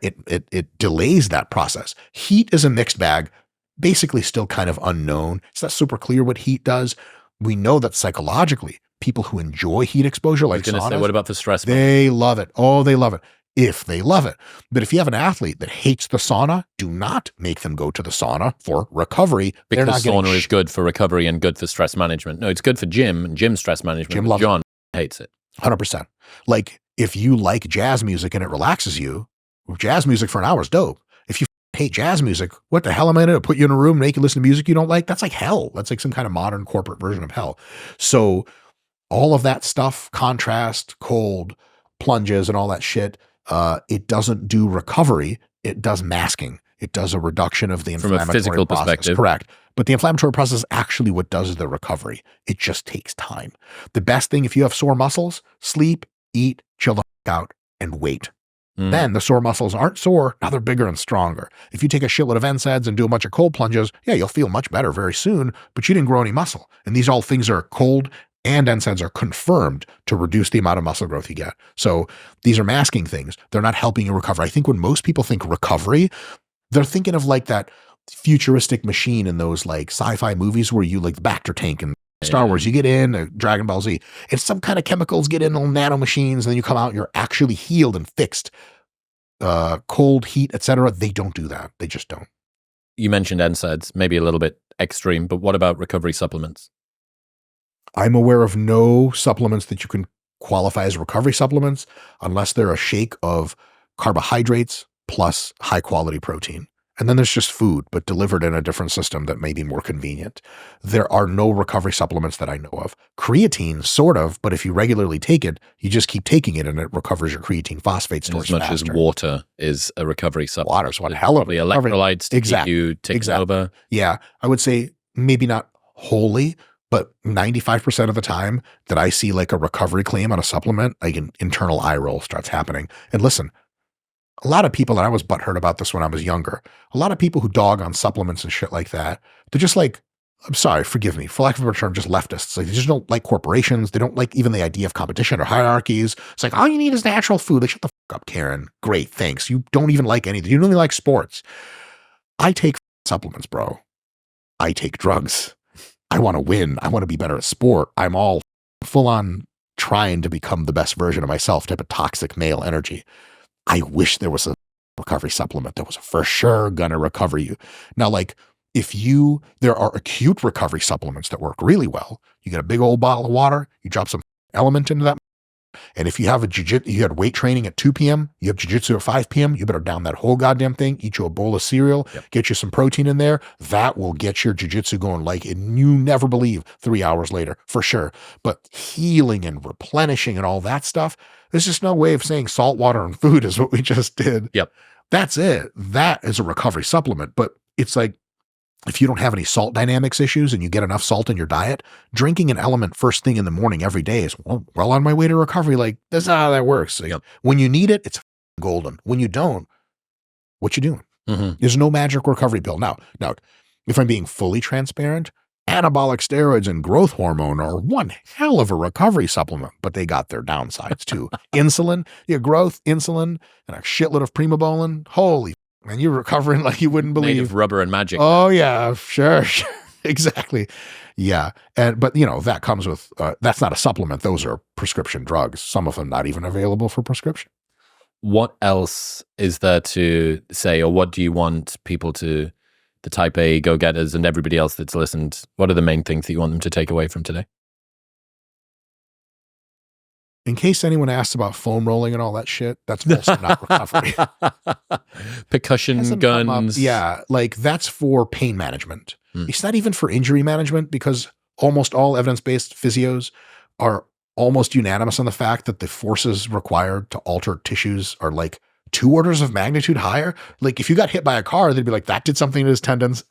It delays that process. Heat is a mixed bag, basically still kind of unknown. It's not super clear what heat does. We know that psychologically, people who enjoy heat exposure, like saunas, what about the stress? They love it. Oh, they love it. If they love it. But if you have an athlete that hates the sauna, do not make them go to the sauna for recovery. Because sauna is good for recovery and good for stress management. No, it's good for gym and gym stress management. Jim loves John hates it. 100%. Like if you like jazz music and it relaxes you, jazz music for an hour is dope. If you hate jazz music, what the hell am I going to put you in a room, make you listen to music you don't like? That's like hell. That's like some kind of modern corporate version of hell. So all of that stuff, contrast, cold, plunges and all that shit, it doesn't do recovery. It does masking. It does a reduction of the inflammatory from a physical process. Perspective. Correct. But the inflammatory process is actually what does the recovery. It just takes time. The best thing, if you have sore muscles, sleep, eat, chill the fuck out, and wait. Then the sore muscles aren't sore. Now they're bigger and stronger. If you take a shitload of NSAIDs and do a bunch of cold plunges, yeah, you'll feel much better very soon, but you didn't grow any muscle. And these all things are cold and NSAIDs are confirmed to reduce the amount of muscle growth you get. So these are masking things. They're not helping you recover. I think when most people think recovery, they're thinking of like that futuristic machine in those like sci-fi movies where you like the Bacta tank and Star Wars, you get in, Dragon Ball Z, and some kind of chemicals get in little nano machines, and then you come out, you're actually healed and fixed. Cold, heat, etc. They don't do that. They just don't. You mentioned NSAIDs, maybe a little bit extreme, but what about recovery supplements? I'm aware of no supplements that you can qualify as recovery supplements unless they're a shake of carbohydrates plus high quality protein. And then there's just food, but delivered in a different system that may be more convenient. There are no recovery supplements that I know of. Creatine, sort of, but if you regularly take it, you just keep taking it and it recovers your creatine phosphate stores faster. As much faster. as water is a recovery supplement. Water's one hell of a electrolytes to keep you ticking over. Yeah, I would say maybe not wholly, but 95% of the time that I see like a recovery claim on a supplement, like an internal eye roll starts happening. And listen, a lot of people, and I was butthurt about this when I was younger, a lot of people who dog on supplements and shit like that, they're just like, I'm sorry, forgive me, for lack of a better term, just leftists. Like they just don't like corporations. They don't like even the idea of competition or hierarchies. It's like, all you need is natural food. Like, shut the fuck up, Karen. Great, thanks. You don't even like anything. You don't even like sports. I take supplements, bro. I take drugs. I want to win. I want to be better at sport. I'm all full on trying to become the best version of myself, type of toxic male energy. I wish there was a recovery supplement that was for sure gonna recover you. Now, like there are acute recovery supplements that work really well. You get a big old bottle of water, you drop some element into that. And if you have you had weight training at 2 p.m., you have jiu-jitsu at 5 p.m., you better down that whole goddamn thing, eat you a bowl of cereal, get you some protein in there. That will get your jiu-jitsu going like you never believe 3 hours later, for sure. But healing and replenishing and all that stuff, there's just no way of saying salt water and food is what we just did. Yep. That's it. That is a recovery supplement. But it's like, if you don't have any salt dynamics issues and you get enough salt in your diet, drinking an element first thing in the morning every day is well on my way to recovery. Like, that's not how that works. So, when you need it, it's golden. When you don't, what you doing? There's no magic recovery pill. Now, if I'm being fully transparent, anabolic steroids and growth hormone are one hell of a recovery supplement, but they got their downsides too. Insulin, growth, insulin, and a shitload of primobolan. Holy and you're recovering like you wouldn't believe. Made of rubber and magic. Oh yeah, sure. Exactly. Yeah. But that comes with, that's not a supplement. Those are prescription drugs. Some of them not even available for prescription. What else is there to say, or what do you want people to, the type A go-getters and everybody else that's listened, what are the main things that you want them to take away from today? In case anyone asks about foam rolling and all that shit, that's also not recovery. Percussion guns. Yeah, like that's for pain management. It's not even for injury management, because almost all evidence-based physios are almost unanimous on the fact that the forces required to alter tissues are like 2 orders of magnitude higher. Like if you got hit by a car, they'd be like, that did something to his tendons.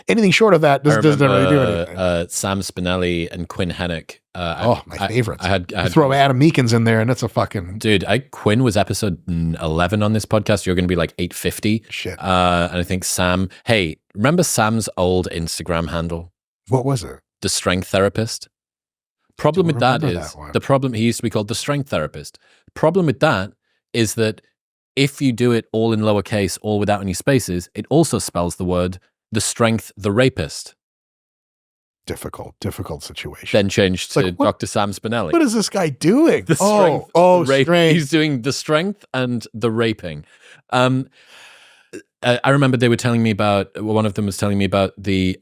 Anything short of that doesn't really do anything. Sam Spinelli and Quinn Hennick. My favorites. I had throw Adam Meekins in there and it's a fucking... Dude, Quinn was episode 11 on this podcast. You're going to be like 850. Shit. And I think Sam... Hey, remember Sam's old Instagram handle? What was it? The Strength Therapist. Problem with that is... he used to be called The Strength Therapist. Problem with that is that if you do it all in lowercase, all without any spaces, it also spells the word The Strength the Rapist. Difficult situation. Then changed to Dr. Sam Spinelli. What is this guy doing? The strength. Strength. He's doing the strength and the raping. I remember they were telling me about, one of them was telling me about the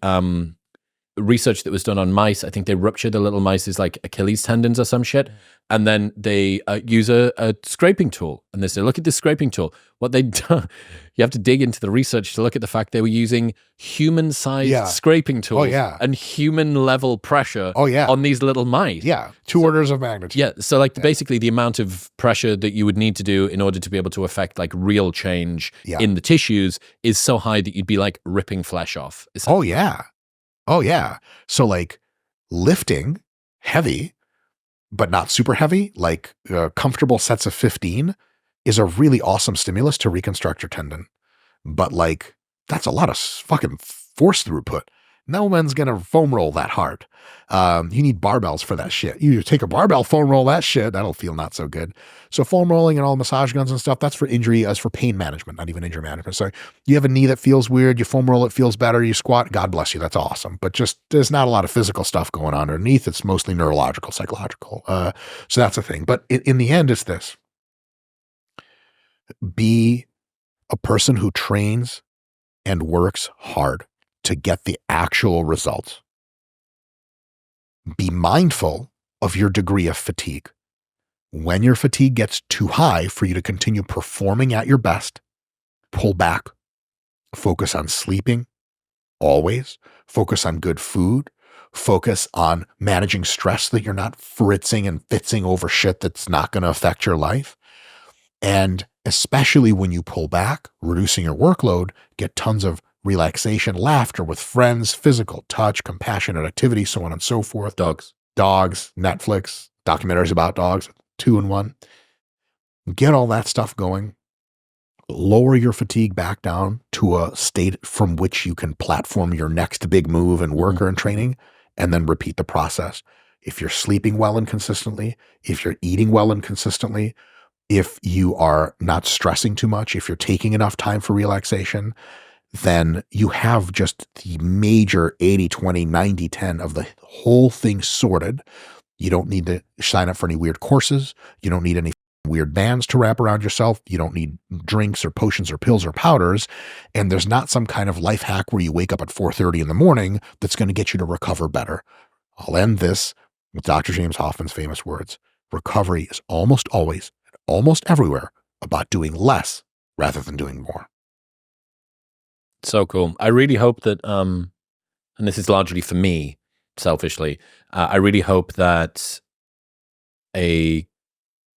research that was done on mice. I think they ruptured the little mice's like Achilles tendons or some shit. And then they use a scraping tool. And they say, look at this scraping tool. What they do, you have to dig into the research to look at the fact they were using human-sized scraping tools and human-level pressure on these little mice. Yeah, 2 orders of magnitude. Yeah, so like basically the amount of pressure that you would need to do in order to be able to affect like real change in the tissues is so high that you'd be like ripping flesh off. Oh yeah. So like lifting heavy, but not super heavy, like comfortable sets of 15 is a really awesome stimulus to reconstruct your tendon. But like, that's a lot of fucking force throughput. No one's going to foam roll that hard. You need barbells for that shit. You take a barbell, foam roll that shit. That'll feel not so good. So foam rolling and all massage guns and stuff, that's for injury, as for pain management, not even injury management. So you have a knee that feels weird, you foam roll, it feels better, you squat, God bless you. That's awesome. But just, there's not a lot of physical stuff going on underneath. It's mostly neurological, psychological. So that's a thing. But in the end, it's this. Be a person who trains and works hard to get the actual results. Be mindful of your degree of fatigue. When your fatigue gets too high for you to continue performing at your best, pull back. Focus on sleeping, always. Focus on good food. Focus on managing stress so that you're not fritzing and fitzing over shit that's not going to affect your life. And especially when you pull back, reducing your workload, get tons of relaxation, laughter with friends, physical touch, compassionate activity, so on and so forth. Dogs, Netflix, documentaries about dogs, 2 in 1. Get all that stuff going. Lower your fatigue back down to a state from which you can platform your next big move and worker and training, and then repeat the process. If you're sleeping well and consistently, if you're eating well and consistently, if you are not stressing too much, if you're taking enough time for relaxation, then you have just the major 80, 20, 90, 10 of the whole thing sorted. You don't need to sign up for any weird courses. You don't need any weird bands to wrap around yourself. You don't need drinks or potions or pills or powders. And there's not some kind of life hack where you wake up at 4:30 in the morning that's going to get you to recover better. I'll end this with Dr. James Hoffmann's famous words. Recovery is almost always, almost everywhere, about doing less rather than doing more. So cool. I really hope that, and this is largely for me, selfishly, I really hope that a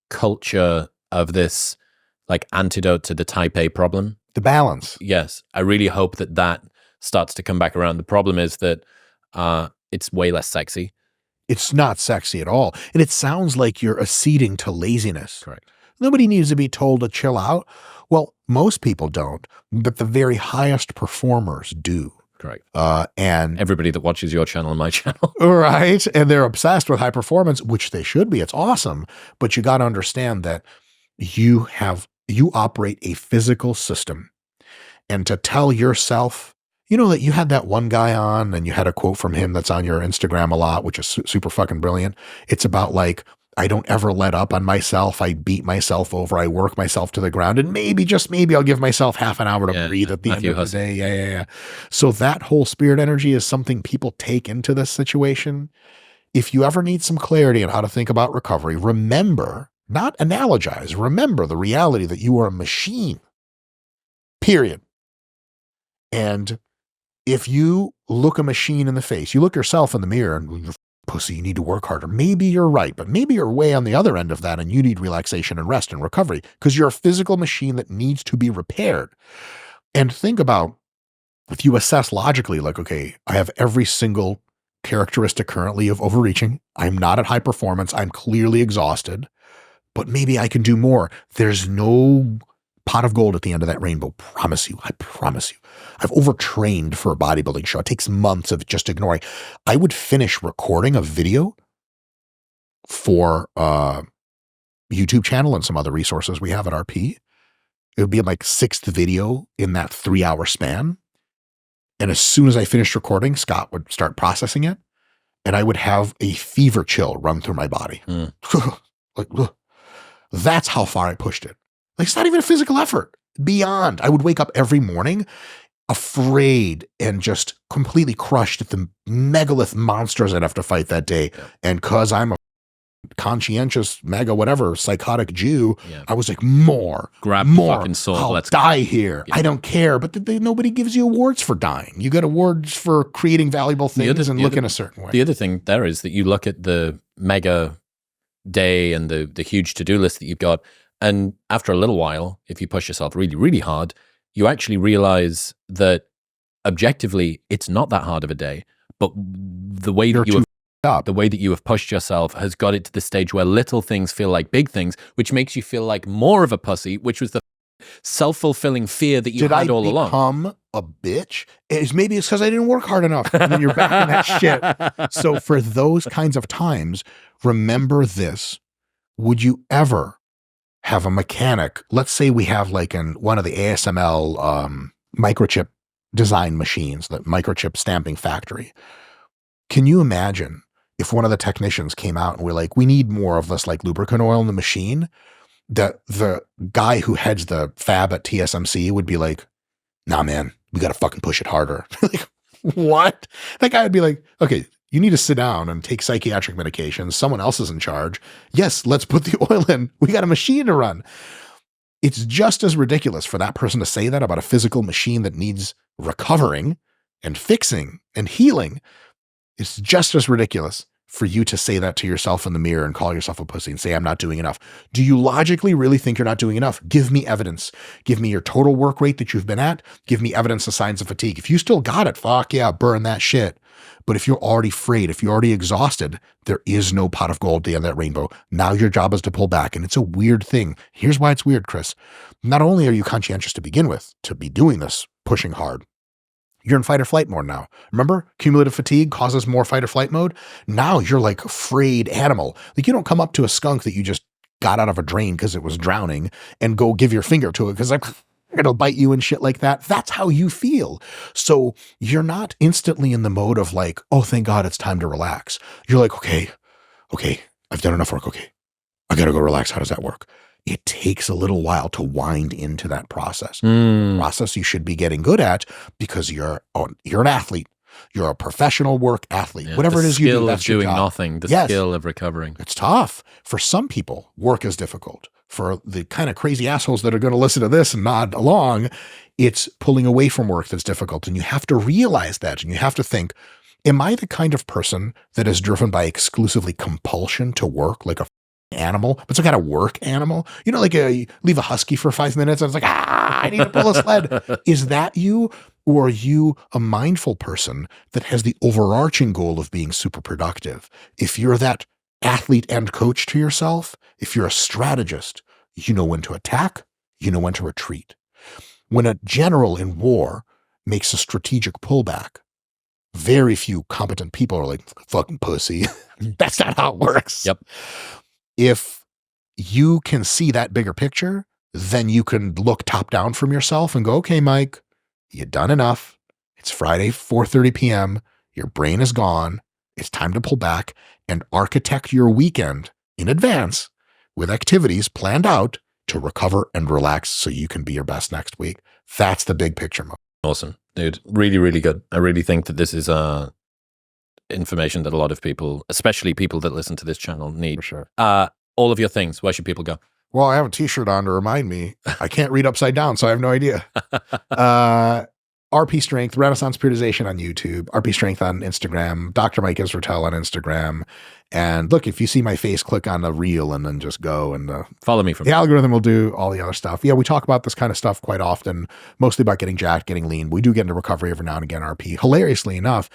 culture of this, like, antidote to the type A problem. The balance. Yes. I really hope that that starts to come back around. The problem is that it's way less sexy. It's not sexy at all. And it sounds like you're acceding to laziness. Correct. Nobody needs to be told to chill out. Well, most people don't, but the very highest performers do. Correct. And everybody that watches your channel and my channel. Right. And they're obsessed with high performance, which they should be. It's awesome. But you got to understand that you operate a physical system. And to tell yourself, you know, that you had that one guy on and you had a quote from him that's on your Instagram a lot, which is super fucking brilliant. It's about like, I don't ever let up on myself. I beat myself over. I work myself to the ground. And maybe, just maybe, I'll give myself half an hour to breathe at the end of the day. Yeah. So that whole spirit energy is something people take into this situation. If you ever need some clarity on how to think about recovery, remember, not analogize, remember the reality that you are a machine. Period. And if you look a machine in the face, you look yourself in the mirror and you're pussy, you need to work harder. Maybe you're right, but maybe you're way on the other end of that and you need relaxation and rest and recovery because you're a physical machine that needs to be repaired. And think about, if you assess logically, like, okay, I have every single characteristic currently of overreaching. I'm not at high performance. I'm clearly exhausted, but maybe I can do more. There's no pot of gold at the end of that rainbow. Promise you. I promise you. I've overtrained for a bodybuilding show. It takes months of just ignoring. I would finish recording a video for a YouTube channel and some other resources we have at RP. It would be like sixth video in that 3-hour span. And as soon as I finished recording, Scott would start processing it. And I would have a fever chill run through my body. Like, that's how far I pushed it. Like, it's not even a physical effort. Beyond. I would wake up every morning afraid and just completely crushed at the megalith monsters I'd have to fight that day. Yeah. And because I'm a conscientious, mega whatever, psychotic Jew, I was like, more. Grab the fucking sword. I'll die here. Yeah. I don't care. But nobody gives you awards for dying. You get awards for creating valuable things and looking a certain way. The other thing there is that you look at the mega day and the huge to-do list that you've got, and after a little while, if you push yourself really, really hard, you actually realize that objectively, it's not that hard of a day. But the way that you have pushed yourself has got it to the stage where little things feel like big things, which makes you feel like more of a pussy, which was the self-fulfilling fear that you had all along. Did I become a bitch? Maybe it's because I didn't work hard enough. And then you're back in that shit. So for those kinds of times, remember this. Would you ever have a mechanic? Let's say we have like one of the ASML microchip design machines, the microchip stamping factory. Can you imagine if one of the technicians came out and we're like, we need more of this like lubricant oil in the machine? The guy who heads the fab at TSMC would be like, nah, man, we got to fucking push it harder. Like, what? That guy would be like, okay, you need to sit down and take psychiatric medications. Someone else is in charge. Yes, let's put the oil in. We got a machine to run. It's just as ridiculous for that person to say that about a physical machine that needs recovering and fixing and healing. It's just as ridiculous for you to say that to yourself in the mirror and call yourself a pussy and say, I'm not doing enough. Do you logically really think you're not doing enough? Give me evidence. Give me your total work rate that you've been at. Give me evidence of signs of fatigue. If you still got it, fuck yeah, burn that shit. But if you're already frayed, if you're already exhausted, there is no pot of gold at the end of that rainbow. Now your job is to pull back. And it's a weird thing. Here's why it's weird, Chris. Not only are you conscientious to begin with, to be doing this, pushing hard, you're in fight or flight mode now. Remember, cumulative fatigue causes more fight or flight mode. Now you're like a frayed animal. Like, you don't come up to a skunk that you just got out of a drain because it was drowning and go give your finger to it because it'll bite you and shit like that. That's how you feel. So you're not instantly in the mode of like, oh, thank God it's time to relax. You're like, okay, I've done enough work. Okay, I got to go relax. How does that work? it takes a little while to wind into that process. Mm. Process you should be getting good at because you're an athlete. You're a professional work athlete. Yeah, Whatever it is you do, that's the skill of your doing job. nothing, the Yes. skill of recovering. It's tough. For some people, work is difficult. For the kind of crazy assholes that are going to listen to this and nod along, it's pulling away from work that's difficult. And you have to realize that. And you have to think, am I the kind of person that is driven by exclusively compulsion to work, like a animal, but some kind of work animal? You know, like you leave a husky for 5 minutes and it's like, I need to pull a sled. Is that you? Or are you a mindful person that has the overarching goal of being super productive? If you're that athlete and coach to yourself, if you're a strategist, you know when to attack, you know when to retreat. When a general in war makes a strategic pullback, very few competent people are like, fucking pussy. That's not how it works. Yep. If you can see that bigger picture, then you can look top down from yourself and go, okay, Mike, you've done enough. It's Friday, 4:30 p.m. Your brain is gone. It's time to pull back and architect your weekend in advance with activities planned out to recover and relax so you can be your best next week. That's the big picture. Awesome, dude. Really, really good. I really think that this is information that a lot of people, especially people that listen to this channel, need. For sure. All of your things, where should people go? Well, I have a t-shirt on to remind me. I can't read upside down, so I have no idea. RP Strength, Renaissance Periodization on YouTube, RP Strength on Instagram, Dr. Mike Israetel on Instagram. And look, if you see my face, click on the reel and then just go and Follow me from the algorithm will do all the other stuff. Yeah, we talk about this kind of stuff quite often, mostly about getting jacked, getting lean. We do get into recovery every now and again, RP. Hilariously enough,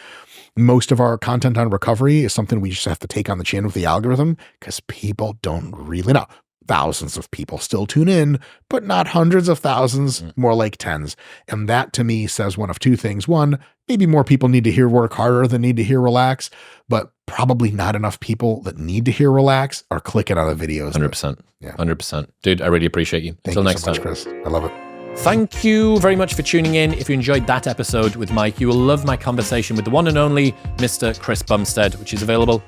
most of our content on recovery is something we just have to take on the chin with the algorithm because people don't really know. Thousands of people still tune in, but not hundreds of thousands, more like tens. And that to me says one of two things. One, maybe more people need to hear work harder than need to hear relax, but probably not enough people that need to hear relax are clicking on the videos. 100%. Yeah. 100%. Dude, I really appreciate you. Thank Until you next so much, time. Chris. I love it. Thank you very much for tuning in. If you enjoyed that episode with Mike, you will love my conversation with the one and only Mr. Chris Bumstead, which is available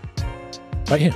right here.